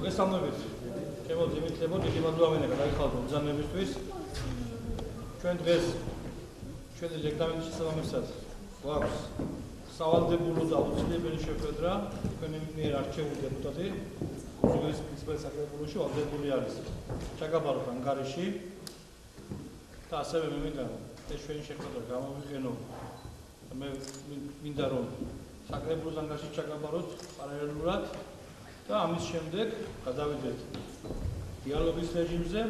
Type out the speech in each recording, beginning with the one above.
მოგესალმებით. ჩემო ძიმითლებო, დიდი მადლობა მენაკა დაიხალოთ ბრძანებისთვის. ჩვენ დღეს ჩვენი ლექტამენტის შესაბამისად გვაქვს სავალდებულო და აუცილებელი შეხვედრა თქვენი მიერ არჩეული დეპუტატი კუნძულის პრინციპალურ საკრებულოში ვალდებული არის ჩაკაბაროს ანგარიში და ასევე მე მინდა ეს ჩვენი შეხვედრა გამოვიყენო მე მინდა რომ საკრებულოს ანგარიში ჩაკაბაროთ პარალელურად და ამის შემდეგ გადავიდეთ დიალოგის რეჟიმზე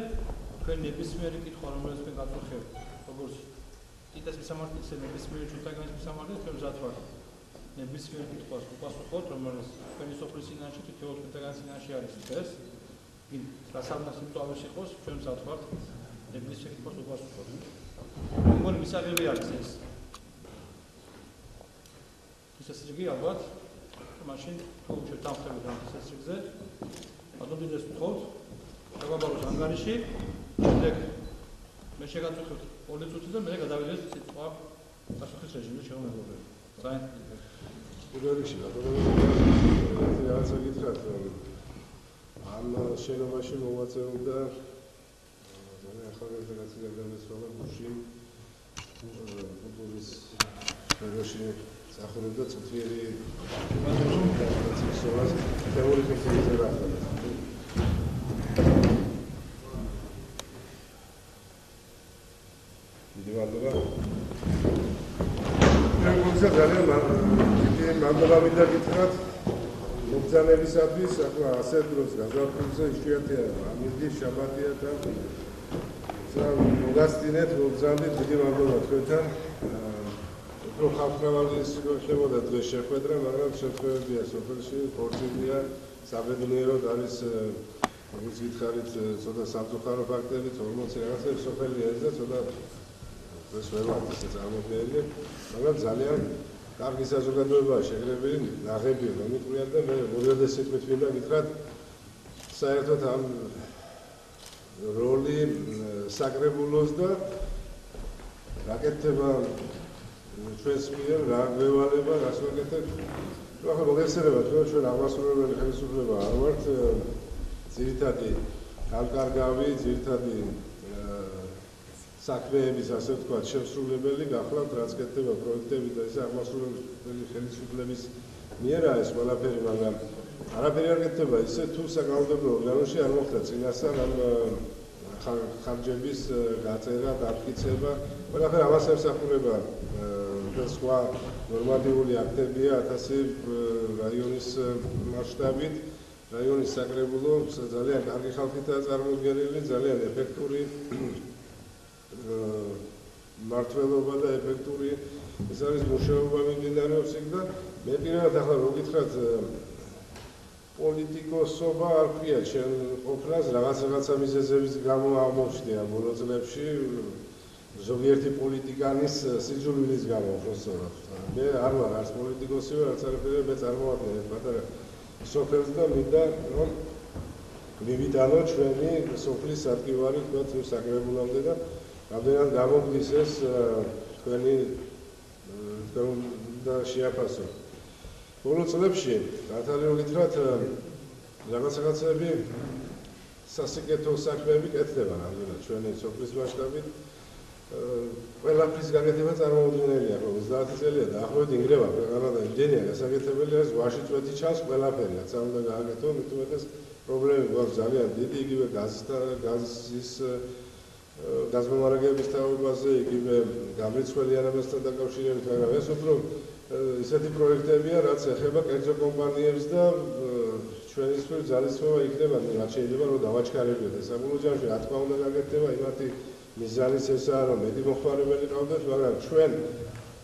თქვენ ნებისმიერი კითხვა რომელიც თქვენ გაწუხებთ როგორც ტიტეს მისამართი ნებისმიერი ჩუტაგანის მისამართი თქვენ მზად ვართ ნებისმიერ კითხვას უპასუხოთ რომელიც თქვენი სოფლის წინაშე თითოეულ ჩუტაგანის წინაშე არის ეს რასამაც იმწავეს იყოს ჩვენ მზად ვართ ნებისმიერ კითხვას უპასუხოთ მეგონი მისაღები არის ეს ისეთი ალბათ მაშინ თუ შეთანხმებით ამ წესრიგზე ადობიდეს ვთხოვთ ჩაკაბაროს ანგარიში შემდეგ მე შეგაწუხებთ 2 წუთი და მე გადავიდეთ სიტყვა პასუხის რეჟიმზე შემოგვიყვება ძალიან პირველ რიგში რაღაცა გითხრათ ამ შენობაში მოვაწევრდა ძალიან ახალი ოპერაცია გადამესვლა გუშინ კულტურის სფეროში სახურობდა წუთიერი პროცესს თეორიის ექსპერიმენტი მადლობა. მოგცა ძალიან მადლობა მინდა გითხრათ მოგზაურებისათვის, ახლა ასეთ დროს გაზაფხულზე იშვიათია ამინდი შაბათია და მოგასწინეთ მოგზაურით დიდი მადლობა თქვენთან. უფრო ხალხმრავალის ხდებოდა დღეს შეხვედრა, მაგრამ შეხვედრებია სოფელში, ხორცშია, საბედნიეროდ არის როგორც გითხარით, ცოტა სამწუხარო ფაქტები, 40 რაღაცა სოფელი არის და ცოტა ეს ვერაფერი ისე წარმოგვიდგენია, მაგრამ ძალიან კარგი საზოგადოებაა შეგრებილი, ნაღებია, მომიყვიან და მე 2011 მინდა გითხრათ, საერთოდ ამ როლი საკრებულოს და რაკეთება ჩვენს მიერ რა გვევალება, რას ვაკეთებ. ახლა მოგესწრებათ, რომ ჩვენ აღმასრულებელი ხელისუფლება არ ვართ, ძირითადი განკარგავი, ძირითადი საქმეების ასე ვთქვათ შემსრულებელი გახლავთ რაც კეთდება პროექტები და ეს აღმასრულებელი ხელისუფლების მიერაა ეს ყველაფერი, მაგრამ არაფერი არ კეთდება ისე თუ საკანონმდებლო ორგანოში არ მოხდა წინასწარ ამ ხარჯების გაწერა, დამტკიცება, ყველაფერი ამას ემსახურება და სხვა ნორმატიული აქტებია 1000 რაიონის მასშტაბით, რაიონის საკრებულო ძალიან კარგი ხალხითაა წარმოდგენილი, ძალიან ეფექტური მართლობა და ეფექტური ეს არის მუშაობა მიმდინარეობს იქ და მე პირადად ახლა რო გითხრათ პოლიტიკოსობა არ ქვია ჩემ ყოფნას რაღაცა მიზეზების გამო აღმოჩნდა ბოლო წლებში ზოგიერთი პოლიტიკანის სიძულვილის გამო უბრალოდ მე არ ვარ არც პოლიტიკოსი ვარ არც არაფერი მე წარმოვადგენ ეს პატარა სოფელს და მინდა რომ მივიტანო ჩვენი სოფლის ადგილარი თქვათ საკრებულამდე და რამდენად გამოგდის ეს თქვენი და შეაფასო. ბოლო წლებში გათვალისწინებთ გითხრათ რაღაცები სასიკეთო საქმეები კეთდება რამდენად ჩვენი სოფლის მასშტაბით. ყველაფრის გაკეთება წარმოუდგენელია, რომ 30 წელია დაახლოებით ინგრევა ქვეყანა და იმდენია გასაკეთებელი არის ვაში წვეთი ჩანს ყველაფერი, რაც არ უნდა გააკეთო, მithumetes პრობლემები გვაქვს ძალიან დიდი, იგივე გაზის გაზმომარაგების თაობაზე, იგივე გამრიცხველიანებასთან დაკავშირებით, მაგრამ ეს უფრო ისეთი პროექტებია, რაც ეხება კერძო კომპანიებს და ჩვენისთვის ძალისხმევა იქნება, რაც შეიძლება რომ დავაჩქარებიოთ ეს საბოლოო ჯამში, რა თქმა უნდა გაკეთდება, იმათი მიზანიც ესაა, რომ მეტი მოხმარებელი ყავდეს, მაგრამ ჩვენ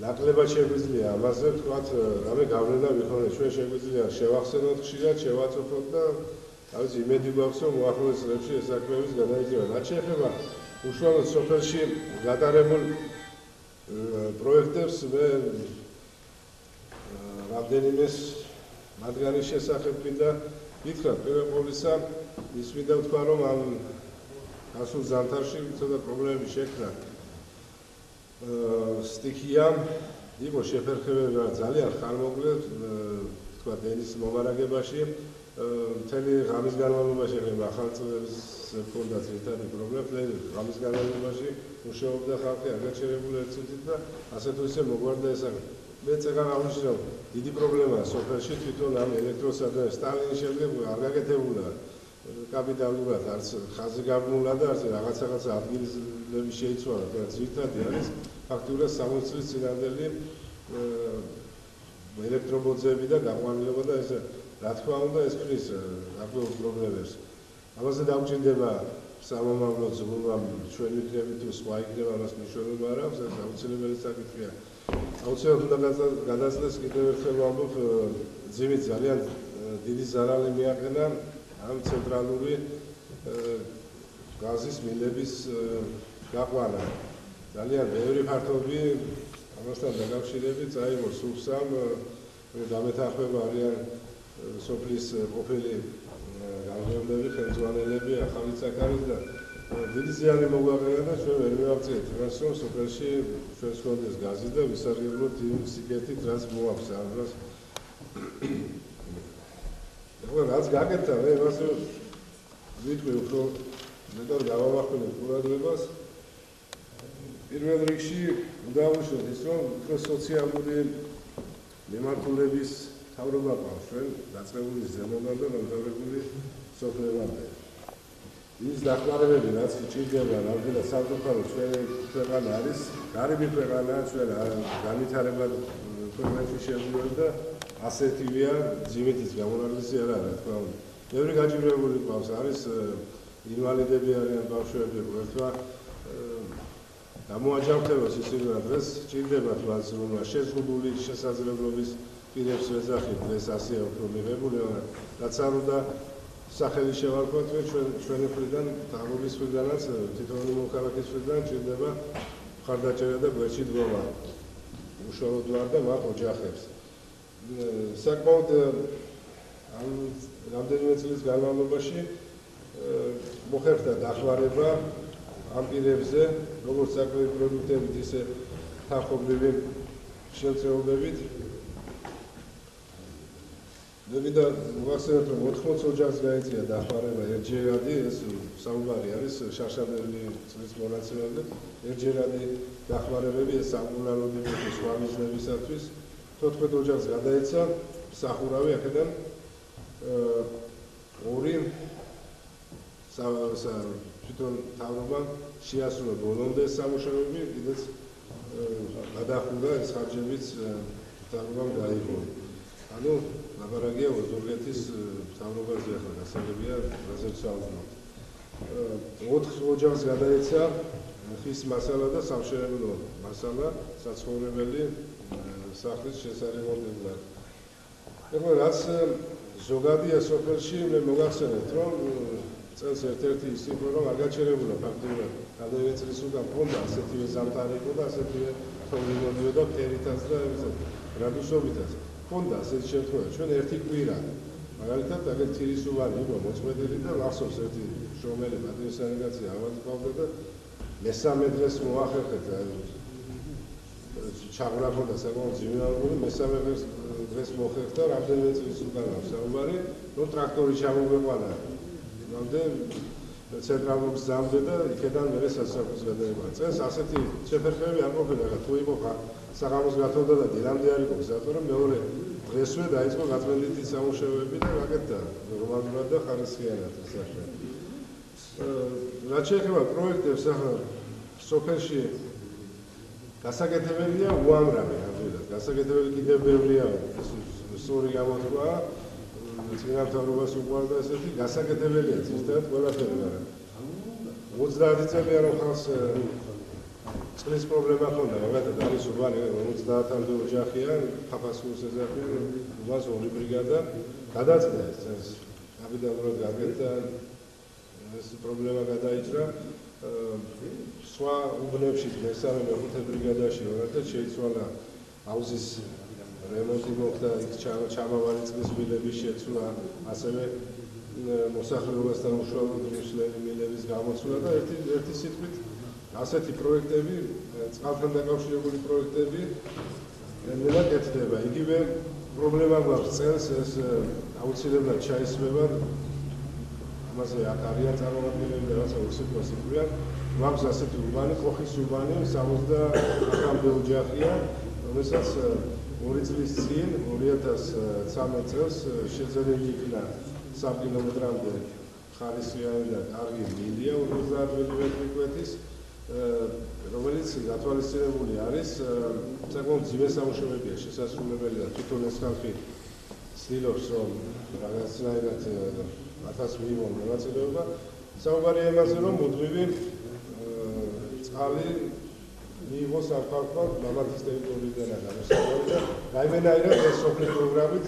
ნაკლებად შეგვიძლია ამაზე ვთქვათ, რამე გავლენა ვიხონოთ, ჩვენ შეგვიძლია შევახსენოთ ხშირად, შევაწოფოთ და თავის იმედი გვაქვს, რომ უახლოეს წლებში ეს საქმეების გადაიჭირება. რაც შეეხება უშუალოდ სოფელში გატარებულ პროექტებს მე რამდენიმეს მათგანის შესახებ მინდა გითხრათ. პირველ ყოვლისა ის მინდა ვთქვა, რომ ამ გასულ ზამთარში ცოტა პრობლემები შექმნა სტიქიამ, იყო შეფერხებები ძალიან ხანმოკლე თქვა დენის მომარაგებაში მთელი ღამის განმავლობაში ხება ახალწლების ფონდა ძირითადი პრობლემა, მთელი ღამის განმავლობაში მუშაობდა ხალხი, არ გაჩერებული ერთ წუთით და ასე თუ ისე მოგვარდა ეს აღება. მე წეგან აღვნიშნავ, დიდი პრობლემაა სოფელში თვითონ ამ ელექტროსადგურს სტალინის შემდეგ არ გაკეთებულა კაპიტალურად, არც ხაზი გაბმულა და არც რაღაცა ადგილები შეიცვალა, მაგრამ ძირითადი არის ფაქტურად 60 წლის წინანდელი ელექტრობოძები და გაყვანილობა და ეს რა თქმა უნდა ეს ქრის აქტუალურ პრობლემებს. ამაზე დამჭირდება სამომავლო ზრუნვა ჩვენ ვიქნებით თუ სხვა იქნება ამას მნიშვნელობა არ აქვს, ეს აუცილებელი საკითხია. აუცილებლად უნდა გადაწყვეტს კიდევ ერთხელ ვამბობ, ძიმით ძალიან დიდი ზარალი მიაყენა ამ ცენტრალური გაზის მინების გაყვანა. ძალიან ბევრი ფართობი ამასთან დაკავშირებით წაიღო სულსამ დამეთანხმება არიან სოფლის ყოფილი გამგებლები, ხელმძღვანელები, ახალი საკარის და დიდი ზიანი მოგვაყენა და ჩვენ ვერ მივაღწიეთ იმას, რომ სოფელში ჩვენს ჰქონდეს გაზი და ვისარგებლოთ იმ სიკეთით, რაც მოაქვს ამას. ეხლა რაც გაკეთდა, მე იმას ვიტყვი უფრო მეტად გავამახვილებ ყურადღებას. პირველ რიგში უნდა ვუშვათ ის, რომ უფრო სოციალური მიმართულების თავრობა ყავს ჩვენ დაწყებული ზემოდან და დამთავრებული სოფლებამდე. ის დახმარებები, რაც ჭირდება, რამდენად სამწუხაროდ ჩვენი ქვეყანა არის გარიბი ქვეყანა, ჩვენ განვითარებად ქვეყნებში შევიდეთ და ასეთივეა ძიმითის გამონაკლისი არა, რა თქმა უნდა. ბევრი გაჭირვებული ყავს, არის ინვალიდები არიან ბავშვები, ერთვა გამოაჯამრთებოს ისინი რა დღეს ჭირდებათ მას რომ შეზღუდული შესაძლებლობის პირებს ვეძახით დღეს ასე უფრო მიღებული, რაც არ უნდა სახელი შევარქვათ ჩვენი მხრიდან, დაღობის მხრიდანაც, თითოეული მოქალაქის მხრიდან ჭირდება მხარდაჭერა და გვერდში დგომა. უშუალოდ ვარ და მათ ოჯახებს. საკმაოდ ამ რამდენიმე წლის განმავლობაში მოხერხდა დახმარება ამ პირებზე, როგორც საკვები პროდუქტებით, ისე თანხმობრივი შემწეობებით. მე მინდა მოგახსენოთ, რომ 80 ოჯახს გაეწია დახმარება ერთჯერადი, ეს საუბარი არის შარშანდელი წლის მონაცემებზე, ერთჯერადი დახმარებები, ეს საკომუნალო ბიუჯეტის სხვა მიზნებისათვის 14 ოჯახს გადაეცა სახურავი აქედან ორი თვითონ თავრობამ შეასრულა ბოლომდე სამუშაოები, კიდეც გადახურდა ეს ხარჯებიც თავრობამ გაიღო. ანუ ლაბარაკია ოზურგეთის თავრობაზე ახლა გასაგებია, რაზეც საუბრობთ. 4 ოჯახს გადაეცა ხის მასალა და სამშენებლო მასალა, საცხოვრებელი სახლის შესარემონტებლად. ეხლა რაც ზოგადია სოფელში, მე მოგახსენებთ, რომ წელს ერთ-ერთი ის იყო, რომ არ გაჩერებულა ფაქტობრივად რამდენიმე წლის უკან ფონდა ასეთივე ზამთარი იყო და ასეთივე თოვლი მოდიოდა ფერითაც და გრადუსობითაც. ფონდა ასეთი შემთხვევა, ჩვენ ერთი კვირა მაგალითად აქ თირისუვარი იყო მოწმედელი და მახსოვს ერთი შრომელი პატრიოტსანიგაცია ავადმყოფდა და მესამე დღეს მოახერხეთ ჩაღრაფონდა საკმაოდ ძიმიანური მესამე დღეს მოხერხდა რამდენიმე წლის უკან საუბარი, რომ ტრაქტორი ჩამოგვეყვანა ცენტრალურ გზამდე და იქედან მერე სასაფლაოს გადაეყვა. წელს ასეთი შეფერხებები არ ყოფილა, რა თუ იყო საღამოს გათოვდა და დილამდე არ იყო გზა, მაგრამ მეორე დღესვე დაიწყო გაწმენდითი სამუშაოები და გაკეთდა ნორმალურად და ხარისხიანად ეს ახლა. რაც შეეხება პროექტებს, ახლა სოფელში გასაკეთებელია უამრავი, ნამდვილად. გასაკეთებელი კიდევ ბევრია, სწორი გამოთქვა. წინა მთავრობას უყვარდა ესეთი გასაკეთებელია ზუსტად ყველაფერი, მაგრამ 30 წელია რომ ხალხს წყლის პრობლემა ჰქონდა, მაგალითად არის უბანი 50-მდე ოჯახია, ფაფასკუს ეძახიან, უბანს ორი ბრიგადა გადაწყვეტა ეს კაპიტალურად გაკეთდა, ეს პრობლემა გადაიჭრა. სხვა უბნებში მესამე-მეხუთე ბრიგადაში მაგალითად შეიცვალა აუზის რემონტი მოხდა, იქ ჩამავალი წყლის მილების შეცვლა, ასევე მოსახლეობასთან უშუალოდ მისვლელი მილების გამოცვლა და ერთი სიტყვით ასეთი პროექტები, წყალთან დაკავშირებული პროექტები ნელა კეთდება. იგივე პრობლემა გვაქვს წელს ეს აუცილებლად ჩაისვება ამაზე არიან წარმომადგენლები და რაცა უსიტყვას იყვიან. გვაქვს ასეთი უბანი, კოხის უბანი, 70-მდე ოჯახია, რომელსაც 2 წლის წინ 2013 წელს შეძლებული იქნა 3 კილომეტრამდე ხარისხიანი და კარგი მილია 50 მეტრიკვეთის, რომელიც გათვალისწინებული არის საკმაოდ ძიმე სამუშაოებია შესასრულებელი და თვითონ ეს ხალხი ცდილობს რომ რაღაცნაირად ათას მიიღონ მონაწილეობა. საუბარია იმაზე რომ მუდმივი წყალი მიიღოს ამ ხალხმა მამათის ტერიტორიიდან გამოსავალი და რაიმენაირად ეს სოფლის პროგრამით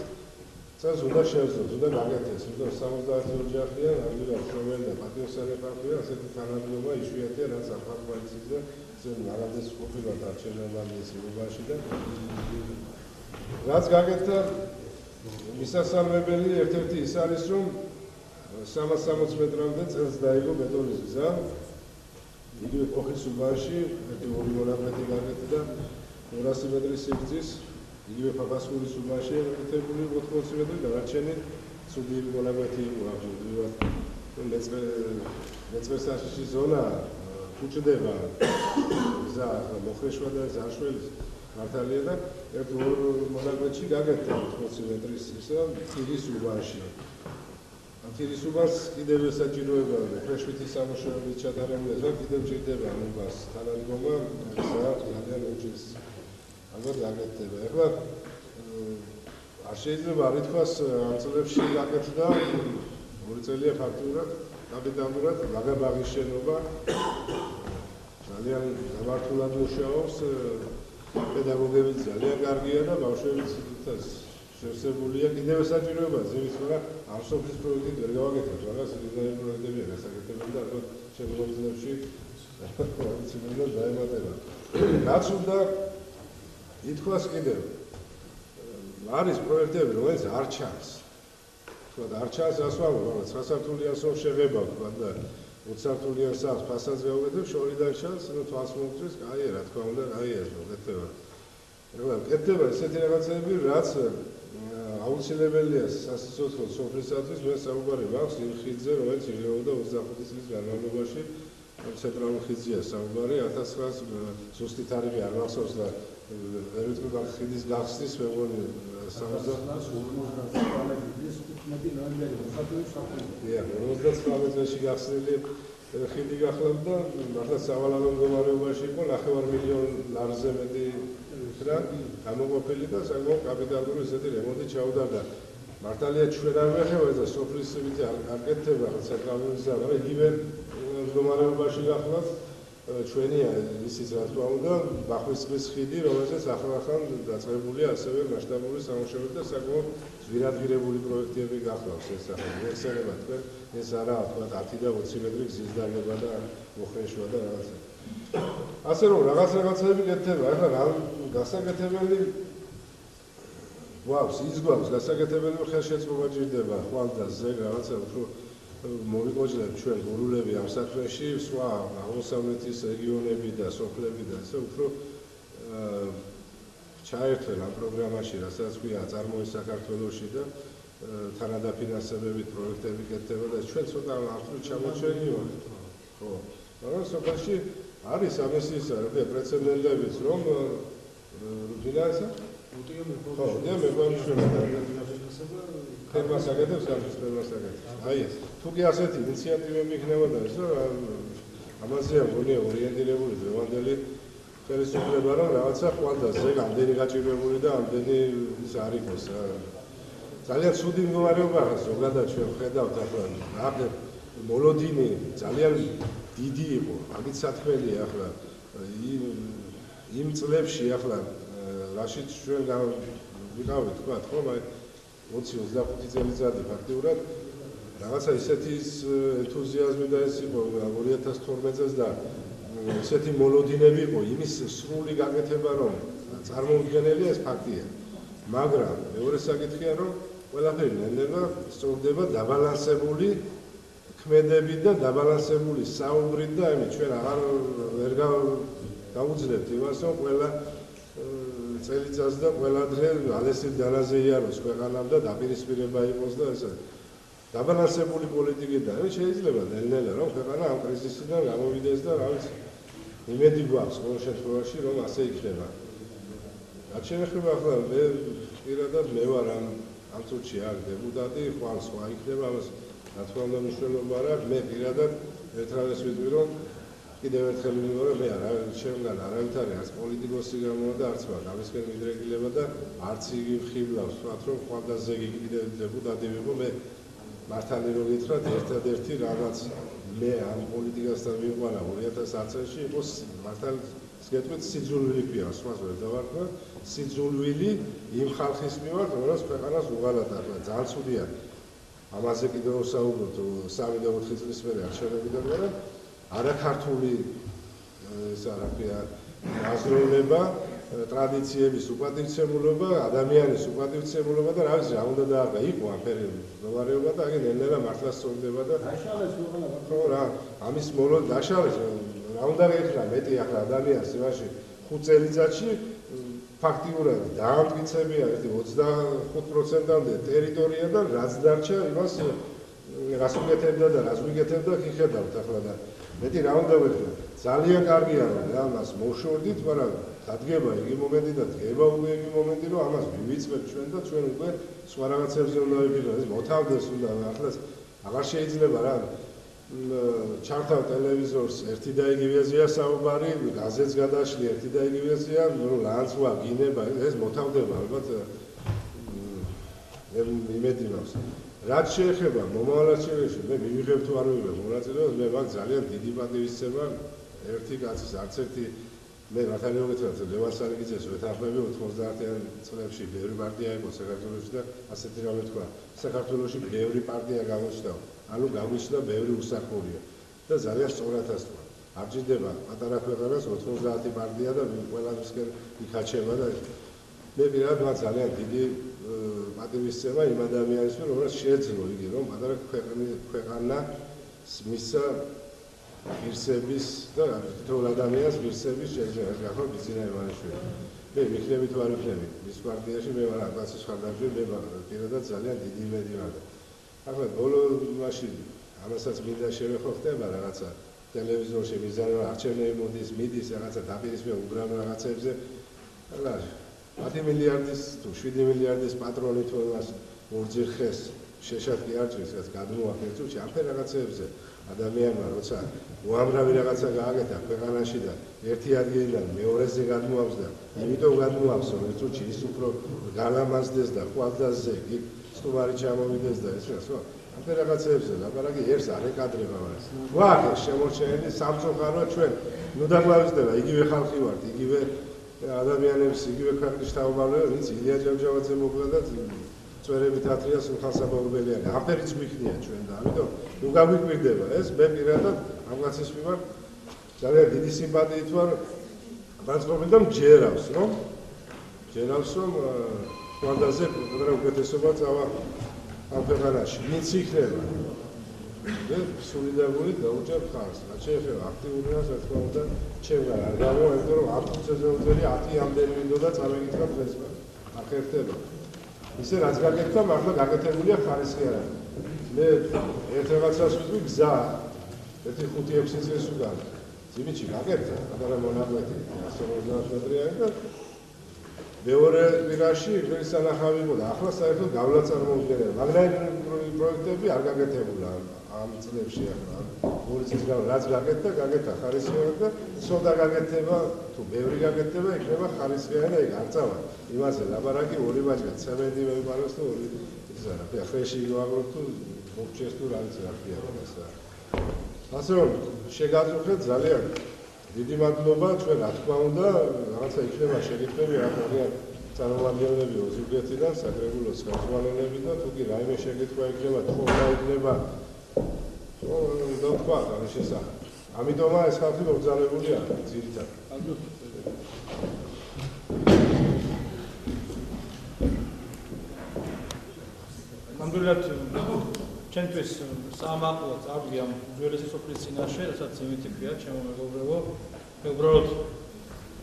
წელს უნდა შევძლოს, უნდა გაკეთდეს, უნდა 70 ოჯახია, ამიტომ პრობლემა და პატიოსანი ხალხია, ასეთი თანამდებობა იშვიათია, რაც ამ ხალხმა იცის და ძენ არადეს ყოფილა არჩევნებამდე უბანში და რაც გაკეთდა მისასალმებელი ერთ-ერთი ის არის რომ 360 მეტრამდე წელს დაიგო ბეტონის გზა იგივე კოხის უბანში ერთი 2 მონაკვეთი გაკეთდა 200 მეტრის სიგრძის იგივე ფაფასკურის უბანში გაკეთებული 80 მეტრი დანარჩენი ცუდი მონაკვეთი იყო აბსოლუტურად მეწესაშიში ზონა უჭდება გზა მოხრეშვა და ზარშველის მართალია და ერთ მონაკვეთში გაკეთდა 80 მეტრის ისა თირის უბანში. თირის უბანს კიდევ საჭიროება ფრეშვითი სამუშაოების ჩატარებულია და კიდევ ჭირდება ამ უბანს თანადგომა ძალიან უჭირს ალბათ გაკეთდება. ეხლა არ შეიძლება არ ითქვას ამ წლებში გაკეთდა 2 წელია ფაქტურად კაპიტალურად ლაგაბაღის შენობა ძალიან გამართულად მუშაობს პედაგოგები ძალიან კარგია და ბავშვებიც შევსებულია კიდევ საჭიროება ზევის მაგრამ ამ სოფლის პროექტით ვერ გავაკეთებთ რაღაც დიზაინ პროექტებია გასაკეთებელი და ალბათ შემდგომ წლებში პროექტებია დაემატება. რაც უნდა ითქვას კიდევ არის პროექტები რომელიც არ ჩანს. თქვა არ ჩანს ასვამო რაღაც 9 სართულიან სოფ შეღება თქვა და 20 სართულიან სახლს ფასადს გავუკეთებ შორიდან ჩანს და თვალს მომწვის კაია რა თქმა უნდა კაია ეს მოკეთება. ეხლა კეთდება ესეთი რაღაცები რაც აუცილებელია სასიცოცხლო სოფლისათვის მე საუბარი მაქვს იმ ხიდზე რომელიც იღებოდა 25 წლის განმავლობაში ცენტრალურ ხიდზეა საუბარი 1900 ზუსტი თარიღი არ მახსოვს და ვერ ვიტყვი მაგ ხიდის გახსნის მე მგონი 59 გახსნილი ხიდი გახლავდა მართლა სავალალო მდგომარეობაში იყო 9 მილიონ ლარზე მეტი რა გამოყოფილი და საკმაოდ კაპიტალური ესეთი რემონტი ჩაუდარდა. მართალია ჩვენ არ ვეხება და სოფლის სივით არ კეთდება ცენტრალური გზა, მაგრამ იგივე მდგომარეობაში გახლავთ ჩვენია ისიც რა თქმა უნდა ბახვისწყლის ხიდი, რომელზეც ახლა დაწყებულია ასევე მასშტაბური სამუშაოები და საკმაოდ ზვირადღირებული პროექტები გახლავს ეს ახლა მეხსენება თქვენ ეს არა თქვა 10 და 20 მეტრი გზის დაგება და მოხრეშვა და რაღაცა. ასე რომ რაღაცები კეთდება, ახლა რა გასაკეთებელი გვაქვს, ის გვაქვს გასაკეთებელი ხელშეწყობა ჭირდება ხვალ და ზეგ რაღაცა უფრო მოვიყვაჭრებთ ჩვენ გურულები ამ საქმეში, სხვა აღმოსავლეთის რეგიონები და სოფლები და ასე უფრო ჩაერთვენ ამ პროგრამაში, რასაც ქვია წარმოეს საქართველოში და თანადაფინანსებებით პროექტები კეთდება და ჩვენ ცოტა ახლო ჩამოჩვენი ვართ. ხო, მაგრამ სოფელში არის ამის პრეცედენტებიც რომ ფინანსა ხო, მეგვანიშვილა ფერმას აკეთებს, ამის ფერმას აკეთებს. აი ეს, თუ კი ასეთი ინიციატივები იქნებოდა ეს, ამაზეა მგონია ორიენტირებული დღევანდელი ხელისუფლება, რომ რაღაცა ხვალდა ზეგ ამდენი გაჭირვებული და ამდენი ის არ იყოს რა. ძალიან ცუდი მდგომარეობაა ზოგადად ჩვენ ხედავთ ახლა ახლა მოლოდინი ძალიან დიდი იყო, მაგით საქმეა ახლა იმ წლებში ახლა რაშიც ჩვენ ვიყავით თქვა ხო, მაგრამ 20-25 წელიწადი ფაქტიურად რაღაცა ისეთი ენთუზიაზმი და ეს იყო 2012 წელს და ისეთი მოლოდინები იყო იმის სრული გაკეთება რომ წარმოუდგენელია ეს ფაქტია. მაგრამ მეორე საკითხია რომ ყველაფერი ნელ-ნელა სწორდება დაბალანსებული ქმედებით და დაბალანსებული საუბრით და ამით ჩვენ აღარ ვერ გავუძლებთ იმას რომ ყველა წელიწადს და ყველა დღე ალესილ დანაზე იაროს ქვეყანამ და დაპირისპირება იყოს და ესა დაბალანსებული პოლიტიკიდან შეიძლება ნელ-ნელა რომ ქვეყანა ამ კრიზისიდან გამოვიდეს და რა ვიცი იმედი გვაქვს ყოველ შემთხვევაში რომ ასე იქნება. რაც შეეხება ახლა მე პირადად მე ვარ ამ წუთში არ დეპუტატი, ხვალ სხვა იქნება ამას რა თქმა უნდა მნიშვნელობა არ აქვს. მე პირადად ერთადერთს ვიტყვი რომ კიდევ ერთხელ ვიმეორე მე ჩემგან არავითარი არც პოლიტიკოსი გამოვა და არც მაგ ამისკენ მიდრეკილება და არც იგი ხიბლავს ვთქვათ რომ ხვალ და ზეგი კიდევ დეპუტატი ვიყო მე მართალი რო გითხრათ ერთადერთი რაღაც მე ამ პოლიტიკასთან მივყარა 2010 წელს იყოს მართალი გეტყვით სიძულვილი ქვია სხვას ვერ დავარქვა სიძულვილი იმ ხალხის მიმართ რომელს ქვეყანას უღალატ ახლა ძალიან ცუდია ამაზე კიდევ ვსაუბრობთ 3 და 4 წლის მერე არჩევნებიდან მაგრამ არაქართული ეს რა ქვია აზროვნება ტრადიციების უპატივცემულობა, ადამიანის უპატივცემულობა და რა ვიცი რა უნდა დაარღა იყო ამ პერიოდში მდგომარეობა და აი ნელ-ნელა მართლა სწორდება და დაშალეს ხო რა ამის მოლოდ დაშალეს რა უნდა გეხრა მეტი ახლა ადამიანს იმაში 5 წელიწადში ფაქტიურად დაამტკიცებია 25%-მდე ტერიტორია და რაც დარჩა იმას რას უკეთებდა და რას ვიკეთებდა კი ხედავთ ახლა და მეტი რა უნდა ვექნა ძალიან კარგია რომ ამას მოშორდით მაგრამ დადგება იგი მომენტი და დგება უკვე იგი მომენტი რომ ამას მივიწყებთ ჩვენ და ჩვენ უკვე სხვა რაღაცებზე უნდა ვიფიქროთ ეს მოთავდეს უნდა ახლა აღარ შეიძლება რა ჩართავ ტელევიზორს ერთი და იგივეზეა საუბარი გაზეთს გადაშლი ერთი და იგივეზეა რომ ლანცვა გინება ეს მოთავდება ალბათ იმედი მაქვს რაც შეეხება მომავალში მე მივიღებ თუ არ მივიღებ მონაწილეობას მე მაგ ძალიან დიდი პატივისცემა ერთი კაცის არც ერთი მე მართალი რომ გითხრათ ლევან სარიგიძეს ვეთანხმები 90-იან წლებში ბევრი პარტია იყო საქართველოში და ასეთი რამე თქვა საქართველოში ბევრი პარტია გამოჩნდა ანუ გამიშდა ბევრი უსახურია და ძალიან სწორადაც თქვა არ ჭირდება პატარა ქვეყანას 90 პარტია და ყველასკენ იქაჩება და მე პირადად ძალიან დიდი პატივისცემა იმ ადამიანის მიერ რომელსაც შეეძლო იგი რომ პატარა ქვეყანა მისცა ღირსების და თითოეულ ადამიანს ღირსების შეიძლება გახო ბიზინა ივანიშვილი. მე ვიქნები თუ არ ვიქნები მის პარტიაში მე ვარ აბასის ხარდაჭი მე პირადად ძალიან დიდი იმედი მაქვს. ახლა ბოლო მაშინ ამასაც მინდა შევეხო ხდება რაღაცა ტელევიზორში მიზანი არჩევნები მოდის მიდის რაღაცა დაპირისპირება უბრალოდ რაღაცებზე ახლა 10 მილიარდის თუ 7 მილიარდის პატრონი თუ მას ორჯერ ხეს შეშად კი არ ჭრის რაც გადმოახერხებს თუ ამ რაღაცებზე ადამიანმა როცა უამრავი რაღაცა გააკეთა ქვეყანაში და ერთი ადგილიდან მეორეზე გადმოავს და იმიტომ გადმოავს რომ წუთში ის უფრო გალამაზდეს და ხვალდაზე კი სტუმარი ჩამოვიდეს და ეს რა ამ რაღაცებზე ლაპარაკი ერთს არ ეკადრება მას ვახე შემორჩენილი სამწუხაროა ჩვენ ნუ დაგვავიწყდება იგივე ხალხი ვართ იგივე ადამიანებს იგივე ქვეყნის თავმჯდომარე ვინც ილია ჭავჭავაძე მოკლა და წვერებით ათრია სულხან-საბაურბელიანი აფერიც გვიქნია ჩვენ და ამიტომ ნუ გაგვიკვირდება ეს მე პირადად ამ კაცის მიმართ ძალიან დიდი სიმპათიით ვარ განწყობილ და მჯერავს რომ ხვალდაზე პატარა უკეთესობა წავა ამ ქვეყანაში ვინც იქნება და სულიდარული დაუჭერ ხარს რაც შეეხება აქტიურობას რა თქმა უნდა ჩემგან არ გამოვიდა რომ ამ წუთზე უძველი 10 ამდენი მინდოდა წავეკითხა დღეს არ ხერხდება ისე რაც გაკეთდა მართლა გაკეთებულია ხარისხიანი მე ერთ რაღაცას ვიტყვი გზა ერთი 5-6 წელს უკან ძიმიჩი გაკეთდა პატარა მონაკვეთი 150 მეტრიანი და მეორე კვირაში ეს სანახავი იყო და ახლა საერთოდ გავლა წარმოუდგენელი მაგრამ პროექტები არ გაკეთებულა ამ წლებში ახლა 2 წლის გამო რაც გაკეთდა ხარისხიანი და სოდა გაკეთება თუ ბევრი გაკეთდება იქნება ხარისხიანი და იქ არ წავა იმაზე ლაპარაკი ორი ბაჭკა ცემენტი მეყაროს და ორი ისა რა ხე ხრეში ვაგრობ თუ მოგჭეს თუ რა ვიცი რა ქვია ესა ასე რომ შეგაწუხეთ ძალიან დიდი მადლობა ჩვენ რა თქმა უნდა რაღაცა იქნება შეგეწევი რა თქმა წარმომადგენლები ოზურგეთიდან საკრებულოს ხელმძღვანელები და თუ კი რაიმე შეკითხვა იქნება თხოვნა იქნება და თქვა ამის შესახებ ამიტომაა ეს ხალხი მობრძანებულია ძირითადად ნამდვილად ჩვენთვის საამაყოა წავდი ამ უძველესი სოფლის წინაშე, რასაც იმითი ქვია, ჩემო მეგობრებო. მე უბრალოდ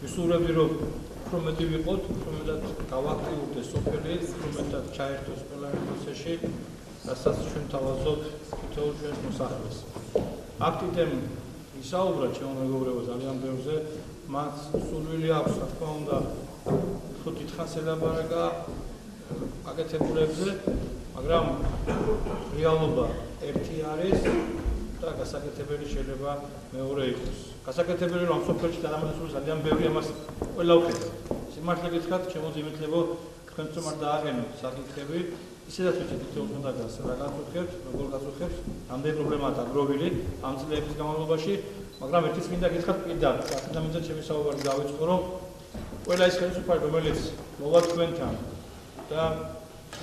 ვისურვებდი, რომ უფრო მეტი ვიყოთ, უფრო მეტად გავაქტიურდეს სოფელი, უფრო მეტად ჩაერთოს ყველა პროცესში, რასაც ჩვენ თავაზობთ თითოეულ ჩვენს მოსახლეს. აქტიდან ისაუბრა ჩემო მეგობრებო ძალიან ბევრზე, მათ სურვილი აქვს, რა თქმა უნდა, უფრო დიდხანს ელაბარაკა გაკეთებულებზე, მაგრამ რეალობა ერთი არის და გასაკეთებელი შეიძლება მეორე იყოს. გასაკეთებელი რომ სოფელში დანამატებული ძალიან ბევრი ამას ყველა უხედავთ. სიმართლე გითხრათ, ჩემო ძიმითლებო, თქვენც რომ არ დააყენოთ საკითხები, ისედაც ვიცით თითოეულ უნდა რა გაწუხებთ, როგორ გაწუხებთ, რამდენი პრობლემაა დაგროვილი ამ წლების განმავლობაში, მაგრამ ერთიც მინდა გითხრათ პირდაპირ, აქედამეც ჩემი საუბარი დავიწყო, რომ ყველა ის ხელისუფლება, რომელიც მოვა თქვენთან და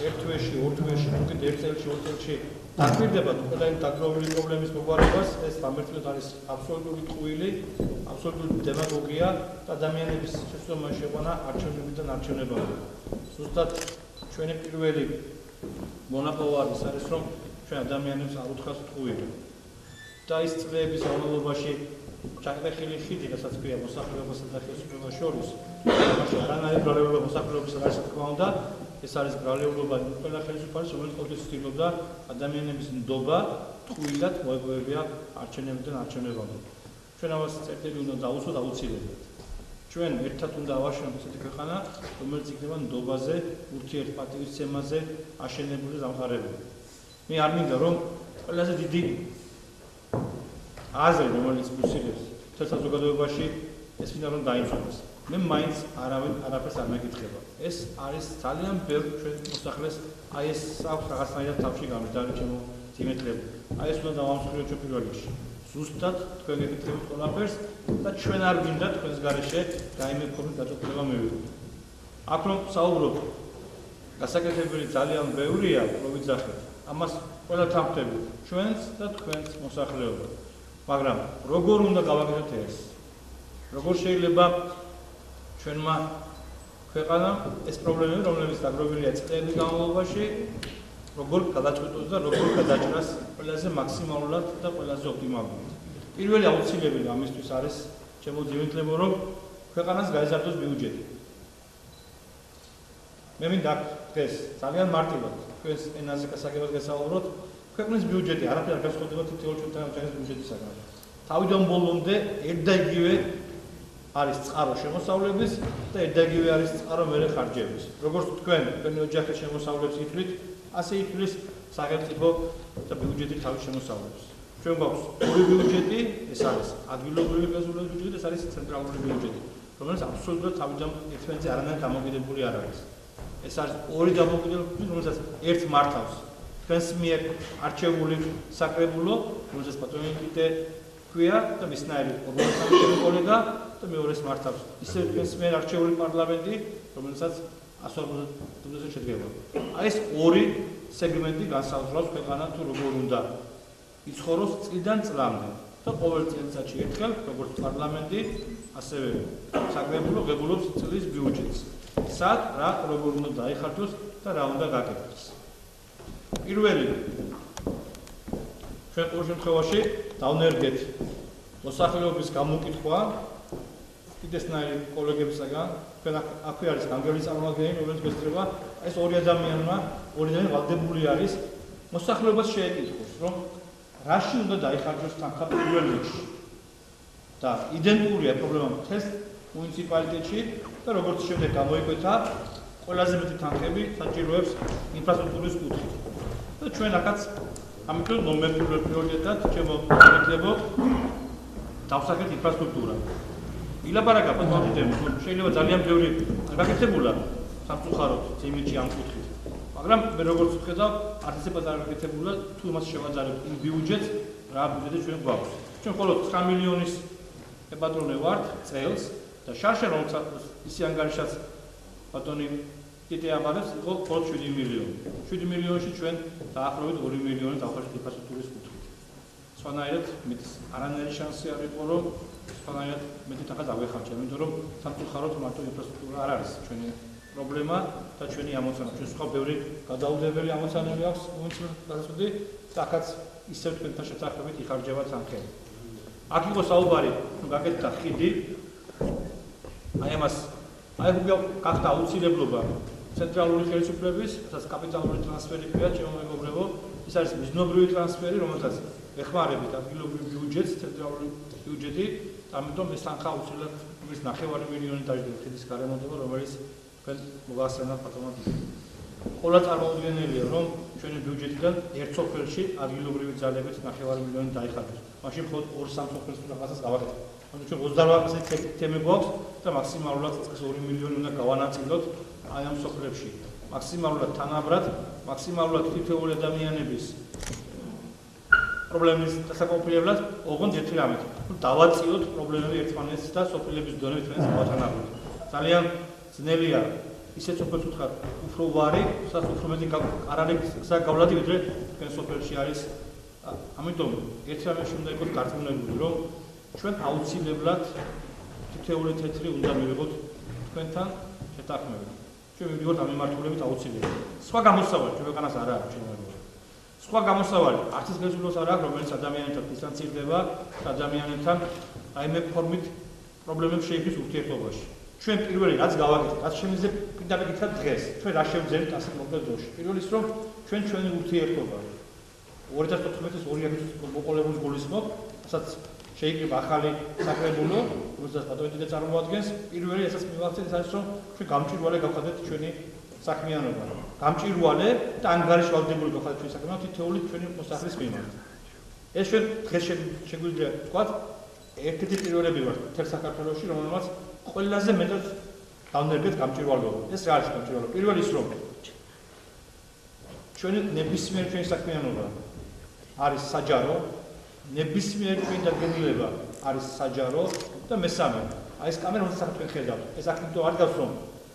ერთ თვეში, ორ თვეში, თუნდაც ერთ წელში, ორ წელში დაგვირდება ყველა იმ დაგროვილი პრობლემის მოგვარებას, ეს გამართლად არის აბსოლუტური ტყუილი, აბსოლუტური დემაგოგია და ადამიანების შეცდომა შეყვანა არჩევნებიდან არჩევნებამდე. ზუსტად ჩვენი პირველი მონაპოვარი არის, რომ ჩვენ ადამიანებს არ უთხრათ ტყუილი. და ის წლების განმავლობაში ჩაყრეხილი ხიდი, რასაც ქვია მოსახლეობასა და ხელისუფლებას შორის, მაშინ არანაირი ბრალეულობა მოსახლეობისა არის, თქმა უნდა, ეს არის ბრალეულობა ყველა ხელისუფლების, რომელიც ყოველთვის ცდილობდა ადამიანების ნდობა ტყუილად მოეგვევებია არჩევნებიდან არჩევნებამდე. ჩვენ ამას წერტილი უნდა დავუსვათ აუცილებლად. ჩვენ ერთად უნდა ავაშენოთ ესეთი ქვეყანა, რომელიც იქნება ნდობაზე, ურთიერთპატივისცემაზე აშენებული და დამყარებული. მე არ მინდა რომ ყველაზე დიდი აზრი, რომელიც მუსილებს მთელ საზოგადოებაში, ეს მინდა რომ დაიმსახუროს. მე მაინც არაფერს არ მეკითხება. ეს არის ძალიან ბევრ ჩვენ მოსახლეს, აი ეს აქვს რაღაცნაირად თავში გამჭდარი ჩემო ძიმეთლები. აი ეს უნდა დავამსხვრიოთ ჩვენ პირველ რიგში. ზუსტად თქვენ გეკითხებით ყველაფერს და ჩვენ არ გინდა თქვენს გარეშე რაიმე ფორმის გაწოხება მივიღოთ. აქ რომ საუბრობ, გასაკეთებელი ძალიან ბევრია, რო ვიძახეთ. ამას ყველა თანხმდები ჩვენს და თქვენს მოსახლეობას. მაგრამ როგორ უნდა გავაკეთოთ ეს? როგორ შეიძლება ჩვენმა ქვეყანამ ეს პრობლემები, რომლებიც დაგროვილია წლების განმავლობაში, როგორ გადაწყვეტოს და როგორ გადაჭრას ყველაზე მაქსიმალურად და ყველაზე ოპტიმალურად. პირველი აუცილებელი ამისთვის არის, ჩემო ძიმითლებო, რომ ქვეყანას გაიზარდოს ბიუჯეტი. მე მინდა დღეს ძალიან მარტივად თქვენს ენაზე გასაგებად გასაუბროთ, ქვეყნის ბიუჯეტი არაფერ არ განსხვავდება თითოეულ ჩვენს ბიუჯეტისაგან. თავიდან ბოლომდე ერთ და იგივე არის წყარო შემოსავლების და ერთ და იგივე არის წყარო მერე ხარჯების. როგორც თქვენი ოჯახის შემოსავლებს ითვლით, ასე ითვლის სახელმწიფო და ბიუჯეტი თავის შემოსავლებს. ჩვენ გვაქვს ორი ბიუჯეტი, ეს არის ადგილობრივი პერსონალის ბიუჯეტი, ეს არის ცენტრალური ბიუჯეტი, რომელიც აბსოლუტურად თავიდან ერთმანეთზე არანაირად დამოკიდებული არ არის. ეს არის ორი დამოკიდებულება, რომელსაც ერთ მართავს თქვენს მიერ არჩეული საკრებულო, რომელსაც პატრონიკიტე ქვია და მისნაირი ორგანიზაციული კოლეგა და მეორეს მართავს ისე თქვენს მიერ არჩეული პარლამენტი, რომელსაც 150-ზე შედგება. აი ეს ორი სეგმენტი განსაზღვრავს ქვეყანა თუ როგორ უნდა იცხოვროს წლიდან წლამდე და ყოველ წელიწადში ერთხელ, როგორც პარლამენტი, ასევე საკრებულო ღებულობს წლის ბიუჯეტს. სად რა როგორ უნდა დაიხარჯოს და რა უნდა გაკეთდეს. პირველი ჩვენ ყოველ შემთხვევაში დავნერგეთ მოსახლეობის გამოკითხვა კიდესნაირი კოლეგებისაგან, თქვენ აქვე არის გამგებელი წარმომადგენელი, რომელიც გვესწრება, ეს ორი ადამიანი ვალდებული არის მოსახლეობას შეეკითხოს, რომ რაში უნდა დაიხარჯოს თანხა პირველ რიგში. და იდენტურია პრობლემა მთელს მუნიციპალიტეტში და როგორც შემდეგ გამოიკვეთა, ყველაზე მეტი თანხები საჭიროებს ინფრასტრუქტურის კუთხით. და ჩვენ აქაც ამიტომ ნომერ პრიორიტეტად ჩემო ძმებო დავსახეთ ინფრასტრუქტურა. ილაპარაკა პატრონიტები, შეიძლება ძალიან ბევრი გაკეთებულა სამწუხაროდ ძიმეთში ამ კუთხით. მაგრამ მე როგორც ვხედავ, არც ისე პატარა გაკეთებულა, თუ მას შევაძარებთ იმ ბიუჯეტს, რა ბიუჯეტი ჩვენ გვაქვს. ჩვენ მხოლოდ 9 მილიონის პატრონე ვართ წელს და შარშა რომელსაც ისი ანგარიშაც პატრონი კიდე ამარებს, იყო მხოლოდ 7 მილიონი. 7 მილიონში ჩვენ დაახლოებით 2 მილიონი დავხარჯეთ ინფრასტრუქტურის კუთხით. სხვანაირად მეტი არანაირი შანსი არ იყო, რომ სხვანაირად მეტი თანხა დავეხარჯა, იმიტომ რომ სამწუხაროდ მარტო ინფრასტრუქტურა არ არის ჩვენი პრობლემა და ჩვენი ამოცანა. ჩვენ სხვა ბევრი გადაუდებელი ამოცანები აქვს მუნიციპალიტეტში და აქაც ისევ თქვენთან შეთანხმებით იხარჯება თანხები. აქ იყო საუბარი, რომ გაკეთდა ხიდი, აი ამას აი გახდა აუცილებლობა ცენტრალური ხელისუფლების, რასაც კაპიტალური ტრანსფერი ქვია, ჩემო მეგობრებო, ეს არის მიზნობრივი ტრანსფერი, რომელსაც ეხმარებით ადგილობრივ ბიუჯეტს, ცენტრალური ბიუჯეტი, ამიტომ ეს თანხა აუცილებლად ის 9 მილიონი დაждდება ხიდის გარემონტება, რომელიც თქვენ მოგასწრებთ ავტომატურად. Ყველა წარმოუდგენელია, რომ ჩვენი ბიუჯეტიდან ერთ სოფელში ადგილობრივი ძალებით 9 მილიონი დაიხადოს. მაშინ მხოლოდ 2-3 სოფელს რაღაცას გავაკეთებთ. ანუ ჩვენ 28%-ი თემი გვაქვს და მაქსიმალურად 2 მილიონი უნდა გავანაწილოთ აი ამ სოფლებში. მაქსიმალურად თანაბრად, მაქსიმალურად თითოეული ადამიანების პრობლემის დასაკმაყოფილებლად, ოღონდ ერთი რამით. დავაწიოთ პრობლემები ერთმანეთს და სოფლების დონე ერთმანეთს გავათანაბროთ. ძალიან ძნელია ისეთ სოფელს ვთქვათ, უფრო ვარი, სადაც უფრო მეტი არ არის გზა გავლადი, ვიდრე თქვენ სოფელში არის. ამიტომ ერთ რამეში უნდა იყოს გარწმუნებული, რომ ჩვენ აუცილებლად თითოეული თეთრი უნდა მივიღოთ თქვენთან შეთანხმებით. ჩვენ მივიდივართ ამ მიმართულებით აუცილებლად. სხვა გამოსავალი ჩვენგანაც არ აქვს ჩვენგანაც. სხვა გამოსავალი არც ის გეზულოს არ აქვს, რომელიც ადამიანებთან დისტანცირდება, ადამიანებთან აი მე ფორმით პრობლემებს შეიხის ურთიერთობაში. ჩვენ პირველი რაც გავაკეთეთ, რაც შემიძლია პირდაპირ გითხრათ დღეს, ჩვენ რა შევძლებთ ასე მოკლე დროში. პირველი ის რომ ჩვენ ჩვენი ურთიერთობა 2014-ის 2000-ის მოყოლებული გულისხმობ, რასაც შეიძლება ახალი საკრებულო, რომელსაც პატონიტი წარმოადგენს, პირველი ესაც მივახცეთ ის არის რომ ჩვენ გამჭირვალე გავხადეთ ჩვენი საქმიანობა. გამჭირვალე და ანგარიში ვალდებული გავხადეთ ჩვენი საქმიანობა თითოეული ჩვენი მოსახლის მიმართ. ეს ჩვენ დღეს შეგვიძლია ვთქვათ, ერთ-ერთი პირველები ვართ მთელ საქართველოში, რომელმაც ყველაზე მეტად დავნერგეთ გამჭირვალეობა. ეს რა არის გამჭირვალეობა? პირველი ის რომ ჩვენი ნებისმიერ ჩვენი საქმიანობა არის საჯარო, ნებისმიერ ჩვენი დადგენილება არის საჯარო და მესამე, აი ეს კამერა რომელსაც თქვენ ხედავთ, ეს აქტივო არ გავს რომ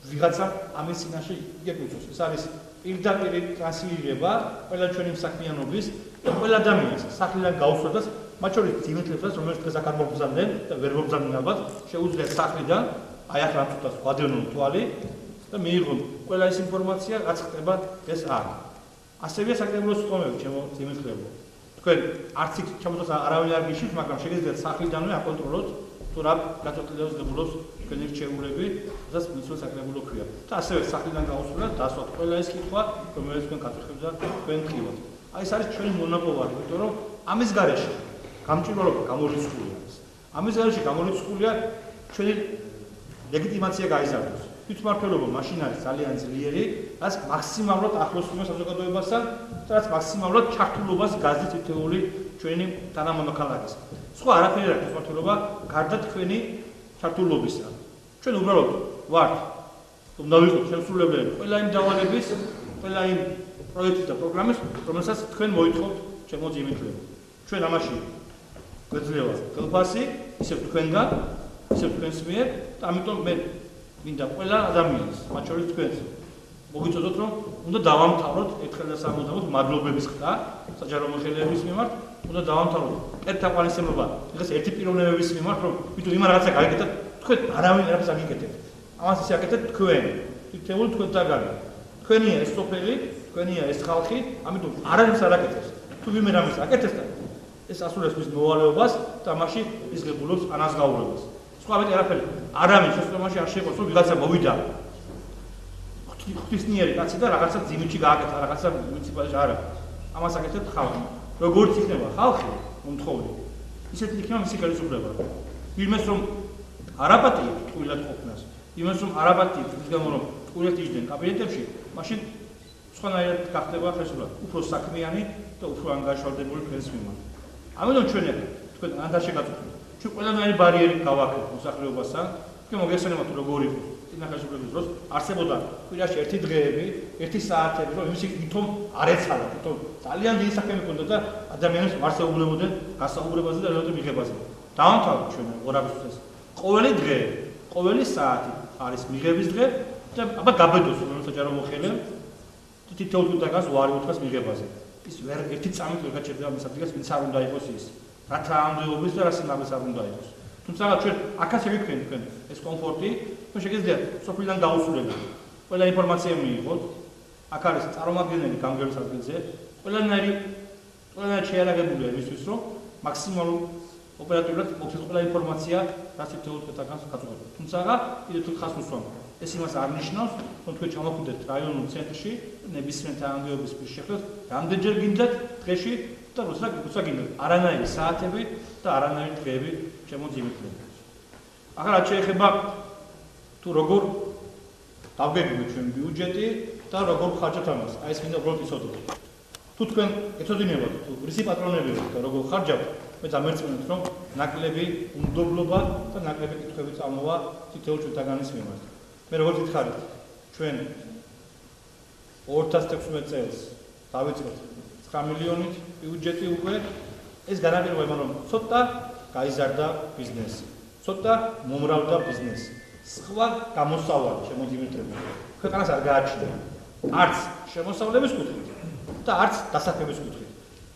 ვიღაცა ამის წინაშე იგეგმოს. ეს არის პირდაპირ ტრანსლირება ყველა ჩვენი საქმიანობის და ყველა ადამიანის სახლიდან გაუსვლას, მათ შორის ძიმეთლებსაც, რომელიც დღეს აქ არ მოგზავნენ და ვერ მოგზავნენ ალბათ, შეუძლიათ სახლიდან აი ახლა ამ წუთას გვადევნონ თვალი და მიიღონ ყველა ეს ინფორმაცია, რაც ხდება ეს აქ. ასევე საკრებულოს ხომები, ჩემო ძიმეთლებო. თქვენ არც იქ ჩემთვის არავინ არ გიშით, მაგრამ შეგიძლიათ სახლიდანვე აკონტროლოთ თუ რა გაწყვეტილებას დებულობს თქვენი რჩეულები, რასაც მისულ საკრებულო ქვია. და ასევე სახლიდან გაუსვლელად დასვათ ყველა ეს კითხვა, რომელიც თქვენ გაწუხებთ და თქვენ ხივათ. აი ეს არის ჩვენი მონოპოლარი, იმიტომ რომ ამის გარეშე გამჭირვალეობა გამორიცხულია. ამის გარეშე გამორიცხულია ჩვენი ლეგიტიმაცია გაიზარდოს. თვითმმართველობა მაშინ არის ძალიან ძლიერი, რაც მაქსიმალურად ახლოს ხდება საზოგადოებასთან და რაც მაქსიმალურად ჩართულობას გაზის თითოეული ჩვენი თანამონოქალაქის. სხვა არაფერი არ თვითმმართველობა გარდა თქვენი ჩართულობისა. ჩვენ უბრალოდ ვართ უნდა ვიყოთ შემსრულებლები ყველა იმ დავალების, ყველა იმ პროექტის და პროგრამის, რომელსაც თქვენ მოითხოვთ ჩემო ძიმეთლებო. ჩვენ ამაში გვეძლევა ხელფასი, ისევ თქვენგან, ისევ თქვენს მიერ და ამიტომ მე მინდა ყველა ადამიანს, მათ შორის თქვენს, მოგიწოდოთ, რომ უნდა დავამთავროთ ერთხელ და სამუდამოდ მადლობების ხდა საჯარო მოხელეების მიმართ, უნდა დავამთავროთ ერთთაყვანისმობა, დღეს ერთი პიროვნებების მიმართ, რომ ვიდრე იმ რაღაცა გაიგეთეთ, თქვენ არავინ არაფერს არ გიკეთებთ. ამას ისე აკეთეთ თქვენ, თითოეული თქვენთაგანი. თქვენია ეს სოფელი, თქვენია ეს ხალხი, ამიტომ არავის არ აკეთებს. თუ ვიმე რამეს აკეთებს და ეს ასრულებს მის მოვალეობას და მასში იზღებულობს ანაზღაურებას. სხვა მეტი არაფერი. არავინ შესწრომაში არ შეყოს, რომ ვიღაცა მოვიდა ღვთისმიერი კაცი და რაღაცა ძიმითში გააკეთა, რაღაცა მუნიციპალიტეტში არა. ამას აკეთებთ ხალხი. როგორც იქნება ხალხი მომთხოვრი, ისეთი იქნება მისი ხელისუფლება. იმას რომ არაპატიებს ტყუილად ყოფნას, იმას რომ არაპატიებს ის გამო რომ ტყუილად იჯდნენ კაბინეტებში, მაშინ სხვანაირად გახდება ხელისუფლება, უფრო საქმიანი და უფრო ანგარიშვალდებული ქვეყნის მიმართ. ამიტომ ჩვენ თქვენ ანდარში გაწუხებთ. ჩვენ ყველანაირი ბარიერი გავაკეთეთ მოსახლეობასთან, თქვენ მოგესალმებით როგორი იყო წინა ხელისუფლების დროს არსებობდა კვირაში ერთი დღეები, ერთი საათები, რომ იმისი თვითონ არ ეცადა, თვითონ ძალიან დიდი საქმე მქონდა და ადამიანებს მარსეულებოდნენ გასაუბრებაზე და რელატივ მიღებაზე. დავამთავრეთ ჩვენ ორაბისთვის. ყოველი დღე, ყოველი საათი არის მიღების დღე და აბა გაბედოს რომ საჯარო მოხელე და თითოეულ თუნდაც უარი უთხრას მიღებაზე. ის ვერ ერთი წამით ვერ გაჩერდება მის ადგილას, ვინც არ უნდა იყოს ის. რათა ამდეობის და რა სიმაღლეს არ უნდა იყოს. თუმცა ჩვენ აქაც შევიქრენ თქვენ ეს კომფორტი, რომ შეგიძლიათ სოფლიდან გაუსულელად ყველა ინფორმაცია მიიღოთ. აქ არის წარმომადგენელი გამგეობის ადგილზე, ყველანაირი შეიარაღებულია იმისთვის, რომ მაქსიმალურ ოპერატიულად მოგცეთ ყველა ინფორმაცია, რაც თითოეულ თქვენთაგანს გაწუხებთ. თუმცა კიდევ თუ ხას უსვამთ. ეს იმას არ ნიშნავს, რომ თქვენ ჩამოხვიდეთ რაიონულ ცენტრში, ნებისმიერ თანამდებობის შეხვედრას, რამდენჯერ გინდათ დღეში და როცა გინდათ. არანაირი საათები და არანაირი დღეები შემოძიმეთლება. ახლა რაც შეეხება თუ როგორ დავგეგმოთ ჩვენ ბიუჯეტი და როგორ ხარჯავთ ამას. აი ეს მინდა უბრალოდ იცოდეთ. თუ თქვენ ეცოდინებათ, თუ რისი პატრონები ვართ და როგორ ხარჯავთ, მე დამერწმუნეთ, რომ ნაკლები უნდობლობა და ნაკლები კითხვები წამოვა თითოეულ ჩვენთაგანის მიმართ. მე როგორც გითხარით, ჩვენ 2016 წელს დავიწყეთ 9 მილიონით ბიუჯეტი უკვე ეს განაპირობა, რომ ცოტა გაიზარდა ბიზნესი, ცოტა მომრავლდა ბიზნესი. სხვა გამოსავალი შემოძიმეთრება. ქვეყანას არ გააჩნია არც შემოსავლების კუთხით და არც დასაქმების კუთხით.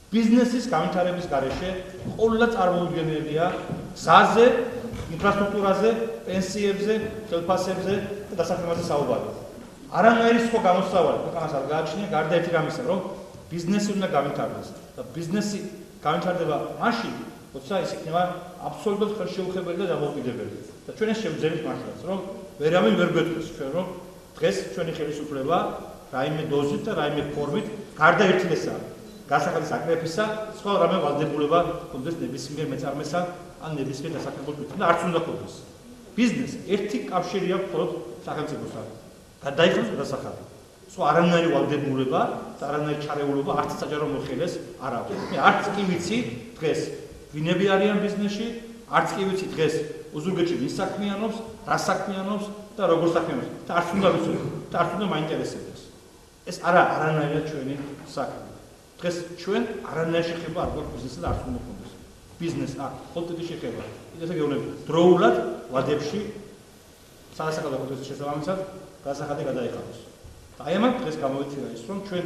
ბიზნესის განვითარების გარეშე ყოველდღე წარმოუდგენელია გზაზე, ინფრასტრუქტურაზე, პენსიებზე, ხელფასებზე და დასაქმებაზე საუბარი. არანაირი სხვა გამოსავალი ქვეყანას არ გააჩნია, გარდა ერთი რამისა, რომ ბიზნესი უნდა განვითარდეს და ბიზნესი განვითარდება მაშინ, როცა ის იქნება აბსოლუტურად ხელშეუხებელი და დამოუკიდებელი. და ჩვენ ეს შევძლებთ მართლაც, რომ ვერავინ ვერ გვეტყვის ჩვენ, რომ დღეს ჩვენი ხელისუფლება რაიმე დოზით და რაიმე ფორმით გარდა ერთისა გასახადის აკრეფისა, სხვა რამე ვალდებულება ჰქონდეს ნებისმიერ მეწარმესა ან ნებისმიერ დასაქმებულ კუთხით და არც უნდა ჰქონდეს. ბიზნესს ერთი კავშირი აქვს მხოლოდ სახელმწიფოსთან. გადაიხადოს დასახადი. სხვა არანაირი ვალდებულება და არანაირი ჩარეულობა არც საჯარო მოხელეს არ აქვს. მე არც კი ვიცი დღეს ვინები არიან ბიზნესში, არც კი ვიცი დღეს უზურგეთში ვის საქმიანობს, რა საქმიანობს და როგორ საქმიანობს და არც უნდა ვიცოდე და არც უნდა მაინტერესებდეს. ეს არანაირად ჩვენი საქმე. დღეს ჩვენ არანაირი შეხება არ გვაქვს ბიზნესსა და არც უნდა გქონდეს. ბიზნეს აქვს ხოლმე შეხება. ისე გეუბნები დროულად ვადებში სადასახადო კოდექსის შესაბამისად გასახადი გადაიხადოს. და აი ამან დღეს გამოვიცედა ის, რომ ჩვენ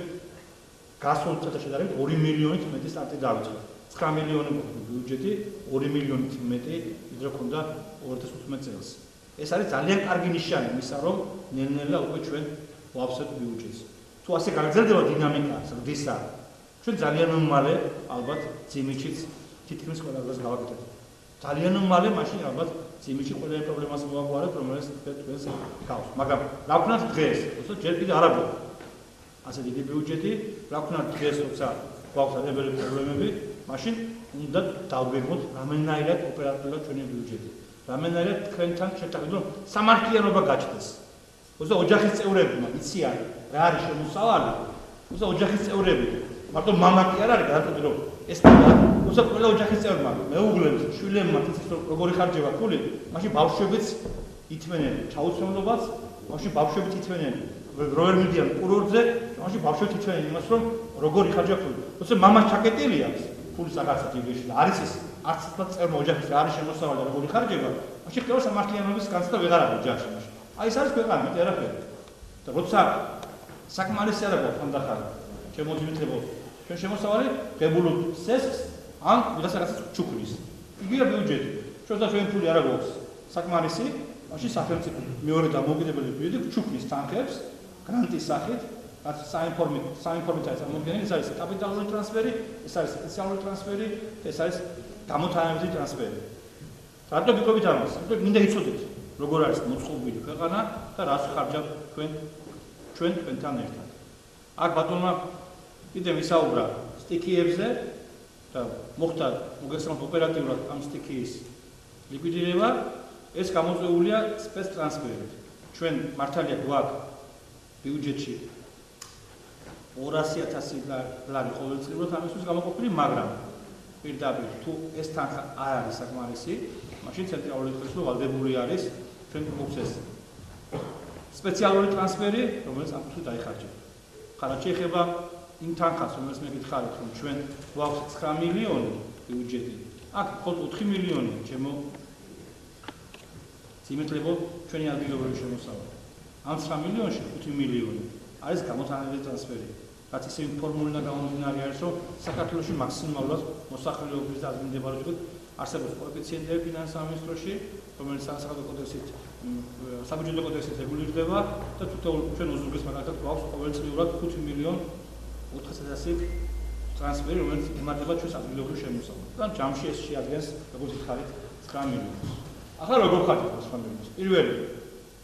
გასულ წელს შედარებით 2 მილიონით მეტი სტარტი დავიწყეთ. 9 მილიონი ბიუჯეტი 2 მილიონით მეტი ვიდრე ქონდა 2015 წელს. ეს არის ძალიან კარგი ნიშანი იმისა, რომ ნელ-ნელა უკვე ჩვენ ვავსებთ ბიუჯეტს. თუ ასე გაგრძელდება დინამიკა ზრდისა, ჩვენ ძალიან მალე ალბათ ძიმიჩიც თითქმის ყველა დღეს გავაკეთებთ. ძალიან მალე მაშინ ალბათ ძიმიჩი ყველა პრობლემას მოვაგვარებთ, რომელიც თქვენს გავს. მაგრამ რა ვქნათ დღეს, თორსა ჯერ კიდე არ აქვს ასე დიდი ბიუჯეტი, რა ვქნათ დღეს, თორსა გვაქვს ადრეული პრობლემები, მაშინ უნდა დავგეგმოთ რამენაირად ოპერატიულად ჩვენი ბიუჯეტი. რამენაირად თქვენთან შეთანხმებით, რომ სამართლიანობა გაჩნდეს. თორსა ოჯახის წევრებმა იციან რა არის შემოსავალი, თორსა ოჯახის წევრები მარტო მამა კი არ არის გადაწყვეტილი, რომ ეს თორსა ყველა ოჯახის წევრმა, მეუღლემს, შვილებმა იცის რომ როგორი ხარჯება ფული, მაშინ ბავშვებიც ითმენენ ჩაუცვლელობას, მაშინ ბავშვებიც ითმენენ რო ვერ მიდიან კურორტზე, მაშინ ბავშვებიც ითმენენ იმას, რომ როგორი ხარჯება ფული. თორსა მამას ჩაკეტილი აქვს ფულის აკაცად იგეში და არის ის არც წევრმა ოჯახის რა არის შემოსავალი და როგორი ხარჯება, მაშინ ხდება სამართლიანობის განცდა ვეღარ არის ოჯახში მაშინ. აი ეს არის ქვეყანა, მეტი არაფერი. და როცა საკმარისი არ აქვს ხანდახან შემოძიმეთლებო ჩვენ შემოსავალი ღებულობ სესხს ან ვიღაცას ჩუქნის. იგივე ბიუჯეტი. ჩვენს და ჩვენ ფული არ აქვს საკმარისი, მაშინ სახელმწიფო მეორე დამოუკიდებელი ბიუჯეტი ჩუქნის თანხებს გრანტის სახით, რაც საინფორმაციო წარმოდგენილი, ეს არის კაპიტალური ტრანსფერი, ეს არის სპეციალური ტრანსფერი, ეს არის გამოთანაებითი ტრანსფერი. რატო გიყვებით ამას? იმიტომ მინდა იცოდეთ, როგორ არის მოწყობილი ქვეყანა და რას ხარჯავთ ჩვენ თქვენთან ერთად. აქ ბატონმა კიდევ ვისაუბრა სტიქიებზე და მოხდა მოგესალმებით ოპერატიულად ამ სტიქიის ლიკვიდირება, ეს გამოწვეულია სპეცტრანსფერით. ჩვენ მართალია გვაქვს ბიუჯეტში 200.000 ლარი ყოველწლიურად ამისთვის გამოყოფილი, მაგრამ პირდაპირ თუ ეს თანხა არ არის საკმარისი, მაშინ ცენტრალური ხელისუფლება ვალდებული არის ჩვენ გვაქვს ეს სპეციალური ტრანსფერი, რომელიც ამ თუ დაიხარჯება. ხარა შეეხება იმ თანხას, რომელსაც მე გითხარით, რომ ჩვენ გვაქვს 9 მილიონი ბიუჯეტი. აქ მხოლოდ 4 მილიონი ჩემო ძიმეთლებო ჩვენი ადგილობრივი შემოსავალი. ამ 9 მილიონში 5 მილიონი არის გამოთანაებითი ტრანსფერი. რაც ისე ფორმულა გამომდინარე არის, რომ საქართველოში მაქსიმალურად მოსახლეობის და ადგილმდებარეობის არსებობს კოეფიციენტები ფინანსთა სამინისტროში, რომელიც სასახადო კოდექსით, საბიუჯეტო კოდექსით რეგულირდება და თითოეულ ჩვენ უზრუნველს მაგალითად გვაქვს ყოველწლიურად 5 მილიონ 400.000 ტრანსფერი, რომელიც ემართება ჩვენს ადგილობრივ შემოსავალს. და ჯამში ეს შეადგენს, როგორც გითხარით, 9 მილიონს. ახლა როგორ ხარჯავთ ეს 9 მილიონს? პირველი,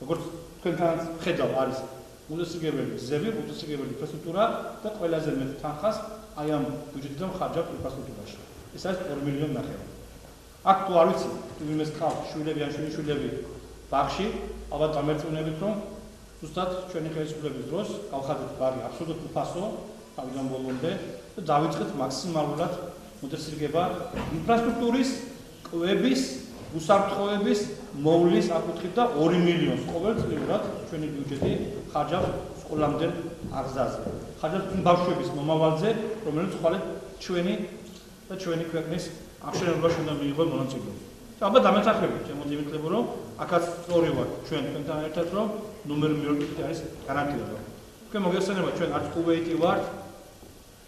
როგორც თქვენთან ხედავ არის უდესრიგებელი გზები, უდესრიგებელი ინფრასტრუქტურა და ყველაზე მეტ თანხას აი ამ ბიუჯეტიდან ხარჯავთ ინფრასტრუქტურაში. ეს არის 2 მილიონი ნახევარი. აქ თუ არ ვიცი, თუ იმეს ხავთ შვილები ან შვილიშვილები ბაღში, ალბათ დამერწმუნებით რომ ზუსტად ჩვენი ხელისუფლების დროს გავხადეთ ბაღი აბსოლუტურად უფასო, თავიდან ბოლომდე და დავიწყეთ მაქსიმალურად მოდესრიგება ინფრასტრუქტურის, კვების, უსაფრთხოების მოვლის აკუთხით და 2 მილიონს ყოველწლიურად ჩვენი ბიუჯეტი ხარჯავს სკოლამდელ აღზრდაზე. ხარჯავს იმ ბავშვების მომავალზე, რომელიც ხვალე ჩვენი ქვეყნის აღშენებაში უნდა მიიღოს მონაწილეობა. ალბათ დამეთანხმებით, შემოძიმითლებო რომ აქაც სწორი ვარ ჩვენთან ერთად რომ ნომერ 1 არის გარანტირება. თქვენ მოგესალმებით ჩვენ არც კუვეიტი ვართ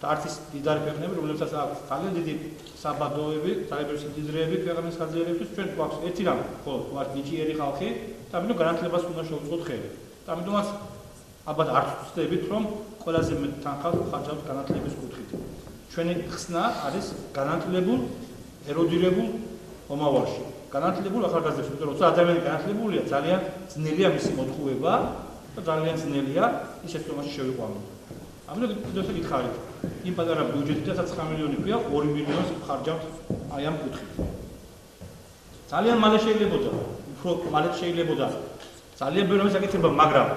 და არც ის დიდარი ქვეყნები, რომლებსაც აქვს ძალიან დიდი საბადოები, საერთო დიდრეები ქვეყნის ხარჯებისთვის, ჩვენ გვაქვს ერთი რამ, ხო, ვართ ნიჭიერი ხალხი და ამიტომ გარანტირებას უნდა შევუწყოთ ხელი. და ამიტომაც ალბათ არ ვწდებით რომ ყველაზე მეტ თანხას ხარჯავთ განათლების კუთხით. ჩვენი ხსნა არის განათლებულ, ეროდირებულ მომავალში. განათლებულ ახალგაზრდებს, იმიტომ რომ ადამიანი განათლებულია, ძალიან ძნელია მისი მოთხოვება და ძალიან ძნელია ის შეცდომაში შევიყვანოთ. ამიტომ კიდევ ერთი გითხარით, იმ პატარა ბიუჯეტიდან 9 მილიონი ქვია, 2 მილიონს ხარჯავთ აი ამ კუთხით. ძალიან მალე შეიძლებოდა, უფრო მალე შეიძლებოდა ძალიან ბევრი საკითხება, მაგრამ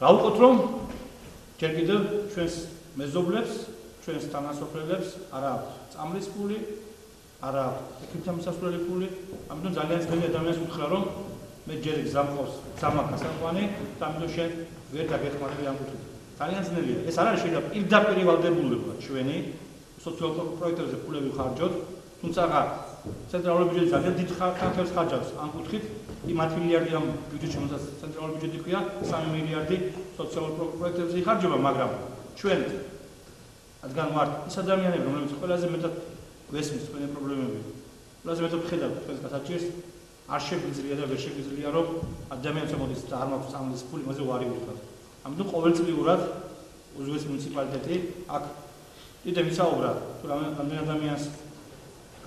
რა ვუყოთ რომ ჯერ კიდევ ჩვენს მეზობლებს, ჩვენს თანასოფლელებს არა აქვს წამლის ფული, არა ექიმთან მისასვლელი ფული, ამიტომ ძალიან ძნელი ადამიანს უთხრა რომ მე ჯერ გზამყავს სამაკასაყვანი და ამიტომ შენ ვერ დაგეხმარები ამ კუთხით. ძალიან ძნელია. ეს არ არის შეიძლება პირდაპირ ვალდებულება ჩვენი სოციალურ პროექტებზე ფულები ხარჯოთ, თუმცა ცენტრალური ბიუჯეტი ძალიან დიდ ხარჯებს ხარჯავს ამ კუთხით. იმ 10 მილიარდი ამ ბიუჯეტში, რომელსაც ცენტრალური ბიუჯეტი ქვია, 3 მილიარდი სოციალურ პროექტებზე იხარჯება, მაგრამ ჩვენ რადგან ვართ ის ადამიანები, რომლებიც ყველაზე მეტად გვესმის თქვენი პრობლემები, ყველაზე მეტად ხედავთ თქვენს გასაჭირს, არ შეგვიძლია და ვერ შეგვიძლია რომ ადამიანს მოდის და არ მაქვს წამლის ფული, იმაზე ვარი ვიხარ. ამიტომ ყოველწლიურად უზბეკეთის მუნიციპალიტეტი აქ კიდევ ვისაუბრა, თუ რამდენ ადამიანს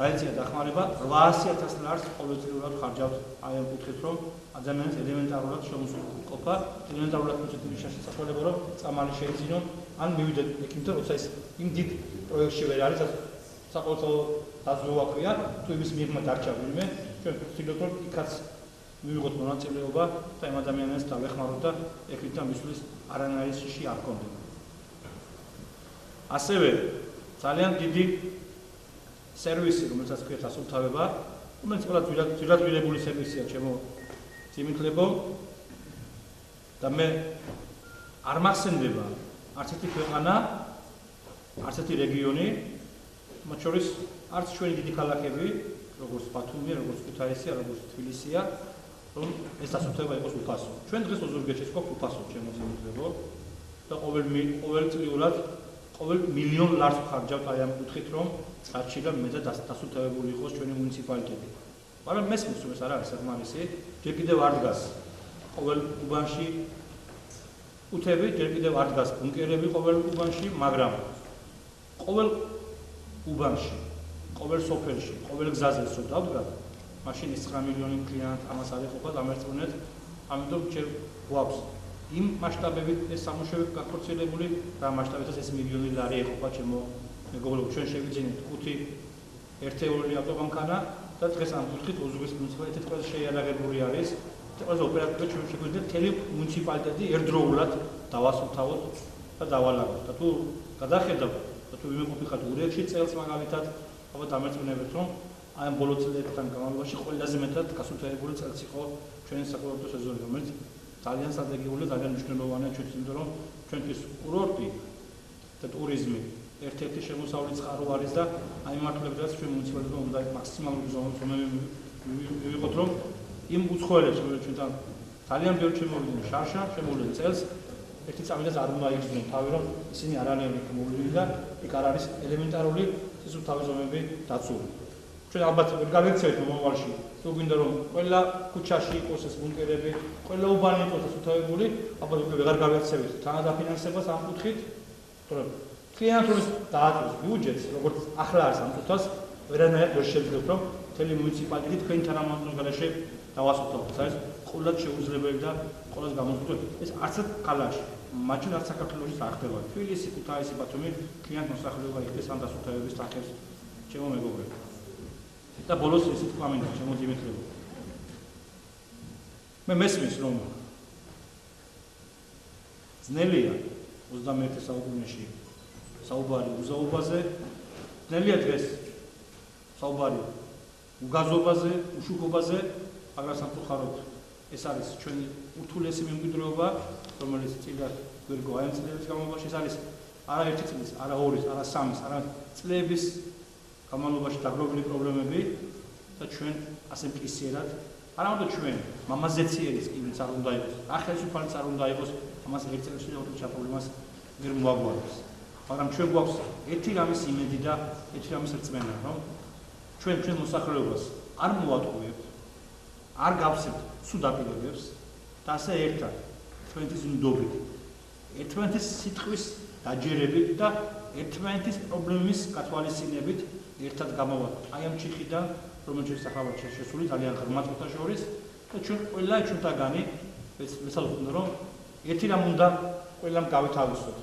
გაეწია დახმარება, 800,000 ლარს ყოველწლიურად ხარჯავთ აი ამ კუთხით, რომ ადამიანს ელემენტარულად შეუსრულყოფა, ელემენტარულად მიწვეული შესაძლებლობა, რომ წამალი შეიძინონ, ან მივიდეთ ექიმთან, როცა ის იმ დიდ პროექტში ვერ არის, საყოველთაო დაზროვა ქვია, თუ იმის მიღმა დარჩა ვინმე, ჩვენ ვცდილობთ რომ იქაც მივიღოთ მონაწილეობა და იმ ადამიანებს დავეხმაროთ და ექიმთან მისვლის არანაირი შიში არ გქონდეთ. ასევე ძალიან დიდი სერვისი, რომელსაც ქვია დასუფთავება, რომელიც ყველა ძირადღირებული სერვისია ჩემო ძიმითლებო და მე არ მახსენდება არც ერთი ქვეყანა, არც ერთი რეგიონი, მათ შორის არც ჩვენი დიდი ქალაქები, როგორც ბათუმი, როგორც ქუთაისია, როგორც თბილისია, რომ ეს დასუფთავება იყოს უფასო. ჩვენ დღეს ოზურგეთში გვაქვს უფასო ჩემო ძიმითლებო და ყოველწლიურად ყოველ მილიონ ლარს ხარჯავთ აი ამ კუთხით, რომ არჩევა მე და დასუფთავებული იყოს ჩვენი მუნიციპალიტეტი. მაგრამ მესმის რომ ეს არ არის საკმარისი, ჯერ კიდევ არ დგას ყოველ უბანში უთები, ჯერ კიდევ არ დგას ბუნკერები ყოველ უბანში, მაგრამ ყოველ უბანში, ყოველ სოფელში, ყოველ გზაზე რო დავდგათ, მაშინ ის 9 მილიონი კლიანტ ამას არ ეხება დამერწმუნეთ, ამიტომ ჯერ გვაქვს იმ მასშტაბებით ეს სამუშაოები გაქორწილებული და მასშტაბითაც ეს მილიონი ლარი ეხება ჩემო მეგობრებო, ჩვენ შევიძინეთ 5 ერთეული ავტობანკანა და დღეს ამ კუთხით ოზურგეთის მუნიციპალიტეტი ყველაზე შეიარაღებული არის. ყველაზე ოპერატიული ჩვენ შეგვიძლია მთელი მუნიციპალიტეტი ერთდროულად დავასუფთავოთ და დავალაგოთ. და თუ გადახედავთ და თუ ვიმყოფიხართ ურიებში წელს მაგალითად, ალბათ დამერწმუნებით რომ აი ამ ბოლო წლებთან განმავლობაში ყველაზე მეტად გასუფთავებული წელს იყო ჩვენი საკურორტო სეზონი, რომელიც ძალიან სტრატეგიული, ძალიან მნიშვნელოვანია ჩვენთვის, იმიტომ რომ ჩვენთვის კურორტი და ტურიზმი ერთ-ერთი შემოსავლის წყარო არის და აი მართლებადაც ჩვენ მუნიციპალიტეტმა უნდა მაქსიმალური ზომები მივიღოთ, რომ იმ უცხოელებს, რომლებიც ჩვენთან ძალიან ბევრი შემოვიდნენ შარშა, შემოვიდნენ წელს, ერთი წამიდან არ უნდა იგრძნონ თავი, რომ ისინი არ არიან იქ მოვლენილი და იქ არ არის ელემენტარული სისუფთავის ზომები დაცული. ჩვენ ალბათ ვერ გავიქცევთ მომავალში, თუ გვინდა რომ ყველა ქუჩაში იყოს ეს ბუნკერები, ყველა უბანი იყოს დასუფთავებული, ალბათ უკვე ვეღარ გავიქცევთ თანადაფინანსებას ამ კუთხით, თორემ კლიანტურის დააწეს ბიუჯეტს, როგორც ახლა არის ამ კუთხას, ვერანაირად ვერ შეძლებს, რომ მთელი მუნიციპალიტეტი თქვენი თანამდებობის გარეშე დავასუფთავოთ. ეს ყოველად შეუძლებელი და ყოველას გამოსული. ეს არცად ქალაქში, მაშინ არც საქართველოში არ ხდება. თბილისი, ქუთაისი, ბათუმი კლიენტ მოსახლეობა იქნეს ამ დასუფთავების თანხებს ჩემო მეგობრებო. და ბოლოს ისე თქვა მინდა ჩემო დიმიტრივო. მე მესმის რომ ძნელია 21 საუკუნეში საუბარი უზაობაზე, ძნელია დღეს საუბარი უგაზობაზე, უშუქობაზე, მაგრამ სამწუხაროდ ეს არის ჩვენი ურთულესი მემკვიდრეობა, რომელიც წინა გვერგო აი ამ წლების განმავლობაში ეს არის არა ერთი წლის, არა ორის, არა სამის, არა წლების განმავლობაში დაგროვილი პრობლემები და ჩვენ ასე მკისიერად არა μόνο ჩვენ მამაზეციერის იმიც არ უნდა იყოს, ახალშობილიც არ უნდა იყოს, ამას ერთ წელში ოთხ პრობლემას ვერ მოაგვარებს. მაგრამ ჩვენ გვაქვს ერთი რამის იმედი და ერთი რამის რწმენა, რომ ჩვენ მოსახლეობას არ მოვატყუებთ, არ გავსებთ სულ დაპირებებს და ასე ერთად ერთმანეთის ნდობით, ერთმანეთის სიტყვის დაჯერებით და ერთმანეთის პრობლემის გათვალისწინებით ერთად გამოვართ. აი ამ ჩიხიდან, რომელიც სახავად შესული ძალიან ღრმა წუთა შორის და ჩვენ ყველა ჩვენთაგანი ვეცადოთ რომ ერთი რამ უნდა ყველამ გავითავისოთ.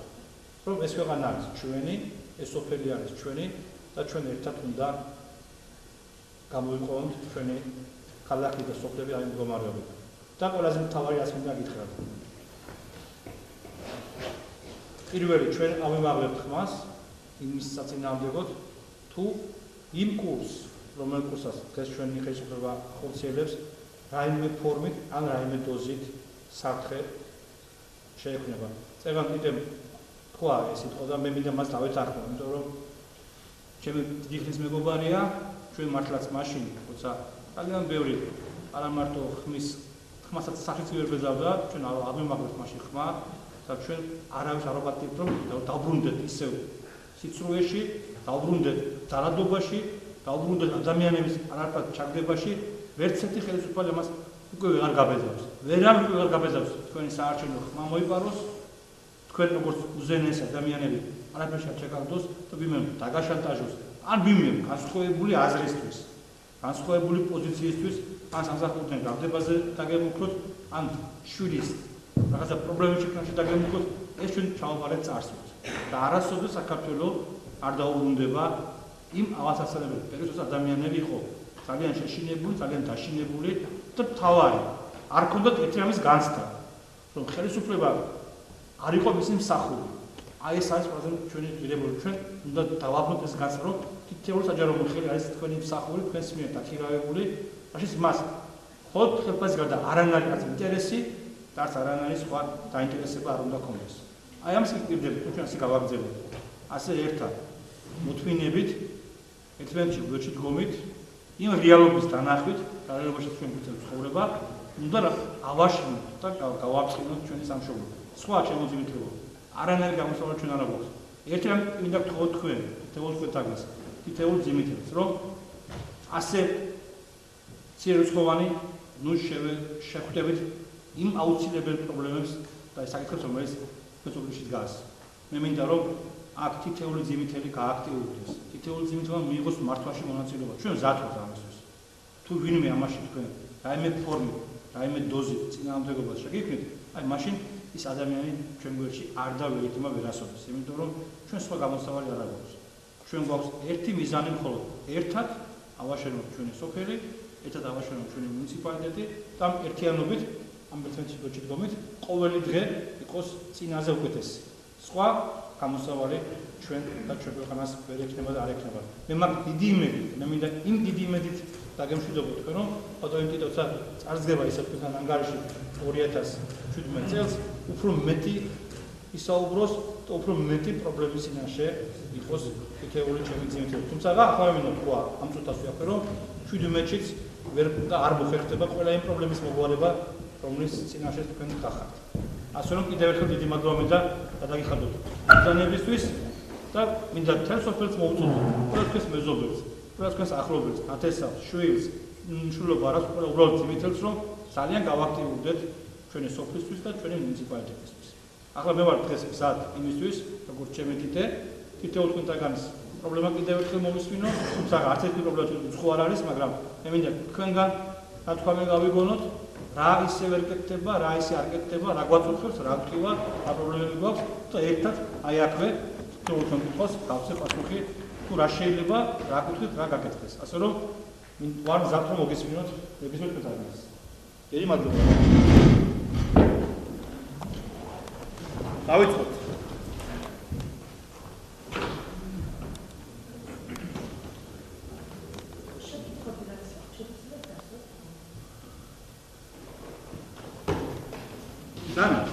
რომ ეს ქვეყანა არის ჩვენი, ეს სოფელი არის ჩვენი და ჩვენ ერთად უნდა გამოვიყენოთ ჩვენი ქალაქი და სოფლები აი მდგომარეობით. და ყველაზე მთავარი რაც მინდა გითხრათ. პირველი ჩვენ ავიმაღლებთ ხმას იმის საწინააღმდეგოდ თუ იმ კურსს, რომელ კურსას დღეს ჩვენი ხელისუფლება ახორციელებს, რაიმე ფორმით ან რაიმე დოზით საფრთხე შეექმნება. წეგან კიდევ თქვა ეს სიტყვა და მე მინდა მას დავეთანხმო, იმიტომ რომ ჩემი დიდი ხნის მეგობარია, ჩვენ მართლაც მაშინ, როცა ძალიან ბევრი არა მარტო ხმასაც სახით ვერ ბეძავდა, ჩვენ ავიმაღლებთ მაშინ ხმა და ჩვენ არავის არ ვაპატიებთ, რომ დავბრუნდეთ ისევ სიცრუეში, დავბრუნდეთ ძალადობაში, დავბრუნდეთ ადამიანების არაფრად ჩაგდებაში, ვერც ერთი ხელისუფალი ამას უკვე ვეღარ გაბეძავს. ვერავინ უკვე ვეღარ გაბეძავს თქვენი საარჩევნო ხმა მოიპაროს, თქვენ როგორც უზენაესი ადამიანები არაფერში არ ჩაგავდოს და ვინმე დაგაშანტაჟოს, ან ვინმე განსხვავებული აზრისთვის, განსხვავებული პოზიციისთვის, ან სამსახურიდან გავდებაზე დაგემუქროთ, ან შვილის რაღაცა პრობლემის შექმნაში დაგემუქროთ, ეს ჩვენ ჩავაბარეთ წარსულს. და არასოდეს საქართველოს არ დაუბრუნდება იმ ავასასწრებელი პერიოდს ადამიანები იყო ძალიან შეშინებული, ძალიან დაშინებული და თავარი არ ქონდათ ერთი რამის განცდა, რომ ხელისუფლება არ იყო მისი მსახური. აი ეს არის ყველაზე ჩვენი ღირებული, ჩვენ უნდა დავაბნოთ ეს განცდა, რომ თითოეული საჯარო მოხელი არის თქვენი მსახური, თქვენს მიერ დაქირავებული, რაშიც მას ხოთ ხელფასის გარდა არანაირი არც ინტერესი და არც არანაირი სხვა დაინტერესება არ უნდა ქონდეს. აი ამას ვიყიდებთ, ჩვენ ასე გავაგრძელებთ. ასე ერთად მოთმინებით, ერთმანეთში გვერდში დგომით, იმ რეალობის დანახვით, რეალობაში ჩვენ გვიწევს ცხოვრება, უნდა ავაშინოთ და გავაფრთხილოთ ჩვენი სამშობლო. სხვა შემოძიმითლება. არანაირი გამოსავალი ჩვენ არ აქვს. ერთი რამ მინდა გთხოვოთ თქვენ, თითოეულს თითოეულ ძიმითებს, რომ ასე ცირეუცხოვანი შეხვდებით იმ აუცილებელ პრობლემებს და საკითხებს, რომელიც სოფლიოში დგას. მე მინდა რომ აქ თითოეული ძიმითელი გააქტიურდეს. თითოეული ძიმითელმა მიიღოს მართვაში მონაწილეობა. ჩვენ მზად ვართ ამისთვის. თუ ვინმე ამაში თქვენ რაიმე ფორმით, რაიმე დოზით წინააღმდეგობას შეგიქმნით, აი მაშინ ის ადამიანი ჩვენ გვერდში არ დავეითმა ვერასოდეს, იმიტომ რომ ჩვენ სხვა გამოსავალი არ აქვს. ჩვენ გვაქვს ერთი მიზანი მხოლოდ, ერთად ავაშენოთ ჩვენი სოფელი, ერთად ავაშენოთ ჩვენი მუნიციპალიტეტი და ერთიანობით ამ ერთმანეთში დგომით ყოველი დღე იყოს წინაზე უკეთესი. სხვა გამოსავალი ჩვენ და ჩვენ ქვეყანას ვერ ექნება და არ ექნება. მე მაქვს დიდი იმედი, მე მინდა იმ დიდი იმედით დაგემშვიდობოთ თქვენ, რომ ფოტოინტი როცა წარსდგება ისე თქვენ ანგარიში 2017 წელს, უფრო მეტი ისაუბროს და უფრო მეტი პრობლემის წინაშე იყოს თითოეული ჩემი ძიმითები. თუმცა ახლა მინდა თქვა ამ წუთას ვიახე, რომ 17-შიც ვერ და არ მოხერხდება ყველა იმ პრობლემის მოგვარება, რომლის წინაშე თქვენ გახართ. ასე რომ კიდევ ერთხელ დიდი მადლობა მინდა დაგიხადოთ ბრძანებისთვის და მინდა თელ სოფელს მოვუწოდოთ, ყველა თქვენს მეზობელს, ყველა თქვენს ახლობელს, ათესავს, შვილს, შვილობა არ აქვს, ყველა უბრალოდ ძიმითებს, რომ ძალიან გავაქტიურდეთ ჩვენი სოფლისთვის და ჩვენი მუნიციპალიტეტისთვის. ახლა მე ვარ დღეს მზად იმისთვის, როგორც ჩემი თითოეულ თქვენთაგანის პრობლემა კიდევ ერთხელ მოვისმინო, თუმცა არც ერთი პრობლემა უცხო არ არის, მაგრამ მე მინდა თქვენგან რა თქვა მე გავიგონოთ, რა ისე ვერ კეთდება, რა ისე არ კეთდება, რა გვაწუხებს, რა გვყივა, რა პრობლემები გვაქვს და ერთად აი აქვე თვითონ კითხავს, გავცე პასუხი თუ რა შეიძლება, რა კითხეთ, რა გაკეთდეს. ასე რომ ვარ მზად რომ მოგესმინოთ ნებისმიერ პეტარებას. დიდი მადლობა. დავიწყოთ. Dana.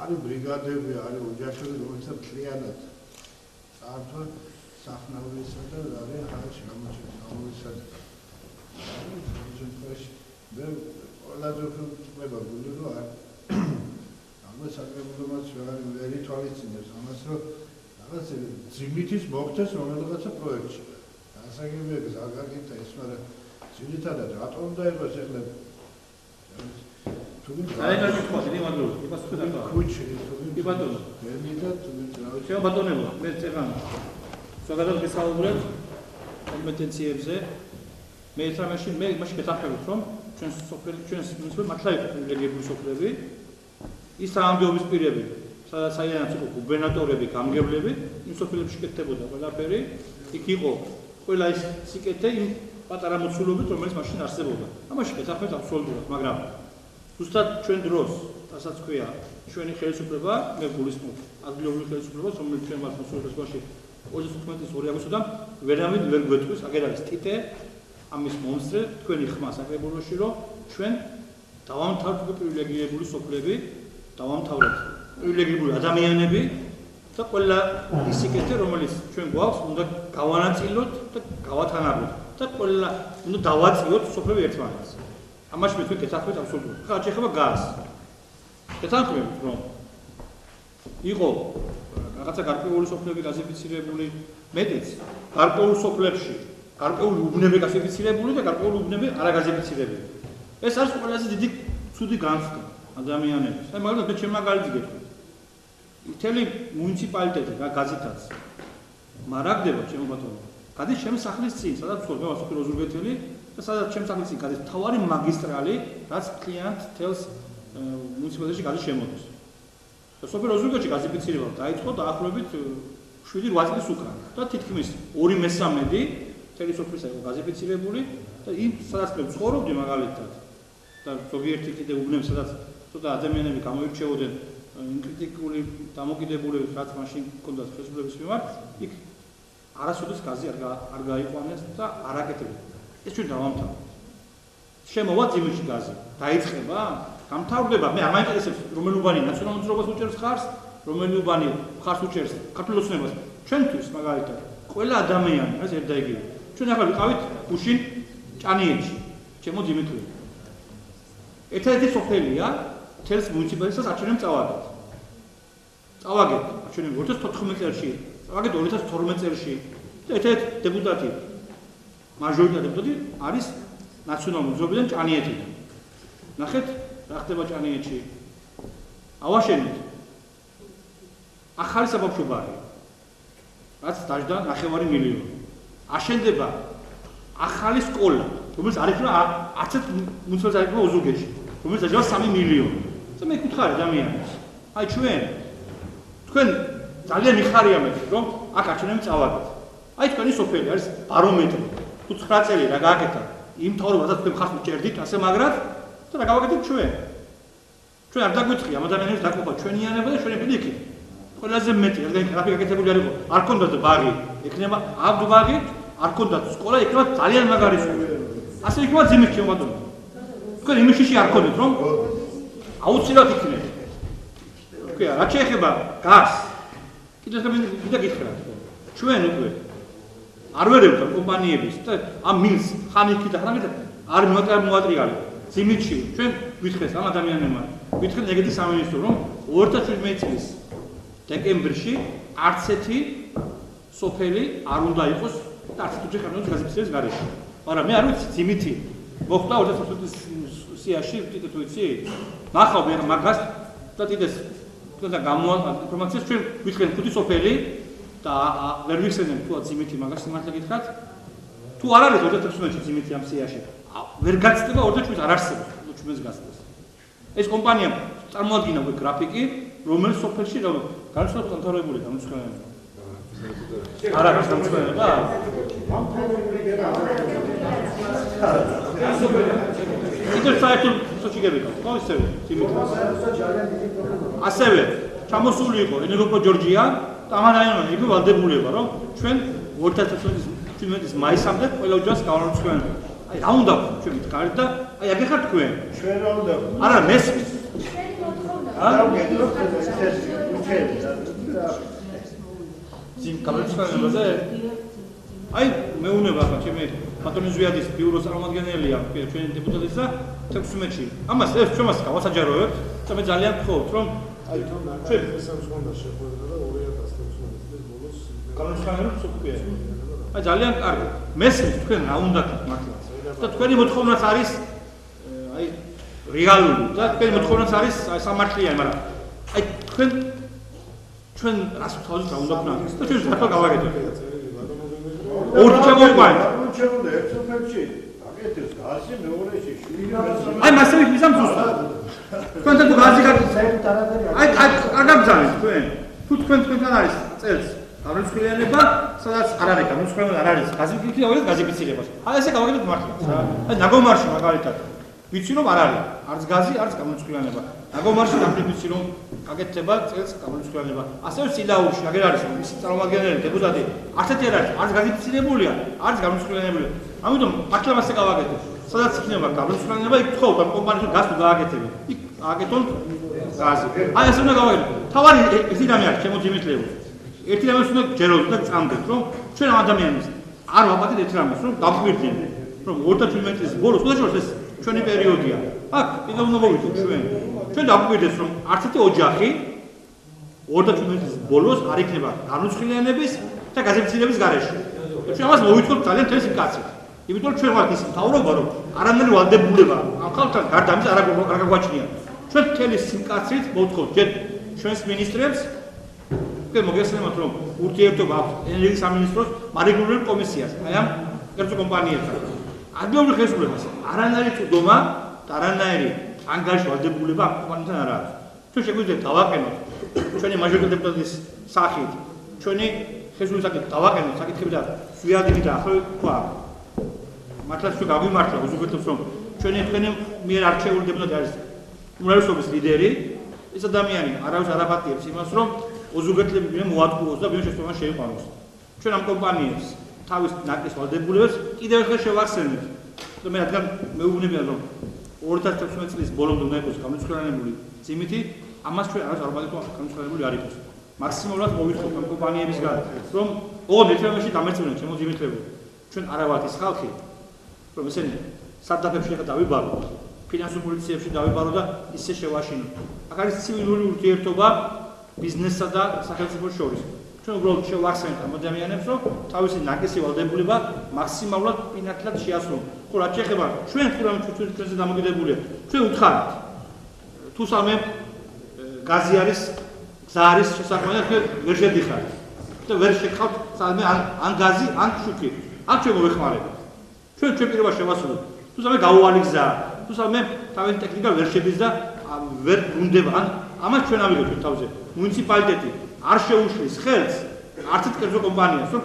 არის ბრიგადები, არის ოჯახები, რომელსაც მთლიანად საერთო სახნავისა და არის ხალხი გამოჩენილი. მე ყველაზე უფრო გული რომ ამას საკრებულობაც ვერ ითვალისწინებს ამას რომ რაღაც ძიმითის მოხდეს რომელიღაცა პროექტში. ასაგებია გაგაკეთა ეს, მაგრამ ძირითადად რატომ დაებას ეხლა Alekani თქვა, დიდი მადლობა. იმას ვხედავ. ქუჩი, კი ბატონო. მერმიდა რა შევა ბატონებო, მე წერან. ზოგადად გესაუბრეთ კომპეტენციებზე. მე ეს რამეში მე იმაში გეთახმებით, რომ ჩვენს სოფელი, ჩვენს მუნიციპალ მართლა იყო პრივილეგირებული სოფლები. ის სამამდეობის პირები, სადაც აიანაც იყო გუბერნატორები, გამგებლები, იმ სოფლებში კეთდებოდა ყველაფერი. იქ იყო ყველა ის სიკეთე იმ პატარა მოცულობით, რომელიც მაშინ არსებობდა. ამაში გეთახმებით აბსოლუტურად, მაგრამ ზუსტად ჩვენ დროს, რასაც ქვია, ჩვენი ხელისუფლება, მე გულისხმობ ადგილობრივ ხელისუფლებას, რომელიც ჩვენ მას მოსულებში 2015 წლის 2 აგვისტოდან ვერავინ ვერ გვეტყვის, აგერ არის ტიტე, ამის მომსწრე, თქვენი ხმა საკრებულოში, რომ ჩვენ დავამთავრეთ პრივილეგირებული სოფლები, დავამთავრეთ პრივილეგირებული ადამიანები და ყველა ის სიკეთე, რომელიც ჩვენ გვაქვს, უნდა გავანაწილოთ და გავათანაბროთ და ყველა უნდა დავაწიოთ სოფლები ერთმანეთს. ამაში მე თქვენ გეთახმებით აბსოლუტურად. ხა შეიძლება გას. გეთანხმებით, რომ იყო რაღაცა გარკვეული სოფლები გაზიფიცირებული, მეტიც გარკვეულ სოფლებში, გარკვეული უბნები გაზიფიცირებული და გარკვეული უბნები არაგაზიფიცირებული. ეს არის ყველაზე დიდი ცუდი განცდა ადამიანების. აი მაგალითად მე ჩემ მაგალითს გეტყვი. მთელი მუნიციპალიტეტი რა გაზითაც მარაგდება ჩემო ბატონო. გადის ჩემი სახლის წინ, სადაც ვცხოვრობ, მე ვარ ოზურგეთელი და სადაც ჩემს სახლის წინ გადის მთავარი მაგისტრალი, რაც მთლიანად თელს მუნიციპალიტეტში გადის შემოდის. და სოფელ ოზურგეთში გაზიფიცირება დაიწყო დაახლოებით 7-8 წლის უკან და თითქმის 2/3 მთელი სოფლისა იყო გაზიფიცირებული და იმ სადაც მე ვცხოვრობდი მაგალითად და ზოგიერთი კიდე უბნები სადაც ცოტა ადამიანები გამოირჩეოდნენ კრიტიკული დამოკიდებულებით, რაც მაშინ ჰქონდათ ხელისუფლების მიმართ, იქ არასოდეს გაზი არ გაიყვანეს და არ აკეთებდა. ეს ჩვენ დავამთავრეთ. შემოვა ძიმში გაზი. დაიწყება? გამთავრდება. მე არ მაინტერესებს რომელი უბანი ნაციონალურ მოძრაობას უჭერს ხარს, რომელი უბანი ხარს უჭერს ქართულ ოცნებას. ჩვენთვის მაგალითად ყველა ადამიანი არის ერთ და იგივე. ჩვენ ახლა ვიყავით გუშინ ჭანიეთში, ჩემო დიმიტრი. ერთადერთი სოფელია თელს მუნიციპალიტეტს აჩვენემ წავაგეთ. წავაგეთ, აჩვენემ 2014 წელში, წავაგეთ 2012 წელში და ერთ-ერთი დეპუტატი, მაჟორიტარი დეპუტატი არის ნაციონალურ მოძრაობიდან ჭანიეთიდან. ნახეთ, რა ხდება ჭანიეთში. ავაშენით. ახალი საბავშვო ბაღი. რაც დაждდა 9 მილიონი. აშენდება ახალი სკოლა, რომელიც არის რა 10 მუნიციპალიტეტი არის ოზურგეთში, რომელიც დაждდა 3 მილიონი. და მე გითხარ ადამიანებს, აი თქვენ ძალიან მიხარია მე, რომ აქ აჩვენებთ წავაგეთ. აი თქვენი სოფელი არის ბარომეტრი. თუ 9 წელი რა გააკეთა, იმ თავრობასაც თქვენ ხარს უჭერდით, ასე მაგრად და რა გავაკეთეთ ჩვენ? ჩვენ არ დაგვიწყია ამ ადამიანებს დაკვება ჩვენიანება და ჩვენი პირიქით. ყველაზე მეტი, რადგან გრაფიკი გაკეთებული არ იყო, არ ქონდათ ბაღი, ექნება აქვთ ბაღი, არ ქონდათ სკოლა, ექნება ძალიან მაგარი სკოლა. ასე იქნება ძიმის ჩემო ბატონო. თქვენ იმიშში არ ქონდეთ, რომ აუცილებლად იქნება. თქვია, რაც შეეხება გაზს, კიდევ გითხრათ, ჩვენ უკვე არ ვერევთ კომპანიების და ამ მილს ხანიქით და ხანით არ მოატრიალებ. ძიმითში ჩვენ გვითხრეს ამ ადამიანებმა, გვითხრეს ეგეთი სამინისტრო, რომ 2017 წლის დეკემბერში არც ერთი სოფელი არ უნდა იყოს და არც თუ შეხედოს გაზიფიცირების გარეშე. მაგრამ მე არ ვიცი ძიმითი მოხდა 2017 წლის სიაში, თვითონ თუ იცი, ნახავ მე მაგას და თვითონ და ინფორმაციას ჩვენ გვითხრენ 5 სოფელი და ვერ ვიხსენებ თუ ძიმითი მაგას სიმართლე გითხრათ. თუ არ არის 2017 წლის ძიმითი ამ სიაში, ვერ გაცდება 2017 არ არსებობს, ჩვენს გასწრას. ეს კომპანია წარმოადგინა უკვე გრაფიკი, რომელიც სოფელში განსხვავებული კონტროლებული განსხვავებული. არა, განსხვავება. კიდევ საერთოდ სოჩიგები ყავს, ხო ისევე, ძიმითი. ასევე ჩამოსული იყო ენერგოპო ჯორჯია და ამ ადამიანმა იგი ვალდებულება, რომ ჩვენ 2017 წლის მაისამდე ყველა ოჯახს გავანაცვლենք. აი რა უნდა ჩვენ მითხარით და აი აქ ხარ თქვენ. ჩვენ რა უნდა? არა, მესმის. ძიმ კაბელსკანებზე აი მეუნება ხა ჩემი ბატონი ზვიადის ბიუროს წარმომადგენელია ჩვენი დეპუტატის და 16-ში. ამას ეს ჩვენს გავასაჯაროებთ და მე ძალიან გთხოვთ რომ აი ჩვენ ესამს უნდა შეხვედრა და 2016 წლის ბოლოს კაბელსკანერებს უკუია. აი ძალიან კარგი. მესმის თქვენ რა უნდა მართლა. და თქვენი მოთხოვნაც არის აი რეალური და თქვენი მოთხოვნაც არის სამართლიანი, მაგრამ აი ჩვენ რას ვთხოვთ რა უნდა ვქნათ და ჩვენ საერთოდ გავაკეთოთ. ორი შემოიყვანეთ. ჩვენ ერთ სოფელში აკეთებს გაზი მეორეში შვილი. აი მასე მისამ ზუსტად. თქვენთან თუ გაზი გაკეთეთ. აი კარგაბძანეთ თქვენ. თუ თქვენთან არის წელს გამოცვლიანება, სადაც არ არის გამოცვლიანება, არ არის გაზიფიცირება, არის გაზიფიცირება. აი ესე გავაკეთოთ მართლა. აი ნაგომარში მაგალითად ვიცი რომ არ არის არც გაზი, არც გამოცვლიანება. ნაგომარში დამფიცი რომ გაკეთდება წელს გამოცვლიანება. ასევე სილაურში აგერ არის მისი წარმომადგენელი დეპუტატი. არც ერთი არ არის, არც გაზიფიცირებულია, არც გამოცვლიანებული. ამიტომ მართლა მასე გავაკეთოთ. სადაც იქნება გამოცვლიანება, იქ თხოვთ ამ კომპანიას გაზს თუ გააკეთებენ. იქ გააკეთონ გაზი. აი ესე უნდა გავაკეთოთ. თავარი ერთი რამე არის შემოძიმეთლებული. ერთი რამეს უნდა ჯეროთ და წამდეთ, რომ ჩვენ ამ ადამიანებს არ ვაპატეთ ერთ რამეს, რომ დავგვირდნენ, რომ 2017 წლის ბოლოს, უდაშორს ეს ჩვენი პერიოდია. აქ კიდევ უნდა მოვიდეთ ჩვენ დავგვირდეს, რომ არც ერთი ოჯახი 2017 წლის ბოლოს არ იქნება განუცხლიანების და გაზიფიცირების გარეშე. ჩვენ ამას მოვიწყოთ ძალიან თეთრი კაცით. იმიტომ რომ ჩვენ ვართ ის მთავრობა, რომ არანაირი ვალდებულება ამ ხალხთან გარდა ამის არ გაგვაჩნია. ჩვენ თელი სიმკაცრით მოვთხოვთ ჯერ ჩვენს მინისტრებს მოგესალმებით რომ ურთიერთობა აქვს ენერგიის სამინისტროს მარეგულირებელ კომისიას აი ამ კერძო კომპანიებთან. ადგილობრივ ხელისუფლებას არანაირი წვდომა და არანაირი ანგარიში ვალდებულება ამ კომპანიებთან არ აქვს. ჩვენ შეგვიძლია დავაყენოთ ჩვენი მაჟორიტეტი დეპუტატის სახით, ჩვენი ხელისუფლების საკითხი დავაყენოთ საკითხები და ზვიადინი და ახლა თქვა. მართლაც თუ გაგვიმართლა უზოგადოს რომ ჩვენი მიერ არჩეული დეპუტატი არის უმრავლესობის ლიდერი, ეს ადამიანი არავის არ აპატიებს იმას რომ უზოგადლები მე მოატყუოს და ბიოშ შესწორება შეიყვანოს. ჩვენ ამ კომპანიებს თავის ნაკლის ვალდებულებას კიდევ ერთხელ შევახსენებთ. და მე რადგან მეუბნებიან რომ 2017 წლის ბოლომდე უნდა იყოს გამოცვლიანებული ძიმითი, ამას ჩვენ არ ვაპატეთ გამოცვლიანებული არ იყოს. მაქსიმალურად მოვიწყოთ ამ კომპანიებისგან, რომ ოღონდ ერთ რამეში დამერწმუნდეთ შემოძიმეთლებული. ჩვენ არა ვართ ის ხალხი, რომ ესენი სარდაფებში დავიბარო, ფინანსურ პოლიციებში დავიბარო და ისე შევაშინოთ. აქ არის ცივილური ურთიერთობა ბიზნესსა და სახელმწიფოს შორის. ჩვენ უბრალოდ შევახსენებთ ამ ადამიანებს, რომ თავისი ნაკისი ვალდებულება მაქსიმალურად პინაკლად შეასრულონ. ხო, რაც შეეხება ჩვენ თუ რამე ჩვენზე დამოკიდებულია, ჩვენ უთხარით. თუ სამე გაზი არის, გზა არის შესაძლებელი და ვერ შედიხართ. და ვერ შეგხავთ სამე ან გაზი, ან შუქი. აქ ჩვენ მოვეხმარებით. ჩვენ პირობა შევასრულოთ. თუ სამე გაუვალი გზა, თუ სამე თავისი ტექნიკა ვერ შედის და ვერ გუნდება, ან ამას ჩვენ ავიღებთ თავზე. მუნიციპალიტეტი არ შეუშლის ხელს არც ერთ კერძო კომპანიას, რომ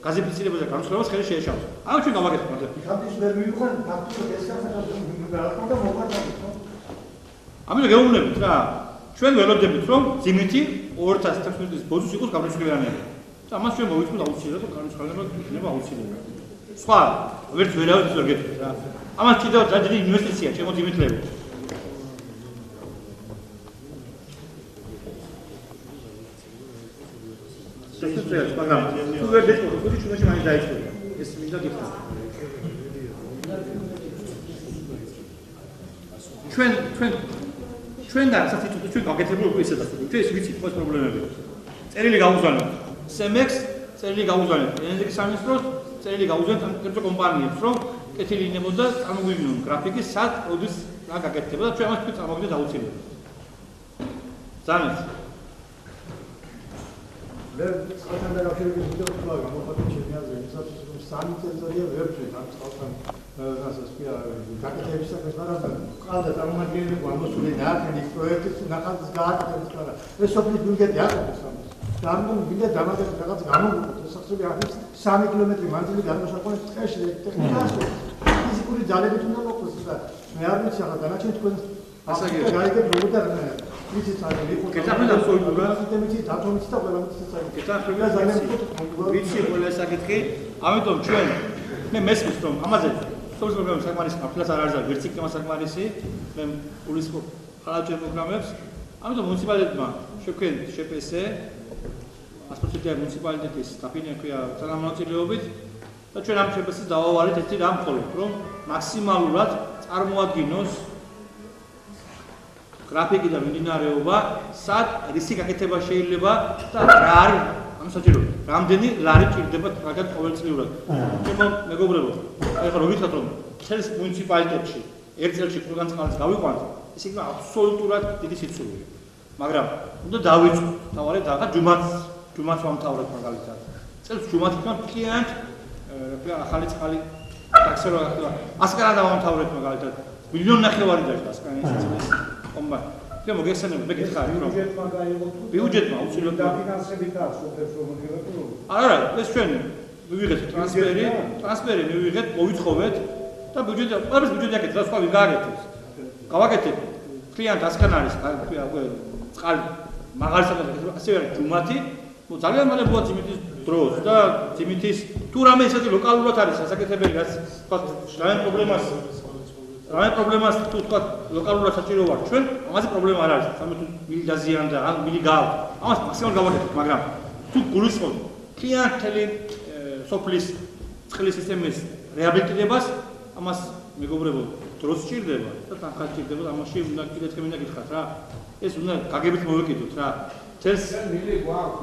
გაზიფიცირებას და განსხვავებას ხელი შეეშალოს. ამას ჩვენ გავაკეთებთ მაგრამ. ხალხის ვერ მივიყვან ფაქტობრივად ეს რაღაცა და მოგვაწყობთ. ამიტომ გეუბნებით რა, ჩვენ ველოდებით რომ ძიმითი 2016 წლის ბოლოს იყოს განსხვავებული. და ამას ჩვენ მოვიწყოთ აუცილებლად განსხვავება იქნება აუცილებელი. სხვა ვერც ვერავის ვერ გეტყვით რა. ამას კიდევ ძალიან ინვესტიცია შემოძიმეთლებით. მინდა გითხრათ. ჩვენ და სასიცოცხლო ჩვენ გაკეთებული უკვე ისედაც ჩვენ ის ვიცით ხო ეს პრობლემები. წერილი გაუზვანეთ CMX, წერილი გაუზვანეთ ენერგეტიკის სამინისტროს, წერილი გაუზვანეთ კერძო კომპანიებს, რომ კეთილი იქნებოდა წარმოგვიდგინონ გრაფიკი, სად როდის რა გაკეთდება და ჩვენ ამას თქვენ წარმოგიდგენთ აუცილებლად. ძალიან მე წყალთან დაკავშირებით ვიდეო თქვა გამოხატეთ ჩემიაზე, ისაც რომ 3 წელიწადია ვერ ვწვით ამ წყალთან რასაც ქვია გაკეთების საქმეს, მაგრამ ყავდა წარმომადგენლები ამოსული ნახენის პროექტის ნახაზის გააკეთების მაგრამ ეს სოფლის ბიუჯეტი აკეთებს ამას. და ამიტომ ვიდა დამატებით რაღაც გამოგვიყვეთ სახსოვი ახლის 3 კილომეტრი მანძილი გადმოსაყვანეთ ტყეში ტექნიკაში. ფიზიკური ძალებით უნდა მოხდეს და მე არ ვიცი ახლა დანარჩენი თქვენ ასე გაიგებ როგორ და ვიცით აი იყო კეთახმე აბსოლუტურად სისტემით ათომით და ყველა მიწისაა კეთახმე ვიცი ყველა საკითხი ამიტომ ჩვენ მე მესმის რომ ამაზე სოლის პროგრამის საკმარისი აფლას არ არის და ვერც იქნება საკმარისი მე პულის ხალხურ პროგრამებს ამიტომ მუნიციპალიტეტმა შექმნით შპს ასპროცენტია მუნიციპალიტეტის დაფინე ქვია თანამონაწილეობით და ჩვენ ამ შპს-ს დავავალეთ ერთი რამ მხოლოდ რომ მაქსიმალურად წარმოადგინოს გრაფიკი და მიმდინარეობა, სად რისი გაკეთება შეიძლება და რა არის ამ საჭიროა. რამდენი ლარი ჭირდება მაგათ ყოველწლიურად. ჩემო მეგობრებო, ახლა რო გითხრათ რომ წელს მუნიციპალიტეტში ერთ წელში ყველგან წყალს გავიყვანთ, ეს იქნება აბსოლუტურად დიდი სიცოცხლე. მაგრამ უნდა დავიწყოთ. თავარი და ჯუმათს ვამთავრებთ მაგალითად. წელს ჯუმათი თქვა მთლიანად ახალი წყალი ტაქსერვა გახდა. ასკარა დავამთავრებთ მაგალითად. 1.5 მილიონი დაჭდა ასკარა სიცოცხლეს. ომბა. მე მოგესალმებით, მე გითხარი რომ ბიუჯეტმა გაიღო თუ ბიუჯეტმა უცილებლად დაფინანსებით აქვს სოფლებს რომ მოგიღებულო. არა, ეს ჩვენ მივიღეთ ტრანსფერი მივიღეთ, მოვიცხოვეთ და ბიუჯეტი, ყველას ბიუჯეტი აკეთებს, და სხვა ვინ გააკეთებს. გავაკეთებ. კლიენტ ასკან არის, ქვია, წყალი მაღალი საკითხი, ასევე არის ჯუმათი, ძალიან მალე მოვა ძიმითის დროს და ძიმითის თუ რამე ისეთი ლოკალურად არის საკეთებელი, რაც თქვა ძალიან პრობლემას თუ თქვა ლოკალურად საჭირო ვარ ჩვენ, ამაზე პრობლემა არ არის. 13 მილი დაზიანდა, ან მილი გავა. ამას მაქსიმალურად გავაკეთებთ, მაგრამ თუ გულისხმობთ კლიენტელი სოფლის წყლის სისტემის რეაბილიტირებას, ამას მეგობრებო, დროს სჭირდება და თანხა სჭირდება, ამაში უნდა კიდე თქვენ მინდა გითხრათ რა. ეს უნდა გაგებით მოვეკიდოთ რა. წელს მილი გვაქვს,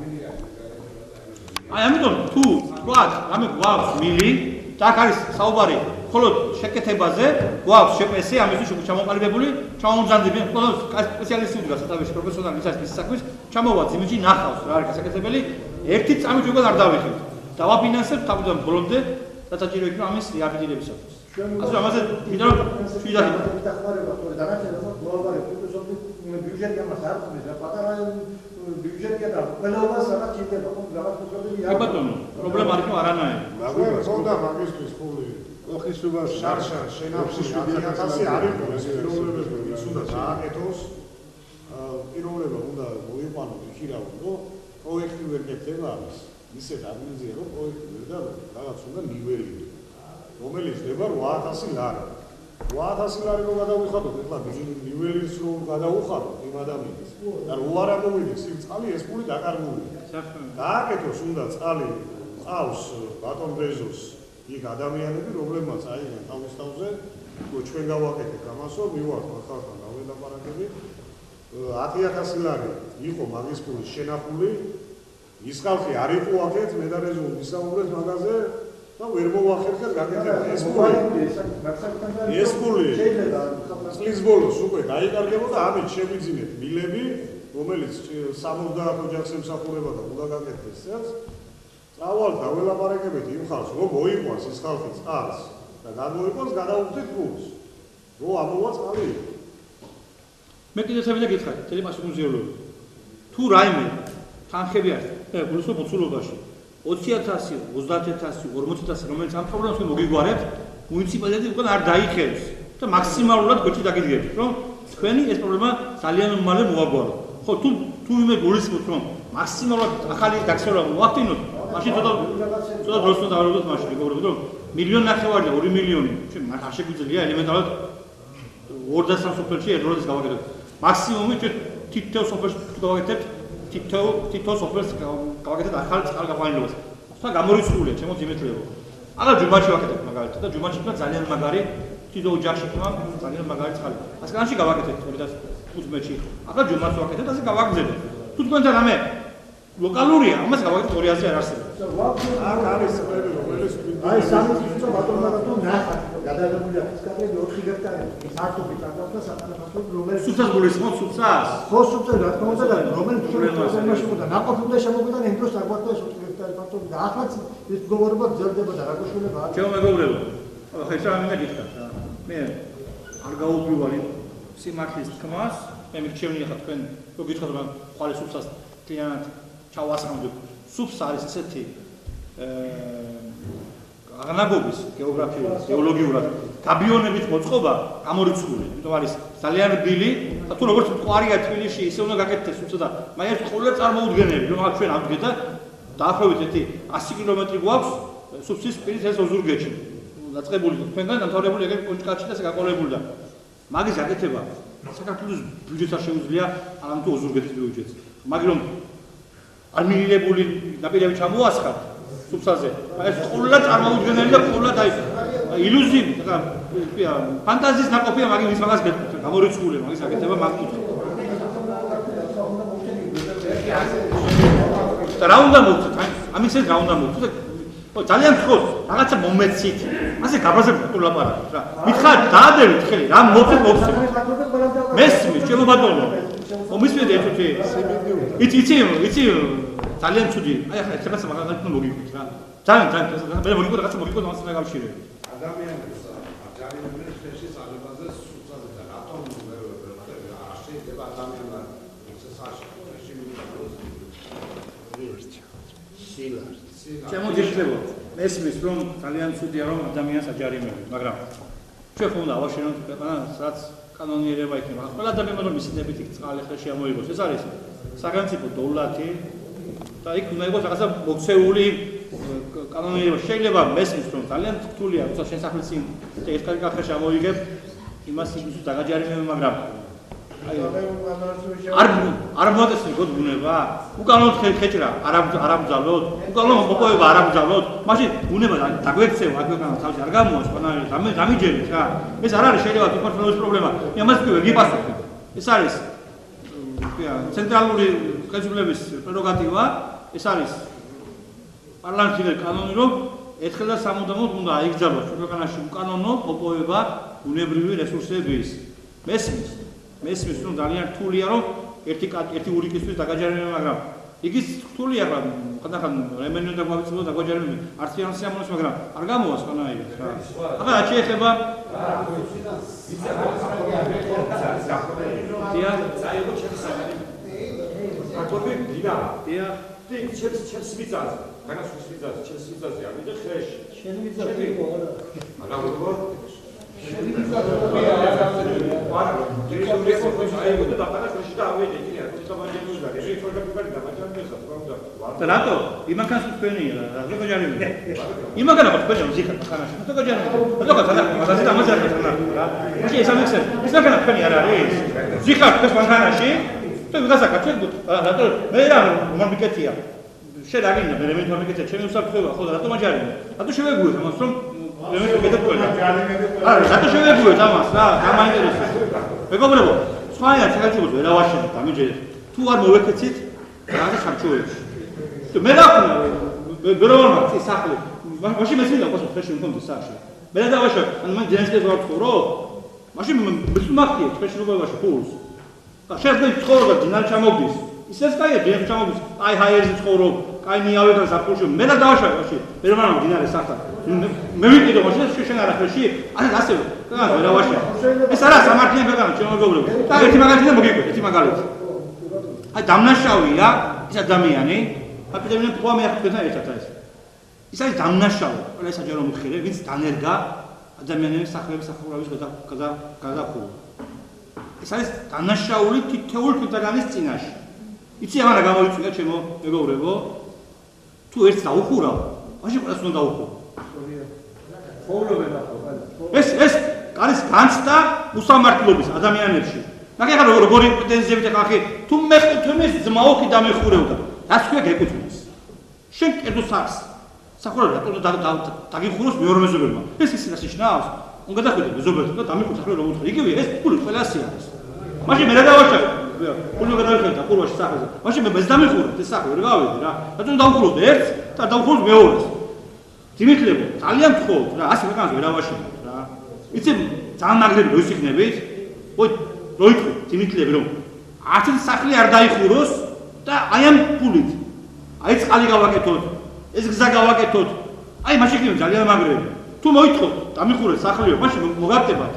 მილი არის. აი ამიტომ თუ თქვა, რამე გვაქვს მილი, და აქ არის საუბარი მხოლოდ შეკეთებაზე, გვაქვს შპს-ი, ამისთვის ჩამოყალიბებული, ჩამომზადებული, ყველა სპეციალისტი უდგას სათავეში, პროფესიონალი ვისაც მის საქმის, ჩამოვა ძიმითში ნახავს რა არის გასაკეთებელი, ერთი წამით უკვე არ დავიხილთ. დავაფინანსებთ თავიდან ბოლომდე და საჭირო იქნება ამის რეაბილიტირებისათვის. ასე ამაზე მინდა რომ შვიდად დახმარება, თორე დანარჩენი გლობალურად სოფლის ბიუჯეტი ამას არ ქმნის და პატარა ბიუჯეტია და ყველას რა ჭირდება, ხო რაღაც პრობლემები არა. ბატონო, პრობლემა არ იქნება არანაირი. მაგრამ ხონდა მაგისტრის ფული ოხისუბას შარშა შენაფსის 1000 არ იყო ეს პიროვნებები ის უნდა დააკეთოს პიროვნება უნდა მოიყვანოს იქირავო რომ პროექტი ვერ გეთება ამის ისეთ ადგილზეა რომ პროექტი ვერ და რაღაც უნდა ნიველი რომელიც ხდება 8000 ლარი 8000 ლარი რომ გადავიხადოთ ეხლა ნიველის რომ გადავუხადოთ იმ ადამიანს და რო არ ამოვიდეს იმ წყალი ეს ფული დაკარგულია დააკეთოს უნდა წყალი ყავს ბატონ ბეზოს იქ ადამიანები რომლებმაც აიღენ თავის თავზე ჩვენ გავაკეთეთ ამასო მივართ ხალხთან დაველაპარაკები 10000 ლარი იყო მაგის ფულის შენახული ის ხალხი არ იყო აქეთ მე და რეზო ვისაუბრეთ მაგაზე და ვერ მოვახერხეთ გაკეთება ეს ფული წლის ბოლოს უკვე გაიკარგებოდა ამით შეგვიძინეთ მილები რომელიც 60 ოჯახს ემსახურება და უნდა გაკეთდეს წელს წავალ დაველაპარაკებით იმ ხალხს რომ მოიყვანს ის ხალხი წყალს და გადმოიყვანს გადაუხდით ფულს რომ ამოვა წყალი მე კიდევ შევიდა გითხარი ტელემასკომზიოლოგი თუ რაიმე თანხები არის მე გულისხმობ მოცულობაში 20000 30000 40000 რომელიც ამ პრობლემას მოგიგვარებთ მუნიციპალიტეტი უკვე არ დაიხევს და მაქსიმალურად გვერდში დაგიდგებთ რომ თქვენი ეს პრობლემა ძალიან მალე მოაგვარო ხო თუ მე გულისხმობთ რომ მაქსიმალურად ახალი დაქცევა მოახდინოთ მაშინ ცოტა დროს უნდა დავარგოთ მაშინ მეგობრებო რომ 1.5 მილიონი და 2 მილიონი ჩვენ არ შეგვიძლია ელემენტარულად 200 სოფელში ერთდროულად გავაკეთოთ მაქსიმუმი ჩვენ თითოეულ სოფელში გავაკეთებთ თითოეულ სოფელს გავაკეთებთ ახალ წყალგაყვანილობას. სხვა გამორიცხულია, ჩემო ძიმეთლებო. აღარ ჯუმაში ვაკეთებ მაგალითად და ჯუმაში თქვა ძალიან მაგარი თითო ოჯახში თქვა ძალიან მაგარი წყალი. ასკანში გავაკეთეთ 2015-ში. აღარ ჯუმას ვაკეთებ, ასე გავაგზავნე. თუ თქვენთან რამე ლოკალურია, ამას გავაკეთეთ 200-ზე არ არსებობს. აქ არის ყველი რომელიც აი სამი წუთი ბატონმა თუ ნახა გადაღებულია ფსკატები 4 ჰექტარი სარტოფი წაკავდა საკანაფასო რომელიც სუფსას გულისხმობ სუფსას? ხო სუფსა რა თქმა უნდა და რომელიც პრობლემაში ხოდა ნაყოფობდა შემოგვიდა იმ დროს აგვარდა 4 ჰექტარი ფართობი და ახლა ის მდგომარეობა გრძელდება და რა გაშუნება არის ჩემო მეგობრებო ხა ეს რა მინდა გითხრათ რა მე არ გაუპირვალი სიმართლის თქმას მე მირჩევნია ხა თქვენ რო გითხრათ რომ ხვალე სუფსას კლიანად ჩავასხამდით სუფს არის ესეთი აღნაგობის გეოგრაფიულად, გეოლოგიურად გაბიონებით მოწყობა გამორიცხული. იმიტომ არის ძალიან რბილი, და თუ როგორც მყარია თბილისში, ისე უნდა გაკეთდეს სუფსა და მაინც ყოველდღე წარმოუდგენელი, რომ აქ ჩვენ ამდგეთ და დაახლოებით 100 კილომეტრი გვაქვს სუფსის პირის ეს ოზურგეთში. დაწყებული თქვენგან დამთავრებული ეგრე კონჭკაჩი და საკაყოლებული და მაგის გაკეთება საქართველოს ბიუჯეტს არ შეუძლია არამედ ოზურგეთის ბიუჯეტს. მაგრამ არ მიიღებული ნაპირები ჩამოასხათ სუფსაზე. ეს ყოველდღე წარმოუდგენელი და ყოველდღე აი ილუზიები, რა ფანტაზიის ნაკოფია, მაგრამ ის მაგას გამორიცხულია, მაგის აკეთება მაგ კუთხით. და რა უნდა მოვწოთ? ამის ეს რა უნდა მოვწოთ? ძალიან ხოს, რაღაცა მომეცით. ასე გაბაზრდით თუ ლაპარაკობთ რა. მითხარ, დაადევით ხელი, რა მოვწოთ? მესმის, ჩემო ბატონო. მომისმენთ ერთუთი. იცი ძალიან ცუდი. აი ახლა ერთადაც მაგალითად მოგიყვით რა. ძალიან მე მოგიყვით რაღაცა მოგიყვით ამას უნდა გავშირებ. ადამიანებს ადამიანების შეში საუბარზე სულსაზე და რატომ არ შეიძლება ადამიანმა ისესაში ჩემო ძირითადად მესმის რომ ძალიან ცუდია რომ ადამიანს აჯარიმებენ, მაგრამ ჩვენ ხომ უნდა ავაშენოთ ქვეყანა, სადაც კანონიერება იქნება. ყველა ადამიანმა რომ მისინებით იქ წყალი ხელში ამოიღოს. ეს არის საგანციფო დოვლათი და იქ უნდა იყოს რაღაცა მოქცეული კანონიერება. შეიძლება მესმის რომ ძალიან რთულია, როცა შენ სახლის წინ ერთ კახეთში ამოიღებ, იმას ის დაგაჯარიმებენ, მაგრამ არ მოაწესრიგოთ ბუნება? უკანონოდ ხეჭრა არ ამძალოთ, უკანონოდ მოპოვება არ ამძალოთ, მაშინ ბუნება დაგვექცევა აქ ქვეყანა თავში არ გამოვა სპანაელი, დამიჯერეთ რა. ეს არ არის შეიძლება თვითმართველობის პრობლემა. იმას კი ვერ გიპასუხებ. ეს არის ცენტრალური ხელისუფლების პრეროგატივა, ეს არის პარლამენტის კანონი, რომ ერთხელ და სამუდამოდ უნდა აიგზავნოს ქვეყანაში უკანონო მოპოვება ბუნებრივი რესურსების. მესმის რომ ძალიან რთულია რომ ერთი ურიკისთვის დაგაჯერებენ, მაგრამ იგიც რთულია რა ხანდახან რემენო და გვავიწოდო დაგაჯერებენ არც ფინანსი ამონოს, მაგრამ არ გამოვა სპანაელი რა. ახლა რა შეიძლება? Rato, imakan suspeni la, lo que ya ni. Imakan la suspeni, sí, kana. Lo que ya ni. Lo que sana, masasi ta masasi sana. Oke, esa mix. Esa kana suspeni ara es. Zika, pues kana shi. To gasa ka chen. Rato, me era un miketia. Shedagin, me elemento miketia, chen usab khova, khoda rato majari. Rato shevegui, mas from elemento miketia. Rato shevegui, tamas, ra, gamaintereses. მეგობრებო, სხვაია შეიძლება ვერ ავაშენოთ, დამიჯერეთ. თუ არ მოვეკეცით, რა ხარჯოებში. მე რა ვქნა, ბერონა სახლი. მაშინ მეცინდა ყოს ფეშენ კონდი სახში. მე რა დავაშავ, ანუ მან ჯენსკეს ვარქორო. მაშინ მისმახტია ფეშნობაში ფულს. და შეიძლება ცხოვრობა დინარ ჩამოგდის. ისეს კაია ჯენს ჩამოგდის. აი ჰაიერზე ცხოვრობ, კაი მიავე და საფულში. მე რა დავაშავ მაშინ. ბერონა დინარე სახთან. მე ვიყიდო მაშინ შენ არაფერში. ასე რა ვერ ავაშავ. ეს არა სამართლიანი ქვეყანა, ჩემო მეგობრებო. და ერთი მაგალითი და მოგიყვეთ, ერთი მაგალითი. აი დამნაშავია ეს ადამიანი, აპიტემია თქვა მე ახლა ერთად ეს. ის არის დამნაშავი, ყველა საჯარო მხარე, ვინც დანერგა ადამიანების სახლების სახურავის გადახურვა. ეს არის დამნაშაული თითოეული თვითგანის წინაშე. იცი ამან რა გამოიწვია ჩემო მეგობრებო? თუ ერთს დაუხურავ, მაშინ ყველას უნდა დაუხურო. ეს არის განცდა უსამართლობის ადამიანებში. ნახე როგორი პრეტენზიებით ახლა თუ მე თუნეს ძმაო კი დამეხურევდა. რას ქვია გეკუთვნის? შენ კერძო სახს სახურავი რატო დაგიხუროს მეორე მეზობელმა. ეს ისინი შნავს. უნდა გადახვიდე მეზობელთან და დამიხუროს ახლა რომ უთხრა. იგივე ეს ფული ყველასი არის. მაშინ მე რა დავაშავე? ფული გადავიხადე და ყურვაში სახეზე. მაშინ მე დამიხურეთ ეს სახე ვერ გავიდი რა. რატომ დავხუროთ ერთს და დავხუროთ მეორეს? ძიმითლებო, ძალიან გთხოვთ რა, ასე ქვეყანას ვერ ავაშენებთ რა. იცი ძალიან მაგრები რო ისიქნებით? ой, როიქო, ძიმითლები რომ არც სახლი არ დაიხუროს და აი ამ ფულით. აი წყალი გავაკეთოთ, ეს გზა გავაკეთოთ. აი მაშინ კი ძალიან მაგრები. თუ მოითხოვთ, დამიხურეთ სახლიო, მაშინ მოგაგდებათ.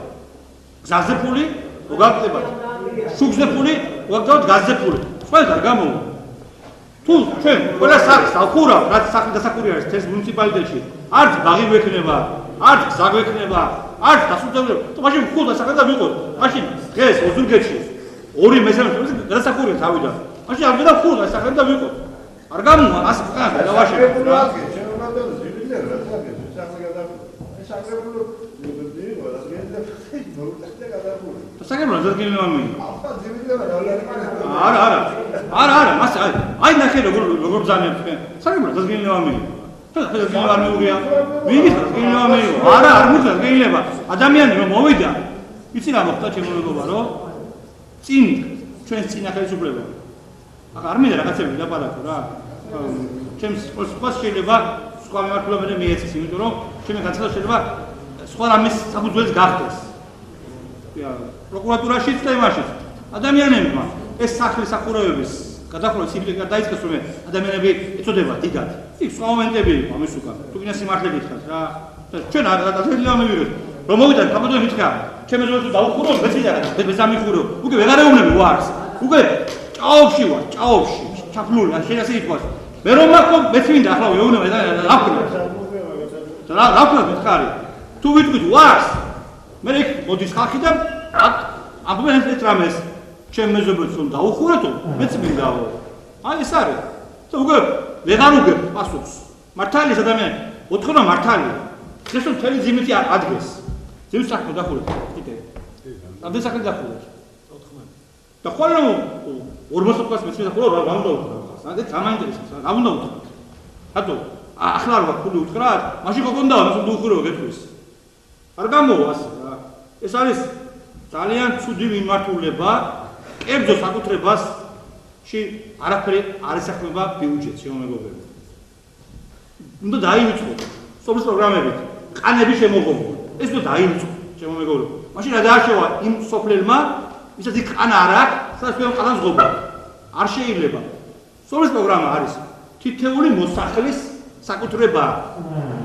გზაზე ფული, მოგაგდებათ. შუქზე ფული, მოგაგდებათ გაზზე ფული. ყველა არ გამოვა. თუ ჩვენ ყველა სახლს ავხურავ, რაც სახლი დასახური არის თეს მუნიციპალიტეტში, არც ბაღი გვექნება, არც გზა გვექნება, არც დასრულდება. თუ მაშინ ხუდა სახე და ვიყოთ. მაშინ დღეს ოზურგეთში 2/3 გადასახურია თავიდან. მაშინ არ ვიდა ხუდა სახე და ვიყოთ. არ გამოვა ასე ხარ დავაშენებ რა. საკერმო ზოგიერთი მომი. არა, მას აი ნახე როგორ ბზანებს თქვენ. საკერმო ზოგიერთი მომი. ზოგიერთი მომია. ვიგი ზოგიერთი მომი. არა, არ მუხა გეილება. ადამიანი რომ მოვიდა. იცი რა მოხდა ჩემო მეგობა რომ წინ ჩვენს წინა ხელისუფლება. არ მინდა რაღაცები ლაპარაკო რა. ჩემს სხვა შეიძლება სხვა მიმართულებები მიეცეს, იმიტომ რომ ჩემი განცხადება შეიძლება სხვა რამის საფუძველს გახდეს. პროკურატურაშიც და იმაშიც. ადამიანებმა ეს სახლის სახურავების გადახურვის სიბიძე დაიწყეს, რომ ადამიანები ეწოდება დიდად. იქ სხვა მომენტები იყო ამის უკან. თუ გინდა სიმართლე გითხრათ რა. ჩვენ ადრე ამივიღეთ. რომ მოვიდა კაბოდო მითხრა, ჩემს ზოგადად დაუხურო, მე სამიხურო. უკვე ვეღარ ეუბნები ვარს. უკვე ჭაობში ვარ, ჭაობში. ჩაფლული, შენ ასე ითქვას. მე რომ მაქვს, მეც მინდა ახლა ვეუბნები და რა ვქნა მითხარი. თუ ვიტყვით ვარს, მე იქ მოდის ხალხი და ამბობენ ეს რამეს ჩემ მეზობელს რომ დაუხურეთო, მეც მინდაო. აი ეს არის. და უკვე ვეღარ უგებ პასუხს. მართალია ადამიანი, ოთხონა მართალია. ეს რომ თელი ძიმითი ადგეს. ძიმის საქმე დახურეთ, კიდე. ამდენ საქმე დახურეთ. და ხოლმე რომ 40-ს მეც მიდახურო რა უნდა უთხრა. სადაც ამაინტერესებს, რა უნდა უთხრა. რატო? ახლა რა ფული უთხრათ? მაშინ გქონდა მას უნდა უხურო გეტყვის. არ გამოვა ასე რა. ეს არის ძალიან ცუდი მიმართულება, კერძო საკუთრებაში არაფერი არ ესახება ბიუჯეტს, შემომეგობრებო. უნდა დაივიწყოთ სოფლის პროგრამებით, ყანები შემოღობა. ეს უნდა დაივიწყოთ, შემომეგობრებო. მაშინ რა დააშოვა იმ სოფლელმა, ვისაც იქ ყანა არ აქვს, სადაც მე ყანას ღობა. არ შეიძლება. სოფლის პროგრამა არის თითეული მოსახლის საკუთრება.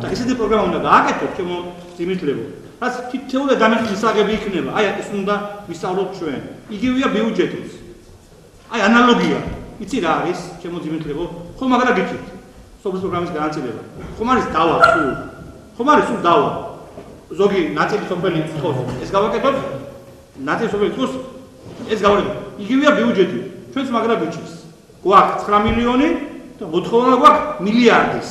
და ესეთი პროგრამა უნდა გააკეთოთ, ჩემო ძიმითლებო. რაც თითეული ადამიანის მისაღები იქნება. აი ეს უნდა ვისწავლოთ ჩვენ. იგივეა ბიუჯეტიც. აი ანალოგია. იცი რა არის, ჩემო ძიმითლებო? ხომ აღარა გიჩვით. სოფლის პროგრამის განაწილება. ხომ არის დავა სულ. ხომ არის სულ დავა. ზოგი ნაწილი სოფელი თქოს. ეს გავაკეთოთ. ნაწილი სოფელი თქოს. ეს გავაკეთოთ. იგივეა ბიუჯეტი. ჩვენც მაგრა გიჩვით. გვაქვს 9 მილიონი და მოთხოვნა გვაქვს მილიარდის.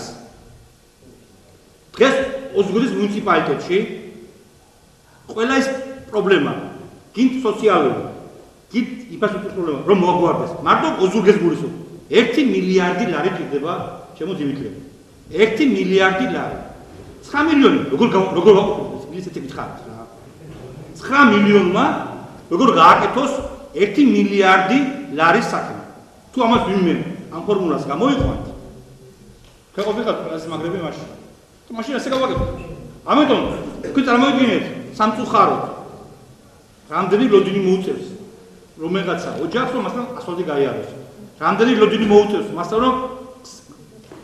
დღეს ოზურგეთის მუნიციპალიტეტში ყველა ის პრობლემა, გინდ სოციალური, გინდ ინფრასტრუქტურის პრობლემა, რომ მოაგვარდეს. მარტო ოზურგეთის გულისხმობ 1 მილიარდი ლარი გიხდება ჩემო ძიმითლები. 1 მილიარდი ლარი. 9 მილიონი როგორ ვაყოფილოთ? ისეთი გითხარით რა. 9 მილიონმა როგორ გააკეთოს 1 მილიარდი ლარის საქმე? თუ ამას ვინმე ამ ფორმულას გამოიყვანთ, შეყოფილიყავთ ყველაზე მაგრები მაშინ. თუ მაშინ ასე გავაკეთოთ. ამიტომ თქვენ წარმოიდგინეთ სამწუხაროდ რამდენი ლოდინი მოუწევს რომელიღაცა ოჯახს რომ მასთან ასфальტი გაიაროს. რამდენი ლოდინი მოუწევს მასთან რომ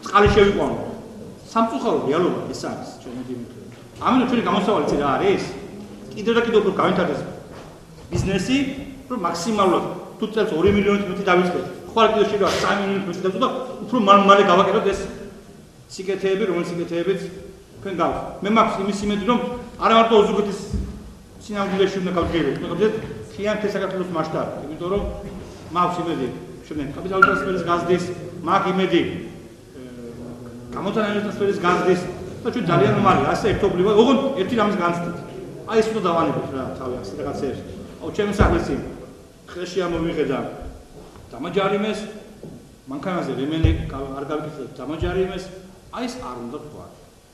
წყალი შევიყვანო. სამწუხაროდ რეალობა ეს არის ჩვენი დიმიტრი. ამიტომ ჩვენი გამოსავალი რა არის? კიდევ და კიდევ უფრო გავითარდეს ბიზნესი, რომ მაქსიმალურად თუ წელს 2 მილიონით მეტი დავიწყეთ. ხვალ კიდევ შეიძლება 3 მილიონით მეტი დავიწყოთ და უფრო მალე გავაკეთოთ ეს სიკეთეები, რომელიც სიკეთეებიც თქვენ გაქვთ. მე მაქვს იმის იმედი, რომ არა მარტო ოზურგეთის სინამდვილეში უნდა გავდგებოთ, მაგრამ მთლიან საქართველოს მასშტაბით, იმიტომ რომ მაქვს იმედი, შემდეგ კაპიტალურ სფეროს გაზრდის, მაქვს იმედი გამოცანების სფეროს გაზრდის და ჩვენ ძალიან უმალია, ასე ერთობლივად, ოღონდ ერთი რამის განცდით. აი ეს უნდა დავანებოთ რა, თავი ახს რაღაცეებს. აუ ჩემი სახლისი ხელში ამოვიღედა დამაჯარიმეს, მანქანაზე რემენი არ გავიკეთებ დამაჯარიმეს, აი ეს არ უნდა თქვა.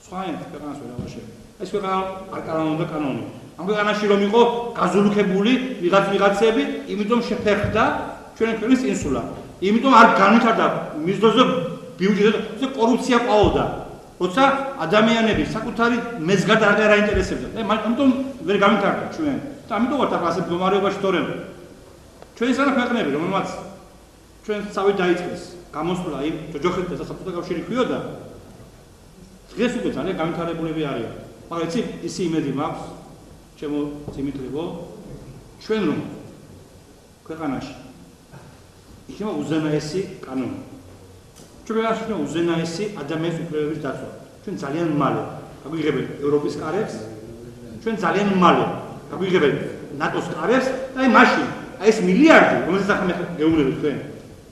სხვაენად ქვეყანას ვერ აღაშენებთ. ეს ქვეყანა არ კანონია კანონი. ამ ქვეყანაში რომ იყო გაზულუქებული ვიღაცები, იმიტომ შეფერხდა ჩვენი ქვეყნის წინსვლა. იმიტომ არ განვითარდა მიზნოზე ბიუჯეტი, კორუფცია ყავდა. როცა ადამიანები საკუთარი მეზგად არ აინტერესებდა. ამიტომ ვერ განვითარდა ჩვენ. და ამიტომ ვართ ახლა ასე მდგომარეობაში თორემ ჩვენი სანა ქვეყნები, რომელმაც ჩვენ სავით დაიწყეს გამოსვლა იმ ჯოჯოხეთთან საბჭოთა კავშირი ქვიოდა, დღეს უკვე ძალიან განვითარებულები არიან. მაგრამ ისი იმედი მაქვს, ჩემო ძიმითლებო, ჩვენ რომ ქვეყანაში იქნება უზენაესი კანონი. ჩვენ ქვეყანაში იქნება უზენაესი ადამიანის უფლებების დაცვა. ჩვენ ძალიან მალე აგვიღებენ ევროპის კარებს, ჩვენ ძალიან მალე აგვიღებენ ნატოს კარებს და აი მაშინ აი ეს მილიარდი, რომელზეც ახლა გეუბნებით თქვენ,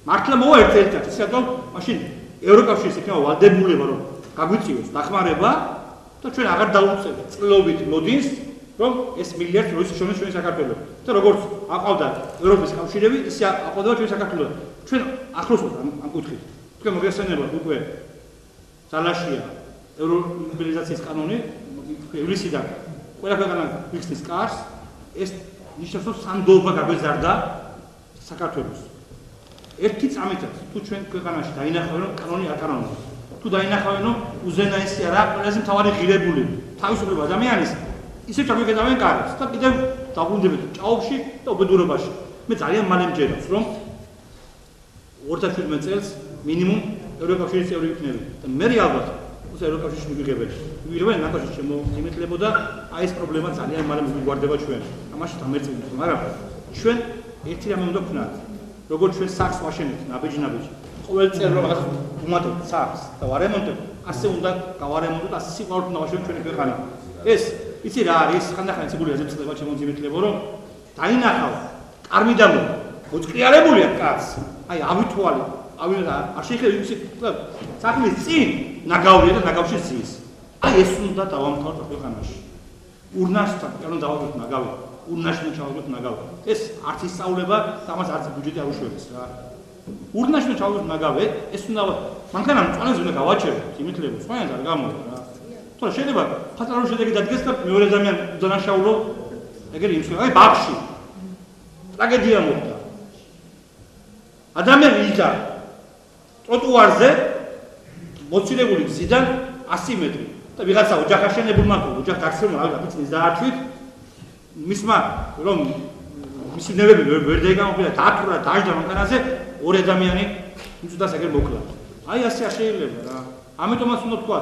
მართლა მოვა ერთ წელიწადში, ისე რომ მაშინ ევროკავშირის იქნება ვალდებულება რომ გაგვიწიოს დახმარება და ჩვენ აღარ დავუწევთ წლობით მოდის რომ ეს მილიარდი როდის შევნის ჩვენ საქართველოს. და როგორც აყავდა ევროპის კავშირები, ისე აყავდა ჩვენ საქართველოს. ჩვენ ახლოს ვართ ამ კუთხით. თქვენ მოგესწრებათ უკვე ძალაშია ევროიმპერიზაციის კანონი ივლისიდან ყველა ქვეყანა მიხსნის კარს, ეს ნიშნავს რომ სანდოობა გაგვეზარდა საქართველოს. ერთი წამითაც თუ ჩვენ ქვეყანაში დაინახავენ რომ კანონი არ კანონია. თუ დაინახავენ რომ უზენაესი არა ყველაზე მთავარი ღირებული თავისუფლება ადამიანის ისე ჩაგვიგებენ კარებს და კიდევ დაბრუნდებით ჭაობში და უბედურობაში. მე ძალიან მალე მჯერავს რომ 2017 წელს მინიმუმ ევროკავშირის წევრი იქნება და მე ალბათ უსა ევროკავშირში მივიღებენ. მივიღებენ ნაკაშში შემოიმეთლებო და აი ეს პრობლემა ძალიან მალე მოგვიგვარდება ჩვენ. ამაში დამერწმუნდით, მაგრამ ჩვენ ერთი რამე უნდა ვქნათ. როგორც ჩვენ სახლს ვაშენებთ ნაბეჯ-ნაბეჯი, ყოველ წელს რომ რაღაც უმატებთ სახლს და ვარემონტებთ, ასე უნდა გავარემონტოთ, ასე სიყვარულით უნდა ვაშენოთ ჩვენი ქვეყანა. ეს იცი რა არის? ხანდახან ციგული აზრწდება შემოძიმეთლებო, რომ დაინახავ კარმიდამო მოწყიარებულია კაცს. აი ავითვალი, არ შეიძლება იცი სახლის წინ ნაგავია და ნაგავში ზის. აი ეს უნდა დავამთავროთ ქვეყანაში. ურნაშთან კანონ დავაგოთ ნაგავი. ურნაში ჩავაგოთ ნაგავი. ეს არც ისწავლება და ამას არც ბიუჯეტი არ უშვებს რა. ურნაში ჩავაგოთ ნაგავი, ეს უნდა მანქანა მწვანეს უნდა გავაჩეროთ, იმითლებო, სხვანაირად არ გამოვა რა. თორე შეიძლება ფატალურ შედეგი დადგეს და მეორე ადამიანი დანაშაულო ეგრე იმსვლა. აი ბავში. ტრაგედია მოხდა. ადამიანი იჯდა ტროტუარზე მოცილებული გზიდან 100 მეტრი და ვიღაცა ოჯახ აშენებულმა თუ ოჯახ დაქცეულმა აღწევს დააჩვით მისმა რომ მისი ნებები ვერ დაიგამოფინა დაათვრა დაჟდა მანქანაზე ორი ადამიანი მიწვდას ეგრე მოკლა. აი ასე არ შეიძლება რა. ამიტომაც უნდა თქვა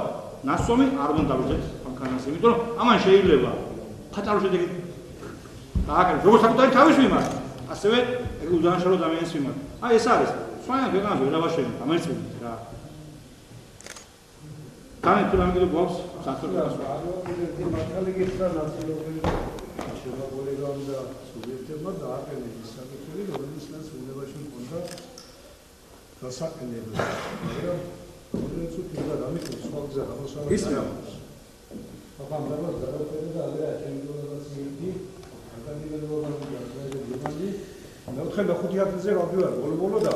ნასვამი არ უნდა დავიძეთ მანქანაზე, იმიტომ რომ ამან შეიძლება ფატალურ შედეგი დააკეთოს როგორც საკუთარი თავის მიმართ, ასევე ეგ უდანაშაულო ადამიანის მიმართ. აი ეს არის სხვანაირად ქვეყანას ვერ დავაშენებთ, ამერწმუნდით რა. Tane tulam gibi box satırlar. მართალი გითხრა ნაწილობრივ შემოგვიგონდა სუბიექტებმა დააყენეს საკუთარი რომელსაც უნებაში მქონდა დასაყენებელი. მაგრამ ეს უკვე დამიტო სხვა გზა ამოსავალი არ აქვს. აბა მაგრამ გადავწერე და ადრე შემიგონდა სიგი ადამიანებმა მე-95-ზე გავდივარ ბოლო და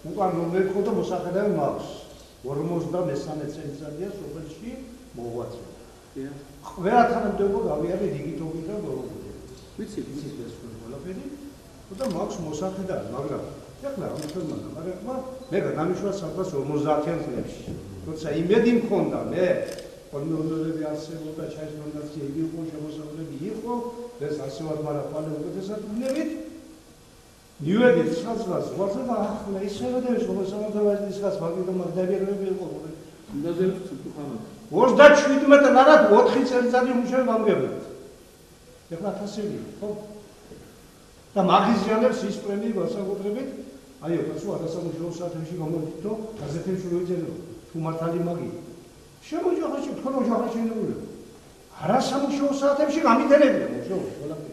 უკან ნომერი ხო და მოსახედავი მაქვს. 53 წელიწადია სოფელში მოღვაწე. ყველა თანამდებობა გავიარე დიგიტობით და გორობებით. ვიცი ეს ყველაფერი. და მაქვს მოსახედავი, მაგრამ ეხლა ამ თემანა, მაგრამ მე გამიშვა 1950-იან წლებში. როცა იმედი მქონდა მე კონდოლები არსებობდა, ჩაისრონდაცი იყო, შემოსავლები იყო, ეს ასევად მარაფალე უკეთესად ვნებით. მივედით საზღვრას ვარსა და ახლა ისევე და ეს მოსამართლეების ხას მაგიტო მაგდაბერები იყო. ინდაზე თუხანა. 37 ნარად 4 წელიწადი მუშაობ ამგებდით. ეხლა 1000-ი, ხო? და მაგიზიანებს ის პრემიი განსაკუთრებით, აი ეს ხო არასამუშაო საათებში გამოდითო, გაზეთებში როიძენო, თუ მართალი მაგი. შემოჯახაში, თქვენ ოჯახაში ინებულებ. არასამუშაო საათებში გამიდენებია, მუშაობ, ყველაფერი.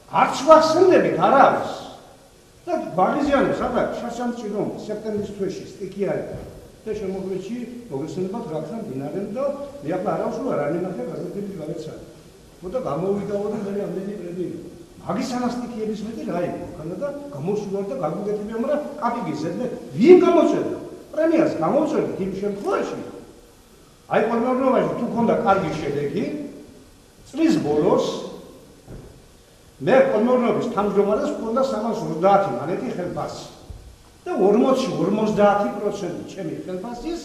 არც ვახსენდებით არ არის. და მაგიზიანებს აბა შაშანში რომ სექტემბრის თვეში სტიკი არის. და შემოგვეჩი მოგესწრებათ რაგთან დინარენ და მე ახლა არ ავსვლა რა ნახე გაზეთებში გავეცადე. ხოდა გამოვიდაო და მე ამდენი პრემიი. მაგის ანასტიკიების მეტი რა იყო? ხანდა და გამოსულა და გაგვიგეთებია, მაგრამ კაპიგის ზედმე ვინ გამოწევდა? პრემიას გამოვწევთ იმ შემთხვევაში, აი ყოველდღიურობაში თუ ქონდა კარგი შედეგი, წლის ბოლოს მე ყოველდღიურობის თავმჯდომარეს ქონდა 330 მანეთი ხელფასი. და 40-50% ჩემი ხელფასის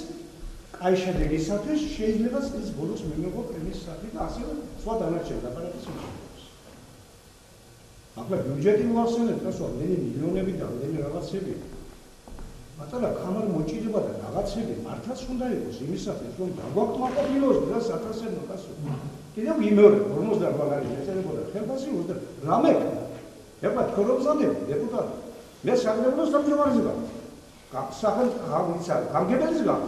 კაი შედეგისათვის შეიძლება წლის ბოლოს მემეღო პრემიის სახით და ასევე სხვა დანარჩენ დაბალების მიღებას. ახლა ბიუჯეტი მოახსენეთ, რასო მილიონები და რაღაცები. მართლა კამარ მოჭიდება და რაღაცები მართლაც უნდა იყოს იმისათვის, რომ დაგვაკმაყოფილოს და სათავსებო კაცო. კიდევ იმეორე 58 არის ეწერებოდა ხელფასი და რამე. ეხლა თქვენ რომ ზამები დეპუტატი მე საგრებულოს თავმჯდომარეს ვარ. სახელ აღიცა გამგებელის გამ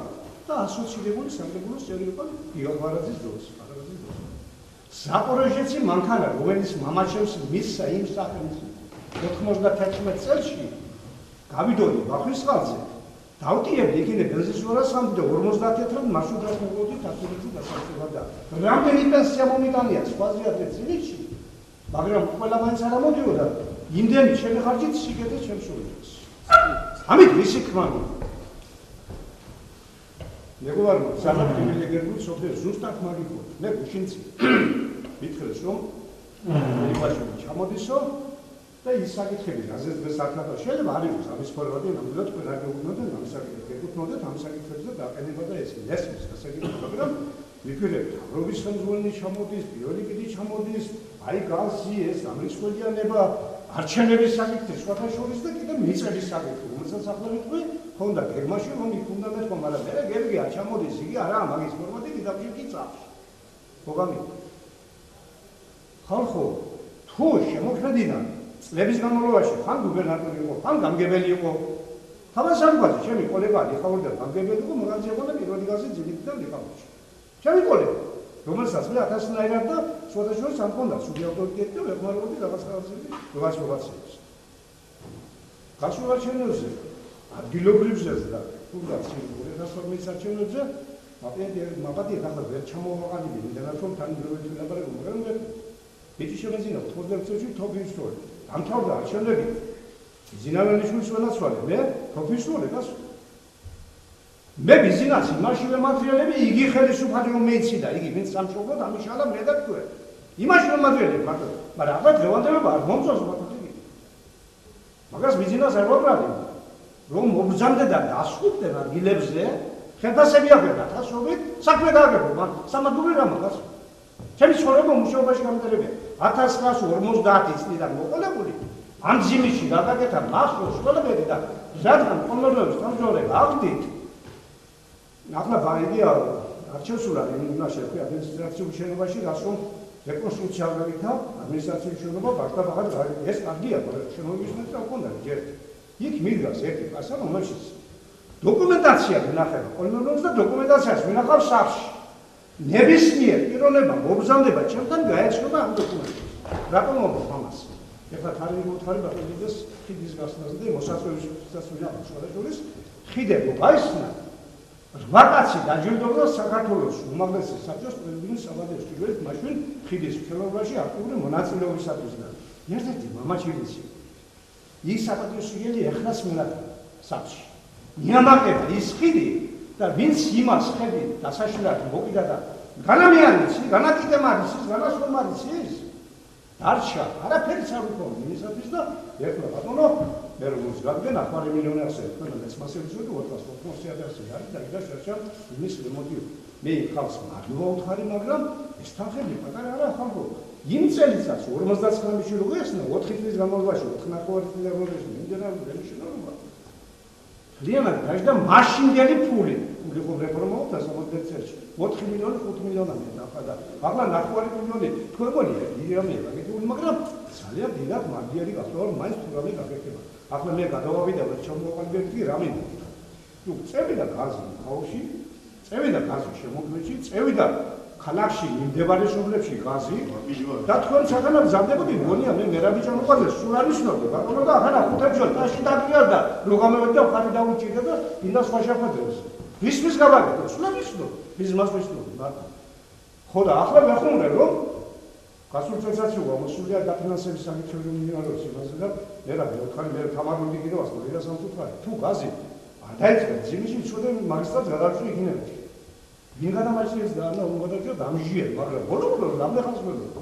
და ასოცირებული საგრებულოს წევრი ვიყავ გიორვარაძის დროს, პარაზის დროს. ზაპოროჟიეცი მანქანა, რომელიც მამაჩემს მისცა იმ სახელს 91 წელს გავიდოდი ბახვისხალზე. დავტიებდი იქინე ბენზინსვარას სამდი და 50 მარშრუტას მოვიდი თათურეთის დასასრულად და რამდენი პენსია მომიტანია სხვაზე ადრე წილში, მაგრამ ყველა მაინც არ ამოდიოდა. იმდენი ჩემი ხარჯით სიგეთე შემსრულებს. ამით ვისი ქმანი. მეგობარო, სანამ პრივილეგირებული სოფლიოს ზუსტად მაგიქო. მე გუშინცი მითხრეს რომ იმაში ჩამოდისო და ის საკითხები, რაზეც დღეს აკნაბა, შეიძლება არ იყოს ამის ფორმატი, ნამდვილად თქვენ არ გეუბნოდეთ ამ საკითხებს, გეკუთვნოდეთ ამ საკითხებზე დაყენება და ეს ნესმის გასაგებია, მაგრამ ვიფიქრებთ, რობის ხელმძღვანელი ჩამოდის, ბიოლოგიდი ჩამოდის, აი გალსი ეს ამრიცხვედიანება არჩევნების საკითხი სხვათა შორის და კიდევ მიწების საკითხი, რომელსაც ახლა ვიტყვი, ხონდა გეგმაში რომ იქ უნდა მეთქვა, მაგრამ მე გერგი არ ჩამოდის, იგი არაა მაგის ფორმატი კიდევ კი წავს. მოგამი. ხალხო, თუ შემოქმედინა წლების განმავლობაში ხან გუბერნატორი იყო, ხან გამგებელი იყო. თავას არ ვქვა, ჩემი კოლეგა იხაურდა გამგებელი იყო, მაგრამ შეგვიძლია პირველი გაზი ძილიდან იხაურდა. ჩემი კოლეგა რომელსაც მე 1000-ნაირად და სხვათა შორის ამ კონდა სუდი ავტორიტეტი და ეხმარებოდი რაღაცებს. გასულარჩენებზე, ადგილობრივზე და თუნდაც რესპუბლიკის არჩევნებზე მაპატიეთ ახლა ვერ ჩამოვაყალიბე იმდენად რომ თან პირველი ლაპარაკობ, მაგრამ მე ბიჭი შემეძინა 90 წელში თოფისწორი. დამთავრდა არჩევნები. ზინავენიშვილის ვენაცვალე, მე თოფისწორი გასულ. მე ბიზნესი იმაშივე მატერიალები იგი ხელისუფალი რომ მეიციდა, იგი ვინც სამშობლოდ ამიშალა რედაქტორი. იმაშივე მატერიალები მაგრამ ახლა დღევანდელობა არ მომწონს მათი. მაგას ბიზნეს არ ვაკრავდი. რომ მოგზამდე და დასხუტე რაგილებზე, ხელფასები აღება თასობით, საქმე დააგებო, სამადური რა მაგას. ჩემი ცხოვრება მუშაობაში გამტერებია. 1950 წლიდან მოყოლებული ამ ძიმიში გადაკეთა მახსოვს ყველაფერი და რადგან კომუნიკაციის თავმჯდომარე ავდით ახლა ბარიდია არჩევსურა იმაში ხე ადმინისტრაციულ შენობაში გასულ რეკონსტრუქცია გავიქა ადმინისტრაციული შენობა ბახტაბახად ეს კარგია შენობების მეტად ჰქონდა ჯერ იქ მიდგას ერთი პასა რომელშიც დოკუმენტაცია ვნახება კომუნიკაციის და დოკუმენტაციას ვნახავ სახში ნებისმიერ პიროვნება მოგზავნება ჩემთან გაეცნობა ამ დოკუმენტებს რატომ მომხდ ამას ეხლა თარიღი მოთხარი ბატონიდეს ხიდის გასვლაზე და მოსაწვევის შესაძლებლობა შორის ხიდები გაისნა ვაკაცი დაჯილდოვდა საქართველოს უმაღლესი საბჭოს პრეზიდენტის საბადოს პირველ მაშინ ხიდის მშენებლობაში აქტიური მონაწილეობისათვის და ერთ-ერთი მამაჩილისი ის საბადოს სიგელი ეხლას მელად საბჭი მიამაყება ის ხიდი და ვინც იმას ხედი დასაშლად მოკიდა და განამიანიცი განაკიდემარიცის განასხომარიცის დარჩა არაფერიც არ უქონია იმისათვის და ეხლა ბატონო მე როგორც გაგდენ 1 მილიონი ასე თქვენაც მასების ვიდეო 480,000 არის და იდა შეჭა იმის მოტივი მე ხალხს მაგლოვთხარი მაგრამ ეს თანხები პატარა არა ხალხო იმ წელიწადს 59-ში რო გესნა 4 წლის განმავლობაში 9 წლის განმავლობაში მიმდინარე რემშენობა ლიანად გაჟდა მაშინდელი ფული იყო რეფორმაო და 60 წელს 4 მილიონი 5 მილიონამდე დაფადა ახლა 9 მილიონი თქვენ გონია ირამია გაგეთული მაგრამ ძალიან დიდად მაგიერი გასვლა რომ მაინც თუ რამე გაგეკება ახლა მე გადავავიდა და ჩამოვაყალიბებდი რამე ნუ წევიდა გაზი ხაოში წევიდა გაზი შემოქმედში წევიდა ქალაქში მიმდებარე სოფლებში გაზი და თქვენ საგანად გზავდებოდი გონია მე მერაბიჭა მოყავდა სულ არ ისნობდი ბატონო და ახლა ხუთეჯერ ტაში დაგიარდა რო გამოვიდა ხარი დაუჭირდა და ინდა სხვა შეხვედრებს ვისმის გავაკეთე სულ არ ისნობ ბიზნეს ვისნობ ბატონო ხო და ახლა ვახუნე რომ გასულ წელსაც მოსულია დაფინანსების საკითხები მიმდინარეობს იმაზე და მე რა ვიხარი მე თამარული კიდევ ასწორია სამწუხარი თუ გაზი დაიწყე ძიმში ცუდე მაგისტრატს გადავწყვი იქნება. ვინ გადამაჭრეს და ანუ გადავწყვი დამჟიერ, მაგრამ ბოლო რამდენი ხანს მოვიდა.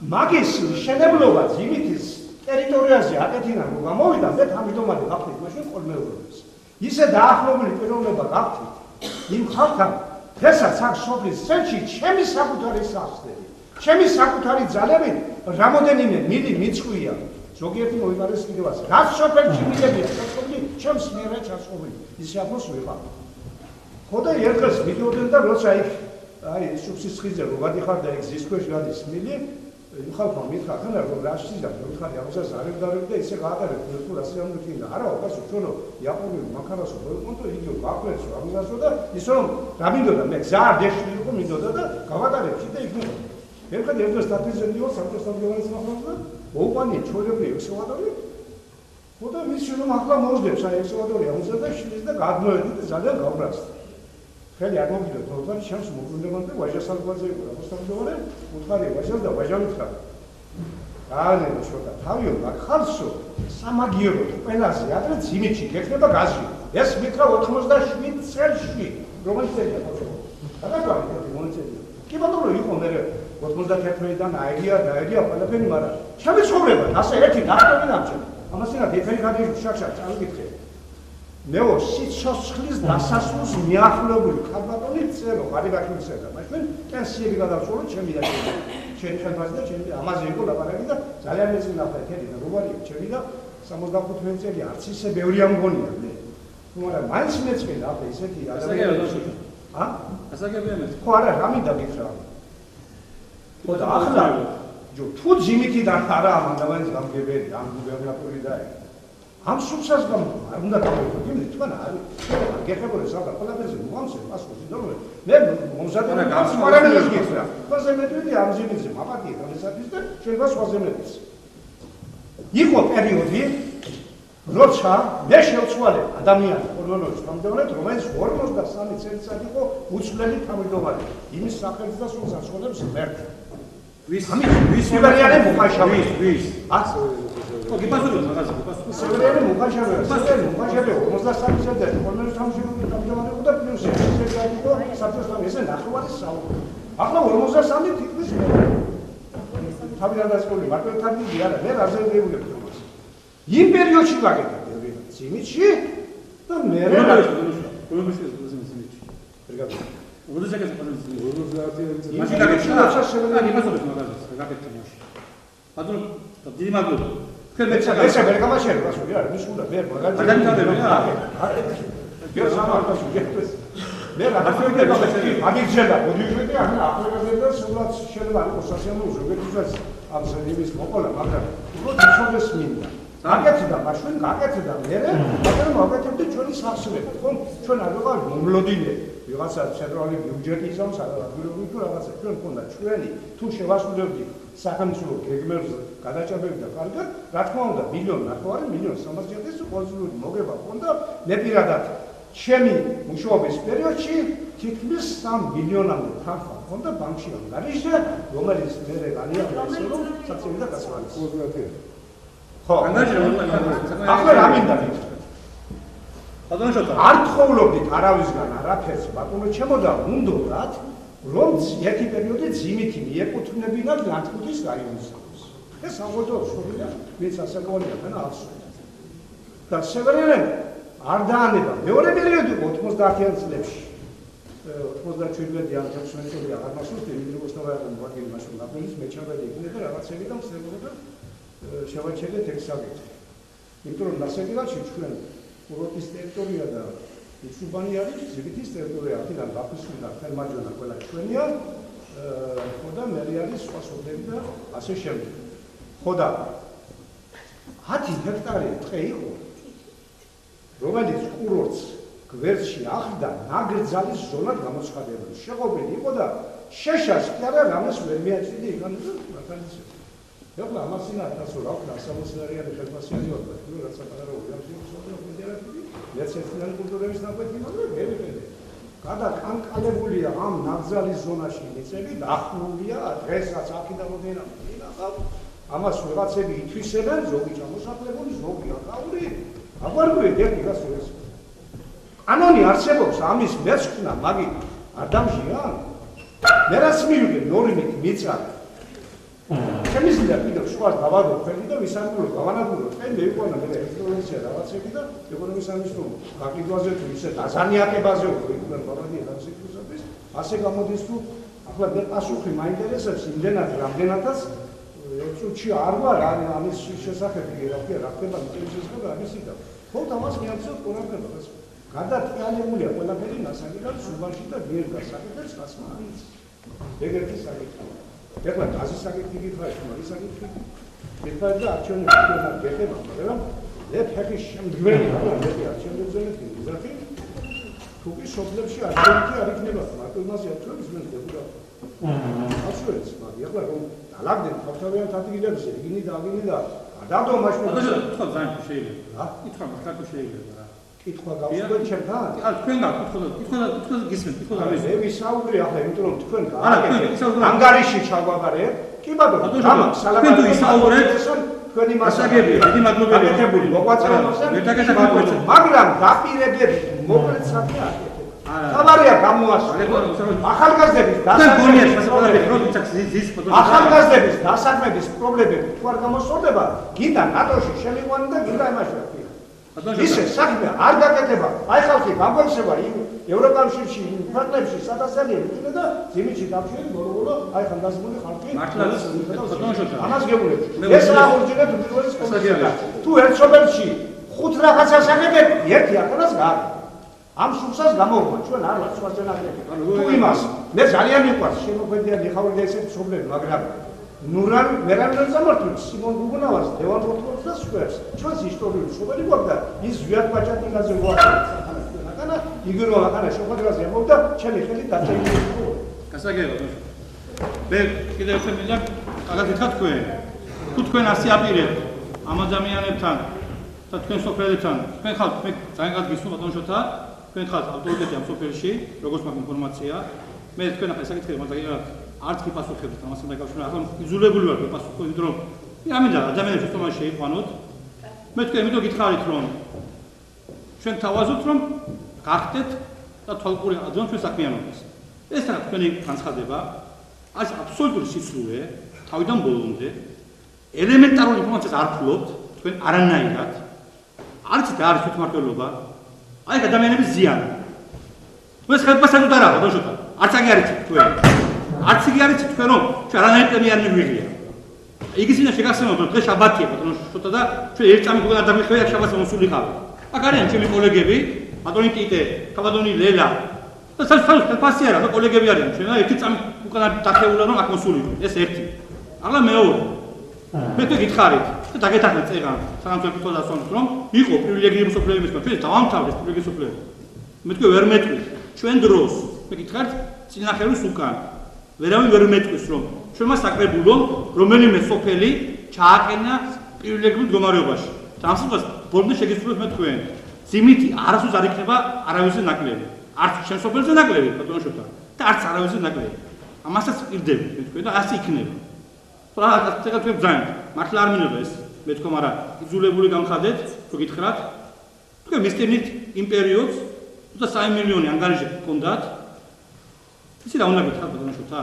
მაგის შენებლობა ძიმითის ტერიტორიაზე აკეთინა რომ გამოვიდა მე თავმჯდომარე გახდით მაშინ ყოლმეურობის. ისე დაახლოებული პიროვნება გახდით იმ ხალხთან დღესაც აქ სოფლის ცენტრში ჩემი საკუთარი სახსრები, ჩემი საკუთარი ძალებით რამოდენიმე მილი მიცხვია. ზოგიერთი მოიყარეს კიდევაც. რაც სოფელში მიდებია, სოფლი ჩემს მიერა ჩასწობილი. ისე აფოს ვიყავ. ხოდა ერთხელს მიდიოდნენ და როცა იქ აი სუბსიდიაზე რო გადიხარ და ეგ ზის ქვეშ გადის მილი, ხალხმა მითხრა ხან რომ რაშიც და მითხარი ამასაც არის და ისე გაატარებ თუ რასი ამ მითქინდა. არა, ოკასო ჩვენო იაპონური მანქანასო მოიყონტო იგივე გაყვეცო ამასო და ის რომ რა მინდოდა მე გზა არ დეშლი რომ მინდოდა და გავატარებ და იქნება. ერთხელ ერთოს სტატიზებიო სამწესტამბიონის მახლობლად ოუპანი ჩვენები ექსკავატორი ხოდა მის რომ ახლა მოძებს აი ექსკავატორი ამოძა და შლის და გადმოედი და ძალიან გავბრასდა. ხელი არ მოგიდო თორთან შანს მოგუნდებან და ვაჟასალგვაზე იყო მოსტამბიორი უთხარი ვაჟას და ვაჟა მითხრა აანე შოთა თავიო მაგ ხალხო სამაგიერო ყველაზე ადრე ძიმითში გექნება გაზი ეს მითხრა 87 წელში რომელიც წელია ხო გადაგავიდე მონწელი კი ბატონო იყო მე 91-დან აიგია ყველაფერი მაგრამ ჩემი ცხოვრება ასე ერთი დახტები დამჭერ ამასინა დეფერი გადი შაქშა წავიკითხე მეო სიცოცხლის დასასრულს მიახლოებული ხალბატონი წერო ღარიბაშვილისა და მაშინ პენსიები გადავწყვეტ ჩემი და ჩემი ხელფასი და ჩემი ამაზე იყო ლაპარაკი და ძალიან მეცნი ნახეთ და როგორი ჩემი და 75 წელი არც ისე ბევრი ამგონია მე თუ მაგრამ მაინც მეწმინდა ახლა ისეთი ადამიანები ა ასაგებია მე ხო არა რა მინდა გითხრა ხო და ახლა ჯო თუ ძიმითიდან არა ამანდავანს გამგებელი ამ გუბერნატორი და ამ სულსაც არ უნდა დავიყო იმით თქვენ არის გეხებოდეს ახლა ყველაფერზე მომსე პასპორტი და მე მომზადდა გამსმარებელს გიხსნა ხოზე მეტყვი ამ ძიმითზე მაპატია გამისათვის და შეიძლება სხვაზე მეტიც იყო პერიოდი როცა მე შევცვალე ადამიანი ორგანოების გამგებლად რომელიც 53 წელიწად იყო უცვლელი თავმჯდომარე იმის სახელს და სულ საშუალებს მერტ ვის სევერიანი მუხაშავი ვის ხო გიპასურო მაგაზე გიპასურო სევერიანი მუხაშავი 53 წელიწად ორგანოების თავმჯდომარე იყო და პლუს წელიწად იყო საბჭოსთან ესე ნახევარი საუკუნე ახლა 53 თითქმის თავიდან დასწრებული მარტო თარგმნილი არა მე რაზერვებულებ იმ პერიოდში გაკეთდა ძიმითში და მე გაკეთდა მაშინ გაკეთდა მე მაგრამ მოგაკეთებდი ჩვენი სახსრები ხო ჩვენ არ ვიყავ მომლოდინე ვიღაცა ცენტრალური ბიუჯეტი ისავს ადგილობრივი თუ რაღაცა ჩვენ მქონდა ჩვენი თუ შევასრულებდი სახელმწიფო გეგმებზე გადაჭრებები და კარგად რა თქმა უნდა 1,900,000 კონსულური მოგება მქონდა მე პირადად ჩემი მუშაობის პერიოდში თითქმის 3 მილიონამდე თანხა მქონდა ბანკში ანგარიშზე რომელიც მე განიახლა ისე რომ საწევი და გასვალი ხო, ახლა რა მინდა გითხრათ? ბატონო შოთა, არ თხოვლობდით არავისგან არაფერს, ბატონო ჩემო და უნდათ, რომ ერთი პერიოდი ძიმითი მიეკუთვნებინათ ლანჩხუთის რაიონის. ეს საერთოდ შობილია, ვინც ასაკოვანია და ახსოვს. და სევერიანი არ დაანება. მეორე პერიოდი 90-იან წლებში. 97-დან 16 წელი აღარ მახსოვს, იმდროს თავი ვაგილი მაშინ აპრილის მეჩაბედი იქნება და რაღაცები და მსწრებოდა შევაჩერეთ ეს საკითხი. იმიტომ რომ ნასაკირაში ჩვენ კურორტის ტერიტორია და იცუბანი არის ზიგეთის ტერიტორია, აქედან გაფისვიდა თერმაჯონა ყველა ჩვენია, ხოდა მე არის სხვა სოფლები და ასე შემდეგ. ხოდა 10 ჰექტარი ტყე იყო, რომელიც კურორტს გვერდში ახლდა ნაგრძალის ზონად გამოცხადებული. შეღობილი იყო და შეშას კი არა რამეს ვერ მიაჩნდა იქან მაგალითად ეხლა ამასინა 100 რა ვქნა 160-იანი ხელფასიანი ვარ თუ რაც აპარატო უამსიო ფედერატივი მეცნიერული კულტურების ნაკვეთი მაგრამ მერე გადაკანკალებულია ამ ნაგრძალის ზონაში მიწები დახრულია დღესაც აქედან მომდენამდე ინახავ ამას ვიღაცები ითვისებენ ზოგი ჩამოსახლებული ზოგი აკაური აბარგვი ერთი გასულს კანონი არსებობს ამის მეცხრა მაგი ადამიანია მე რაც მივიღე ნორმით მიწარ შემიძლია კიდევ სხვა დავადო თქვენი და ვისაუბროთ გავანადგუროთ თქვენ მეიყვანა მე ელექტრონიკა რაღაცები და ეკონომიკის სამინისტრო გაყიდვაზე თუ ისე დაზანიაკებაზე უკვე ბაბადია განსაკუთრებით ასე გამოდის თუ ახლა მე პასუხი მაინტერესებს იმდენად რამდენადაც წუთში არ ვარ ამის შესახებ რა ხდება მიწის და ამისი და თქო ამას მეამბობ ყურადღებას გადატრიალებულია ყველაფერი მასალიდან სუბანში და ვერ გასაკეთებს გასმა არის ეგეთი საკითხი ეხლა გაზის საკითხი გითხრათ მაგის საკითხი გითხრათ და არჩევნებში არ გეხება მაგრამ მე ფეხი შემდგრელი ვარ მე არჩევნებზე მიზახი თუკი სოფლებში არჩევნები არ იქნება მარტო იმაზე არჩევნებს მე დაგურავ ასოებს მაგრამ ეხლა რომ დალაგდნენ თავთავიანთ ადგილებზე იგინი და დადო მაშინ თქვა ძალიან შეიძლება ითხრა მაგათო შეიძლება კითხვა გავსვენ ჩემთან? არ თქვენ გაკითხოთ გისმენთ, კითხოთ არის. მე ვისაუბრე ახლა, იმიტომ რომ თქვენ გააკეთეთ. ანგარიში ჩაგვაბარე. კი ბატონო, გამაქვს სალაგარი. თქვენ თუ ისაუბრეთ, თქვენი მასაგებია, დიდი მადლობა გაკეთებული, მოგვაწევებასთან. მაგრამ დაპირებები მოკლედ საფი აკეთეთ. ხაბარია გამოასწორეთ. ახალგაზრდების ახალგაზრდების დასაქმების პრობლემები თუ არ გამოსწორდება, გინდა ნატოში შემიყვანო და გინდა იმაში. ისე საქმე არ გაკეთება. აი ხალხი გამგონსება ევროკავშირში, ქვეყნებში სადასალია იქნება და ზიმიჩი დაფშირი ბოლო აი ხანდაზმული ხალხი ამას გეუბნები. ეს რა ორჯინეთ უპირველეს კომისია. თუ ერთ სოფელში 5 რაღაცას აკეთებ, ერთი აკონას გააკეთე. ამ სულსაც გამოვმა ჩვენ არ ვარ სხვა ზენაგები. თუ იმას მე ძალიან მიყვარს შემოგვედიან ეხავრი და ესეთი პრობლემა, მაგრამ ნურან მერანელ სამართლით სიმონ გუგუნავას დევან მოთხოვს და სვერს ჩვენს ისტორიული სოფელი გვაქვს ის ზვიად პაჭატინაზე ვაყენებთ და იგრო ახლა შეხვედრაზე ამოვიდა ჩემი ხელით დაწეული გასაგებია მე კიდევ ერთხელ მინდა კარგად თქვენ თუ თქვენ ასე აპირებთ ამ ადამიანებთან და თქვენ სოფელებთან თქვენ ხალხ მე ძალიან კარგი გისურვებთ ბატონშოთა თქვენ ხალხ ავტორიტეტი ამ სოფელში როგორც მაგ ინფორმაცია მე თქვენ ახლა საკითხები მაგალითად არც კი პასუხებთ ამასთან დაკავშირებით. ახლა იზოლებული ვარ პასუხი, იმიტომ რომ ამინდა ადამიანებს თომას შეიყვანოთ. მე თქვენ იმიტომ გითხარით რომ ჩვენ თავაზობთ რომ გახდეთ და თვალყური აზრით ჩვენ საქმიანობას. ეს რა თქვენი განცხადება, ეს აბსოლუტური სიცრუე, თავიდან ბოლომდე ელემენტარული ინფორმაციას არ ფლობთ, თქვენ არანაირად. არც და არის თვითმმართველობა. აი ადამიანების ზიანი. ეს ხელფასად არ აქვს, ბოშოტა. არც აღი არის თქვენ. არც იგი არის თქვენ რომ ჩვენ არანაირ პრემია არ მიგვიღია. იგის ვინა შეგახსენოთ რომ დღეს შაბათია ბატონო შოთა და ჩვენ ერთ წამი გვგონა დამიხევია შაბათს მოსულიყავ. აქ არიან ჩემი კოლეგები, ბატონი ტიტე, ბატონი ლელა და ფასი არა და კოლეგები არიან ჩვენ და ერთი წამი უკანა დახეულა რომ აქ მოსულიყო. ეს ერთი. ახლა მეორე. მე თქვენ გითხარით და დაგეთანხმეთ წეგან საგანცდომი თვალსაზრისით რომ იყო პრივილეგირებული სოფლების ჩვენ დავამთავრეთ პრივილეგირებული სოფლები. მე თქვენ ვერ მეტყვით ჩვენ დროს მე გითხარით წინახევრის უკან ვერავინ ვერ მეტყვის რომ ჩვენმა საკრებულომ რომელიმე სოფელი ჩააყენა პრივილეგირებულ მდგომარეობაში. და ამ შემთხვევაში ბოლომდე შეგესრულებთ მე თქვენ. ზიმითი არასდროს არ იქნება არავისზე ნაკლები. არც ჩვენ სოფელზე ნაკლები ბატონშოთა და არც არავისზე ნაკლები. ამასაც პირდები მე თქვენ და ასე იქნება. რა თქვენ თქვენ ბრძანეთ. მართლა არ მინდოდა ეს მე თქვენ არა იზოლებული გამხადეთ თუ გითხრათ. თქვენ მისტენით იმ პერიოდს და 3 მილიონი ანგარიჟი გქონდათ. ისი რა უნდა გითხრათ ბატონშოთა?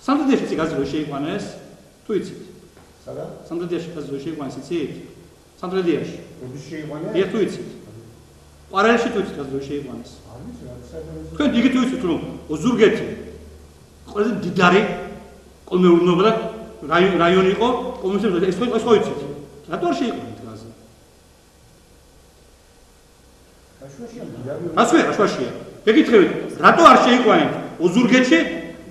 სამდრედიაში გაზი რო შეიყვანეს, თუ იცით? სადა? სამდრედიაში გაზი რო შეიყვანეს, იცით? სამდრედიაში. როდის შეიყვანეს? თუ იცით? ყვარელში თუ იცით გაზი რო შეიყვანეს? არ ვიცი რა საერთოდ. თქვენ იგივე თუ იცით რომ ოზურგეთი ყველაზე დიდარი კოლმეურნეობა და რაიონი იყო, კომუნისტები ეს ხო იცით? რატო არ შეიყვანეთ გაზი? აშუაშია. გეკითხებით, რატო არ შეიყვანეთ ოზურგეთში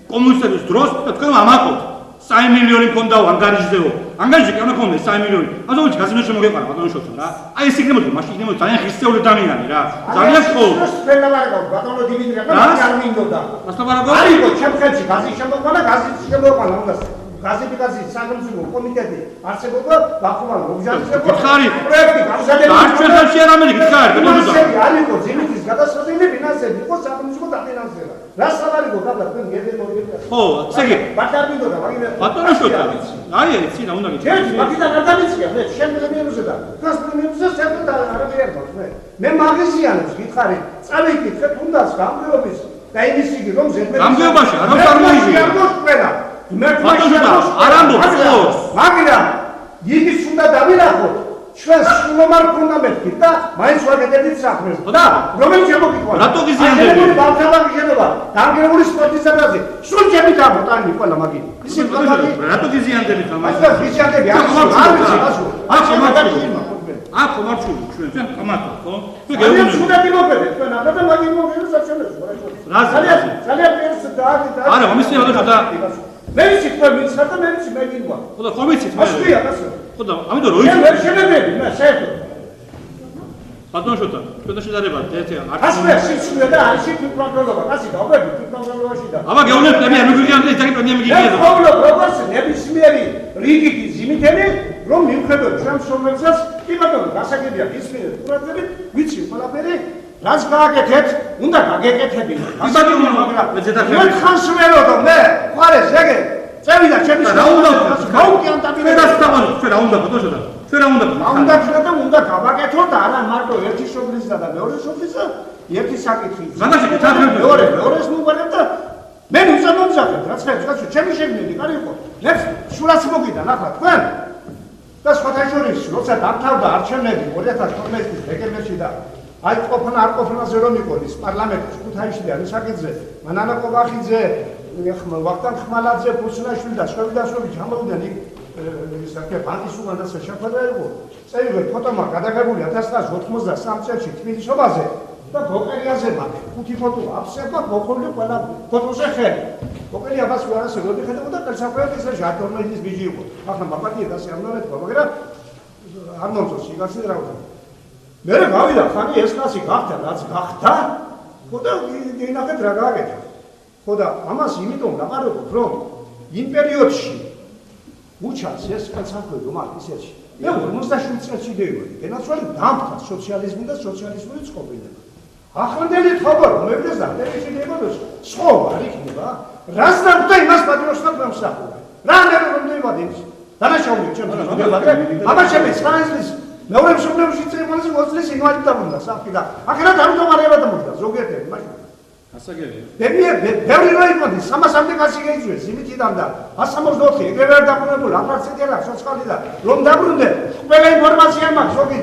კომუნისტების დროს და თქვენ ამაყობთ 3 მილიონი მქონდაო ანგარიჟზეო. ანგარიჟი კი არ მქონდა 3 მილიონი. ამიტომ გაზმე შემოგეყარა ბატონშოთა რა. აი ეს იქნებოდა, მაშინ იქნებოდა ძალიან ღირსეული დამიანი რა. ძალიან ხოლმე. სფერლავარგო ბატონო დიმიტრია, არ მინდოდა. მასტაბარაგო? არ იყო ჩემხეთში გაზი შემოყვანა, გაზი შემოყვანა უნდა. გაზიფიკაციის სახელმწიფო კომიტეტი არსებობდა, ბახუმან მოგზაურობა. პროექტი გამზადება. არ ჩვენთან შეარამელი გითხარით, ბატონო. არ იყო ზიმითის გადასახადები, ფინანსები იყო სახელმწიფო დაფინანსება. რა სავალი გოგაბა თქვენ გერდე მოგიერთდა. ხო, ესე იგი ბატარბინდო და მაგინე. ბატონო შოთა. აი, იცი რა უნდა გითხრა. ჩემს მაგიდან არ დამიცია, მე შენ პრემიერზე და გას პრემიერზე საერთოდ არ აღიარებთ მე. მე მაგიზიანებს გითხარი, წავიკითხეთ თუნდაც გამგეობის და იმის იგი რომ ზედმეტი გამგეობაში არ წარმოიდგინე. მე ბატონო არ ამბობ სწორს. მაგრამ იგიც უნდა დავინახოთ ჩვენ სულომარ ფუნდამენტი და მაინც ვაკეთებდით საქმეს. და რომელიც შემოგიყვანა. რატო გიზიანდები? აგებული ბავშვებად შენობა, გამგებული სპორტის საბრაზი, სულ ჩემი გამოტანი ყველა მაგინი. ისე რატო გიზიანდები თამაში? და გიზიანდები არ ვიცი, აქ ხომარჩული ჩვენ კამათო, ხო? თუ გეუბნები. გეუბნები. სულები მოგებეთ ჩვენ ახლა და მაგინი მოგებეთ საჩვენებს. ძალიან პირს და არა, მომისმე ბატონო და მე ვიცი თქვენ ვიცით და მე ვიცი მე გინდა. ხო და ხომ იცით მე? ასვია ასე. ხო და ამიტომ რო მე იცით ვერ შემეძები, მე საერთოდ. ბატონო შოთა, ჩვენთან შედარება ერთი ასე სიცხვია და არის თვითმკვლელობა, ასე დავბები თვითმკვლელობაში და. აბა გეუბნები პრემია ნუ გიგიანდე და პრემია მიგიგია. მე ვთხოვლობ როგორც ნებისმიერი რიგითი ზიმითელი, რომ მივხედოთ ჩვენ სომერსაც, კი ბატონო, გასაგებია ისმენთ ყურადღებით, ვიცი ყველაფერი რაც გააკეთეთ, უნდა გაგეკეთებინო. ბატონო, მე ზედახები. მე ხანს ვეროდო მე, ხარეს ეგე. წევიდა ჩემი რა უნდა გავუკიან და მე დასწავალი, ჩვენ რა უნდა ბატონო შოთა. ჩვენ რა უნდა უნდა თქვა და უნდა გავაკეთო და არა მარტო ერთი შობლისა და მეორე შობლისა, ერთი საკითხი. მაგაში გითხრათ მეორეს მოვარებ და მე მიწამომზადებ, რაც ხერხს, ჩემი შეგნილი კარი იყო. მე სულაც მოგიდან ახლა თქვენ და სხვათა შორის, როცა დამთავრდა არჩევნები 2012 წლის დეკემბერში და აი ყოფნა არ ყოფნაზე რომ იყოლის პარლამენტის ქუთაისში და რუსაკიძე, მანანა ყობახიძე, ვახტანგ ხმალაძე, ფუსნაშვილი და შევიდასოვი ჩამოვიდნენ იქ ისე ბანკის უგანდასა შეხვედრა იყო. წევრი ფოტომა გადაღებული 1993 წელს თბილისობაზე და ბოკელიაზემა 5 ფოტო აფსება მოხული ყველა ფოტოზე ხელი. ბოკელი აბას ვარასე როდი ხედავდა კალსაფერტ ისე ჟარტორმელის ბიჟი იყო. ახლა მაპატია და სიამოვნებდა, მაგრამ არ მომწონს იგასი რა ვთქვა. მე გავიდა ხანი ეს კაცი გახდა, რაც გახდა. ხო და გინახეთ რა გააკეთა. ხო და ამას იმიტომ ლაპარაკობ, რომ იმ პერიოდში უჩას ეს კაცაკვედო მაგ ისეთში. მე 57 წელს იდეივდი. გენაცვალე დამხა სოციალიზმი და სოციალიზმური წყობილება. ახლანდელი ხობარ მომედეს და ტელევიზია იმოდოს სხვა არ იქნება. რას ნახდა იმას პატრიოტად მომსახურე. რა ნერვი რომ დაიბადეს. დანაშაული ჩემს მოგებადე. აბა ჩემი სპაიზის მეორე მშობლებში წრიმალში მოწლის ინვალიდ დაბრუნდა საფი და აქედან დამდგომარეება დამოჩნდა ზოგიერთი მაშინ. გასაგებია. ბევრი რა იყო 300-მდე კაცი გაიწვიეს იმითიდან და 164 ეგრევე არ დაბრუნებული აფარცეთი არა სოციალი და რომ დაბრუნდე ყველა ინფორმაცია მაქვს ზოგი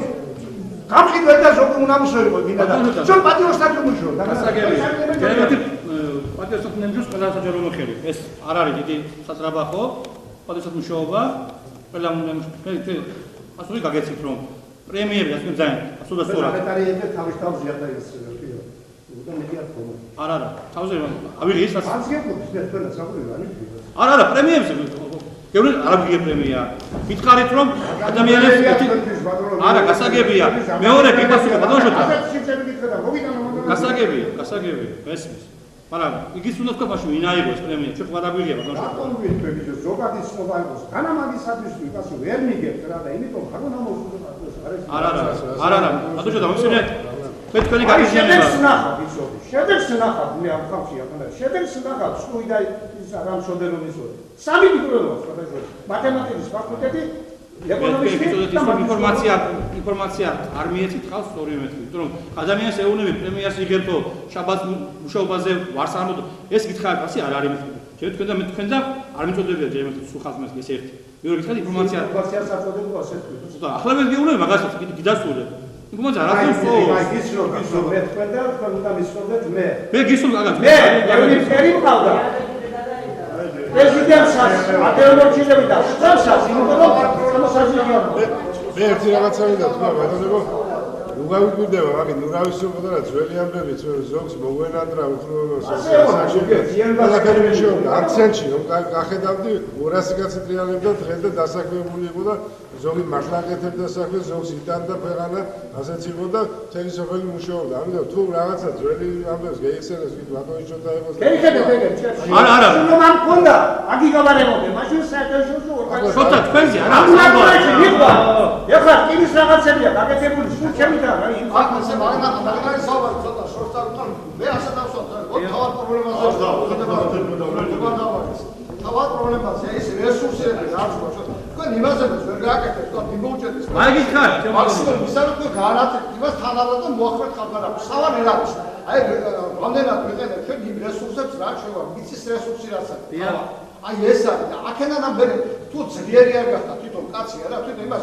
გამყიდვე და ზოგი უნამუშო იყო გინდა და ჩვენ პატრიოტად ვიმუშაო და გასაგებია. გენერატივ პატრიოტად ნემჯოს ყველა საჯარო მოხელი. ეს არ არის დიდი სატრაბახო, პატრიოტად მუშაობა, ყველა ასე გაგეცით რომ პრემიები ასე ძალიან ასულასწორად. საკრეტარიეტე თავის თავზე არ დაისწრებს. და მე კი არ ხომ. არა, თავზე ავიღე ის რაც ანსგებობს ეს ყველა საქმე არ არის. არა, პრემიებზე გეუბნები არ გიგე პრემია. გითხარით რომ ადამიანებს არა, გასაგებია. მეორე გიტასია ბატონო შოთა. გასაგებია, მესმის. მაგრამ იგიც უნდა თქვა მაშინ ვინ აიღო ეს პრემია? ჩვენ ხარ აგვიღია ბატონო შოთა. ბატონო ვიტყვი ზოგადი ცნობა იყოს. განამაგისათვის ვიკასო ვერ მიგებთ რა და იმიტომ ხარ მომოსულობა არა, ბატონო შოთა, მომსინე მე თქვენი გაგიჟენება. შედეგს ნახავ მე ამ ხალხი ახლა შედეგს ნახავ სულ და ის არ ამშობელობის ვარ სამი მიკროლოგს გადაჟღერს მათემატიკის ფაკულტეტი ინფორმაცია არ მიეცით ხალხს ორივე თვით რომ ადამიანს ეუბნები პრემიას იგებო შაბათს მუშაობაზე ვარს ამოდო ეს გითხარით ასე არ არის ჩვენ თქვენ და მე თქვენ და არ მიწოდებია ჯერ ერთი სულ ხალხს ეს ერთი მეორე გითხარით ინფორმაციას აწოდებო ასე და ახლა მე გეუბნები მაგასაც გიდასწულე ინფორმაცია რა თქმა უნდა გისრო მე თქვენ და თქვენ უნდა მისწოდეთ მე გისულ აგათ მე ფერი მყავდა პრეზიდენტსაც ადეოლოგიები და სწორსაც იმიტომ რომ სამოსაჟიო მე ერთი რაღაცა მინდა თქვა ბატონებო ნუ გავიკვირდება მაგით ნუ რავისობოდა რა ძველი ამბები ჩვენ ზოგს მოგვენადრა უხროებას აქცენტში რომ გახედავდი 200 კაცი ტრიალებდა დღეს და დასაქმებული იყო და ზოგი მართლა აკეთებდა საქმეს ზოგს იტანდა ქვეყანა ასეც იყო და მთელი სოფელი მუშაობდა ამიტომ თუ რაღაცა ძველი ამბებს გაიხსენოს ვით ბატონი შოთა იყოს არა რომ ამ კონდა აგიგავარებოდე მაშინ საერთაშორისო შოთა თქვენზე არა ეხლა იმის რაღაცებია გაკეთებული სულ ჩემი და რა იმ ახლა მაგალითად საუბარი ცოტა შორს არ ვთქვი მე ასე დავსვათ თავად პრობლემაზე თავად პრობლემაზე ის რესურსები რა აქვს თქვენ იმაზე ვერ გააკეთებთ თქვენ იმოუჭერთ მაგით ხარ მაქსიმუმ ისაა რომ გაანათებთ იმას თანაბრად და მოახერხეთ ხალხს სავალი რა არის აი რამდენად ვიყენებთ ჩვენ იმ რესურსებს რა შევა მიწის რესურსი რაც არის აი ეს არის და აქედან ამბერე თუ ძლიერი არ გახდა თვითონ კაცი არა თვითონ იმას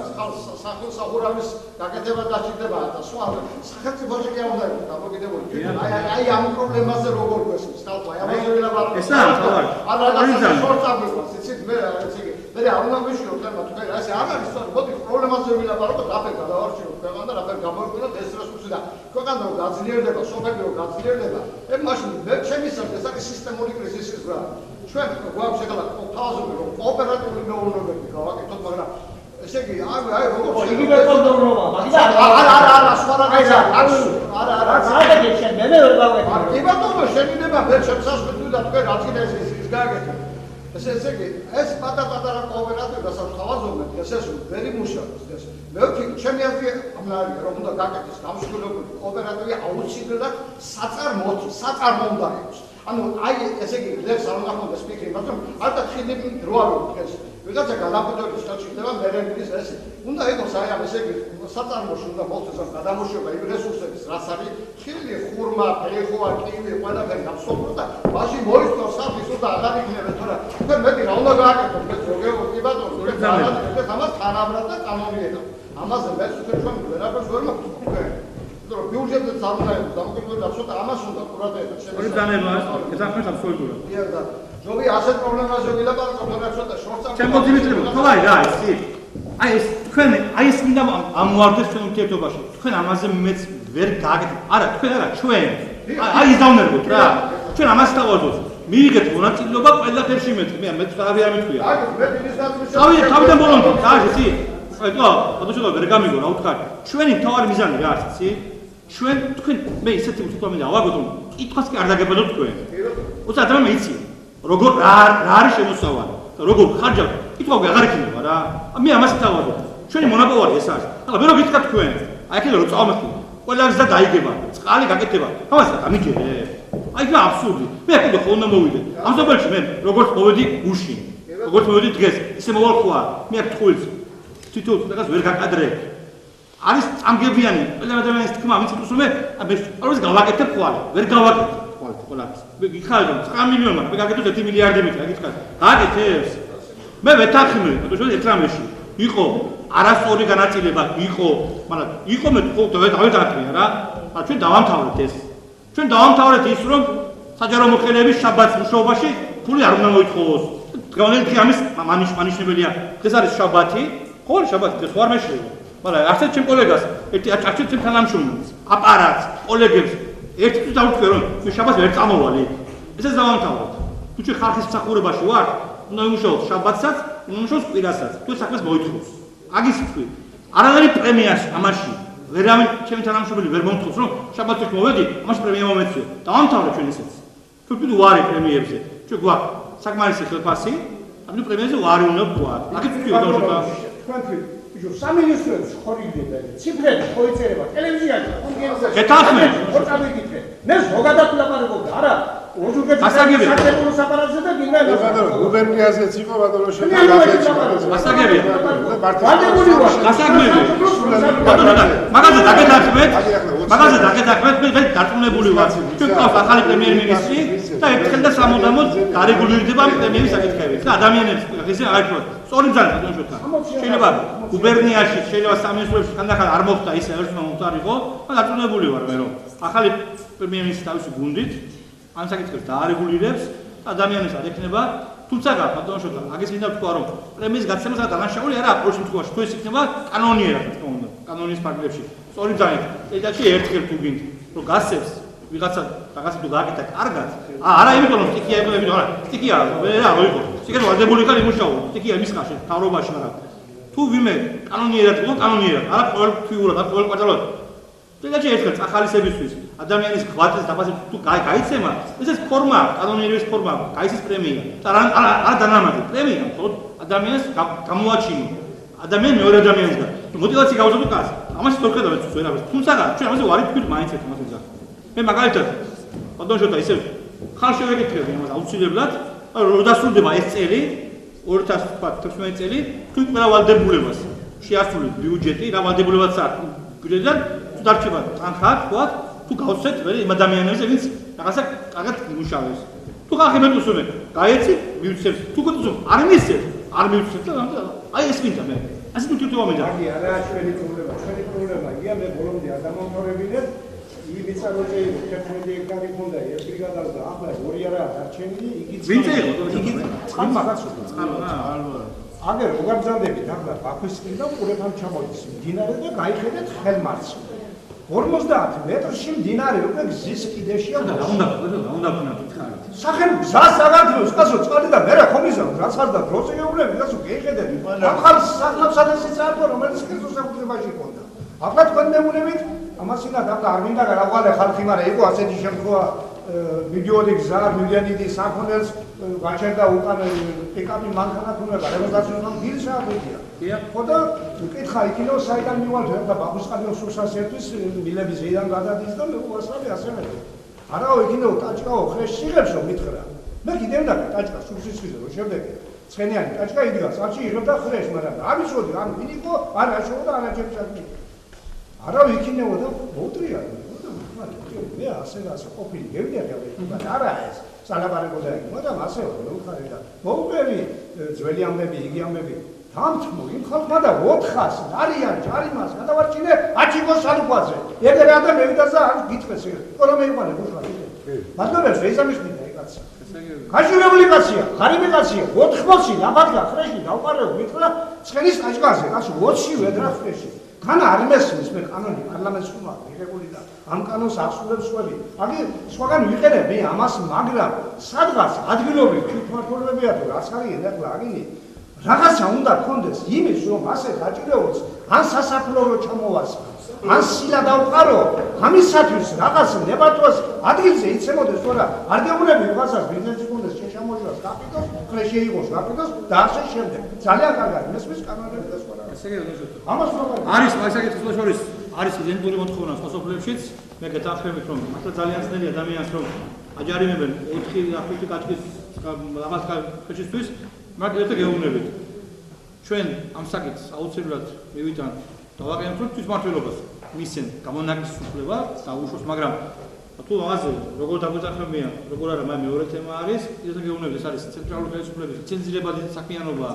სახელმსახურავის გაკეთება დაჭირდება და სხვა სახელმწიფოში კი არ უნდა იყოს დამოკიდებული აი ამ პრობლემაზე როგორ გვესმის ხალხო აი ამაზე ვილაპარაკობ ეს არის თავად არა რა შორტაბლოს იცით მე მე არ უნდა ვიშიო თქვენ თქვენ ასე არ არის სწორი მოდი პრობლემაზე ვილაპარაკოთ რაფერ გადავარჩინოთ ქვეყანა და რაფერ გამოიყენოთ ეს რესურსი და ქვეყანა რომ გაძლიერდება სოფელი რომ გაძლიერდება მაშინ მე ჩემი სახე ეს არის სისტემური კრიზისის რა ჩვენ გვაქვს ახლა თავაზობი რომ ოპერატიული მეურნეობები გავაკეთოთ მაგრამ ესე იგი აი როგორ იგი მეურნეობა მაგრამ არა სხვა რაღაცა არა საერთოდ შენ მე ვერ გავაკეთე კი ბატონო შეგინება ვერ შემსასწრებდი და თქვენ რა წინ ის გააკეთე ესე იგი ეს პატარ-პატარა კოოპერატივი რასაც თავაზობთ ეს ვერი მუშაობს ეს მე ვთქვი ჩემი აზრი ამარია რომ უნდა გაკეთდეს გამსხვილებული კოოპერატივი აუცილებლად საწარმო უნდა იყოს ანუ აი ესე იგი ლექს არ უნდა ხონდეს ფიქრი მაგრამ არ დახილები დრო არ უყეს ვიღაცა განაკვეთების ჩაჭირდება მერენგის ეს უნდა იყოს აი ამ ესე იგი საწარმოში უნდა მოხდეს ამ გადამოშვება იმ რესურსების რაც არის ხილი ხურმა ფეხოა კივი ყველაფერი გასწორდა და მაშინ მოიწონს საფის უნდა აღარ იქნება თორე თქვენ მეტი რა უნდა გააკეთოთ მე ზოგიერთი კი ბატონო ეს ამას თანაბრად და კანონიერად ამაზე მე თქვენ ვერაფერს ვერ მაქვს რომ ბიუჯეტზე წარმოდგენილი დამოკიდებული ცოტა ამას უნდა ყურადღება ორი დანება ეს ახლა აბსოლუტურად დიახ და ჯობი ასეთ პრობლემაზე ვილაპარაკოთ რა ცოტა შორტსა ჩემო დიმიტრი ხალხი რა ისი აი ეს თქვენ აი ეს მინდა ამوارდეს ჩვენ ურთიერთობაში თქვენ ამაზე მეც ვერ გააკეთეთ არა თქვენ არა ჩვენ აი ის დავნერგოთ რა ჩვენ ამას დავაძოთ მიიღეთ მონაწილეობა ყველაფერში მე თავი არ მithქვია მე დინის თავიდან ბოლომდე რა ისი ეტყო ფოტოშოპა ვერ გამიგო რა უთხარ ჩვენი თავარი მიზანი რა არის იცი ჩვენ თქვენ მე ისეთი უსწორმელი ავაგოთ რომ კითხვას კი არ დაგებადოთ თქვენ უცა ადამიანმა იცი როგორ რა არის შემოსავალი და როგორ ხარჯავთ კითხვა აღარ იქნება რა მე ამას თავაზობ ჩვენი მონაპოვარი ეს არის ახლა მე რო გითხრათ თქვენ აი აქედან რო წავმეხი ყველას და დაიგება წყალი გაკეთება ამას გამიგებ აი რა აბსურდი მე აქედან ხო უნდა მოვიდე ამ ზოგადში მე როგორც მოვედი გუშინ როგორც მოვედი დღეს ისე მოვალ ხო მე აქ თქულს თვითონ რაღაც ვერ გაკადრე არის წამგებიანი ყველა ადამიანის თქმა ვიცით უსმე მე ყოველს გავაკეთებ ხვალ ვერ გავაკეთებ ყველაფერს მე გიხარ რომ 9 მილიონი მაგრამ მე გაკეთებ 1 მილიარდი მეტი რა გითხარ გააკეთებს მე ვეთანხმე ბატონო ეკრანში იყო არასწორი განაწილება იყო მაგრამ იყო მე ხო დავეთანხმე რა მაგრამ ჩვენ დავამთავრეთ ეს ჩვენ დავამთავრეთ ის რომ საჯარო მოხელეების შაბათს მუშაობაში ფული არ უნდა მოითხოვოს განვენთი ამის მანიშნებელია ეს არის შაბათი ხო შაბათი ეს ხარ მეშლება მაგრამ არცერთ ჩემ კოლეგას ერთი არცერთ ჩემ თანამშრომელს აპარატს კოლეგებს ერთთვის დავუთხე რომ მე შაბათს ვერ წამოვალე ესეც დავამთავრეთ თუ ჩვენ ხალხის მსახურებაში ვართ უნდა ვიმუშაოთ შაბათსაც უნდა ვიმუშაოთ კვირასაც თუ საქმეს მოითხოვს აგის თქვი არანაირი პრემიას ამაში ვერავინ ჩემი თანამშრომელი ვერ მომთხოვს რომ შაბათს მოვედი ამაში პრემია მომეციო დავამთავრეთ ჩვენ ესეც თუ თუ ვარი პრემიებზე ჩვენ გვაქვს საკმარისი ხელფასი ამ პრემიაზე ვარი უნდა ვთქვათ აგის თქვი დავუშვება თქვენ სამინისტროს ხორიგდება ციფრები ხოიწერება ტელევიზიაში კონგენსაში გეთანხმე ხო წამიგიქრე მე ზოგადად ვლაპარაკობ არა ოჯუგეთი გასაგებია საქართველოს აპარატზე და გინდა ბატონო გუბერნიაზეც იყო ბატონო გასაგებია ვადებული ვარ გასაგებია მაგაზე დაგეთანხმეთ მე დარწმუნებული ვარ ჩვენ გვყავს ახალი პრემიერ-მინისტრი და ერთხელ და სამუდამოდ გარეგულირდება პრემიერის საკითხები და ადამიანებს ესე არ თქვა სწორი ძალა ბატონო შეიძლება გუბერნიაში შეიძლება სამინისტროებში ხანდახან არ მოხდა ისე ერთმა მომწარიყო და დარწმუნებული ვარ მე რომ ახალი პრემიერ-მინისტრი თავისი გუნდით ამ საკითხებს დაარეგულირებს ადამიანებს არ ექნება თუმცა ბატონო აგეს მინდა ვთქვა რომ პრემიის გაცემასა დანაშაული არა პროცესში თქვა თუ ეს იქნება კანონიერად თქო უნდა კანონის ფარგლებში სწორი ძალით წელიწადში ერთხელ თუ გინდ რომ გასცემს ვიღაცა რაღაცა თუ გააკეთა კარგად არა იმიტომ რომ სტიქია იყო იმიტომ არა სტიქია რა იყო სტიქია ვადებული ხარ იმუშაო სტიქია იმის ხარ თავრობაში არა თუ ვიმე კანონიერად იყო კანონიერად არა ყოველთვიურად არა ყოველ კვარტალად წელიწადში ერთხელ ახალისებისთვის ადამიანის ღვაწლის დაფასება თუ გაიცემა ეს ფორმა კანონიერების ფორმა გაიცეს პრემია და არა დანამატი პრემია მხოლოდ ადამიანს გამოაჩინო ადამიანი მეორე ადამიანისგან მოტივაცია გავუწევთ კაც ამას თორქედავთ ვერაფერს თუმცა ჩვენ ამაზე ვარი თქვით მაინც ერთ მასეზე მე მაგალითად ბატონო ისე ხალხი ვეკითხები ამას აუცილებლად, რომ დასრულდება ეს წელი 2016 წელი, თუ ყველა ვალდებულებას შეასრულეთ ბიუჯეტი, რა ვალდებულებაც აქვს ბიუჯეტიდან, თუ დარჩება თანხა, თქვა, თუ გავცეთ იმ ადამიანებზე, ვინც რაღაცა კარგად იმუშავებს. თუ ხალხი მეტყვის რომ გაეცი, მივცემს, თუ გეტყვის არ მისცემს, არ მივცემს და აი ეს მინდა მე. ასე თუ თვითონ მინდა. აგი არა ჩვენი პრობლემა იგია მე ბოლომდე არ დამამთავრებინეთ იმის წარმოჭე ტექნოლოგიური ექარი ქონდა ერთ ბრიგადას და ახლა ორი არაა დარჩენილი იგი ვინც იყო? იგი წყალმაგაც წყალმა. აგერ როგორ გზადებით ახლა ბაქვისკენ და ყურებთან ჩამოდის მდინარე და გაიხედეთ ხელმარცხი 50 მეტრში მდინარე უკვე გზის კიდეშია უნდა ქნა თქარი. სახელ გზას აღარდოს კაცო წყალი და მერე ხომიზა რასაც და დროზე გეუბნები კაცო გეიხედეთ ახალ სახელმწიფოს საერთო რომელიც ქრისტეს საკუთრებაში ჰქონდა ახლა თქვენ მეგონებით ამასინად ახლა არ მინდა გაყვალე ხალხი მაგრამ იყო ასეთი შემთხვევა მილიონი გზა მილიონიდი საქონელს გაჩერდა უკან პიკაპი მანქანა თუნება რეგულაციამ დილს აღებია ხოდა უკითხა იქნო საიდან მივალთ და ბაბუსყალიოს სურსას ერთვის მილების ზეიდან გადადის და მე უასწრაფი ასევე არაო იქნო ტაჭკაო ხრეშ სიღებსო მითხრა მე კიდევ და ტაჭკა სურსის ხიზო შემდეგ ცხენიანი ტაჭკა იდგა საჩი იღებდა ხრეშ მაგრამ არ ვიცოდი ან ვინიყო არ აშოვდა არ აჭერჭაკი არავ იქნებოდა და მოუტრია მე ასე ყოფილი გევიდე მაგრამ არა ეს სალაბარებოდა იქ მაგრამ ასე მოხარი და მოუპერი ძველი ამბები იგი ამბები დამთმო იმ ხალხმა და 400 არიან ჯარიმას გადავარჩინე აჩიკოს ალუყვაზე ეგრე ადამ მევიდაზე არ გიტყვეს რომ მეიყვანე ბუშვა მაგრამ ზეიზამიშნიდა ეკაცი გაჟურებული კაცია ღარიბი კაცია 80-ში ლაბადგა ხრეში დავყარეო მითხრა ცხენის ტაჭკაზე კაცო 20-ში ვედრა ხრეში განა არ მესმის მე კანონი პარლამენტს ხმა მიღებული და ამ კანონს აღსრულებს სხვები. აგი სხვაგან ვიყენებ მე ამას, მაგრამ სადღაც ადგილობრივ თვითმმართველობებია თუ რაც არიან ახლა აგინი რაღაცა უნდა გქონდეს იმის რომ ასე გაჭირეოს ან სასაფლაო ჩამოვასხა ან სილა დავყარო ამისათვის რაღაც ნებართვას ადგილზე იცემოდეს თუ არა არ გეუბნები ვიღაცას ბიზნესი გქონდეს შეშამოშოს კაპიტოს ხრეში იყოს კაპიტოს და ასე შემდეგ ძალიან კარგად მესმის კანონები და სხვა ესე იგი ამას რომ არის მაგალითად შორის არის იდენტური მოთხოვნა სასოფლებშიც მე გეთანხმებით რომ ახლა ძალიან ძნელი ადამიანს რომ აჯარიმებენ 4-5 კაჭკის რაღაც ხეშისთვის მაგრამ ერთად გეუბნებით ჩვენ ამ საკითხს აუცილებლად მივიტანთ დავაყენოთ რომ თვითმმართველობას მისცენ გამონაკლის უფლება დაუშვოს მაგრამ თუ ამაზე როგორ დაგვეძახებია როგორ არა მაგრამ მეორე თემა არის ერთად გეუბნებით ეს არის ცენტრალური ხელისუფლების ლიცენზირებადი საქმიანობა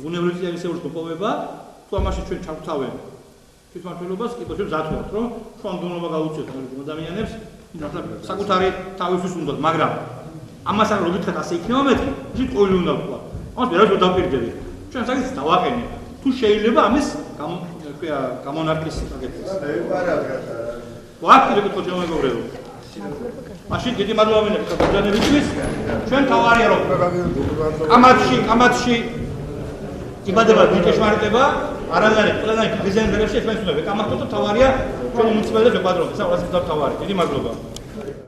უნივერსიტეტის ისეული მოპოვება თუ ამაში ჩვენ ჩავთავენ თვითმმართველობას კი ბოჭო ზათვათ რომ ფონდონობა გაუწიოთ ადამიანებს ახლა საკუთარი თავისთვის უნდათ მაგრამ ამას არ როგითხრათ ასე იქნება მეთქი ის ყოველი უნდა ვთქვა ამას მე რა დავპირდები ჩვენ საკითხს დავაყენე თუ შეიძლება ამის გამონაკლის აკეთებს ვაფიქრე გითხოთ რომ მეგობრებო მაშინ დიდი მადლობა მინდა ბრძანებისთვის ჩვენ თავარია რომ კამათში იბადება ბიჭეშმარიტება არანაირი ყველანაირი პრეზიდენტებში ეს მეცნიერები კამათო და თავარია ჩვენ მუნიციპალიტეტებს ვეპატრონებთ ეს არის თავარი დიდი მადლობა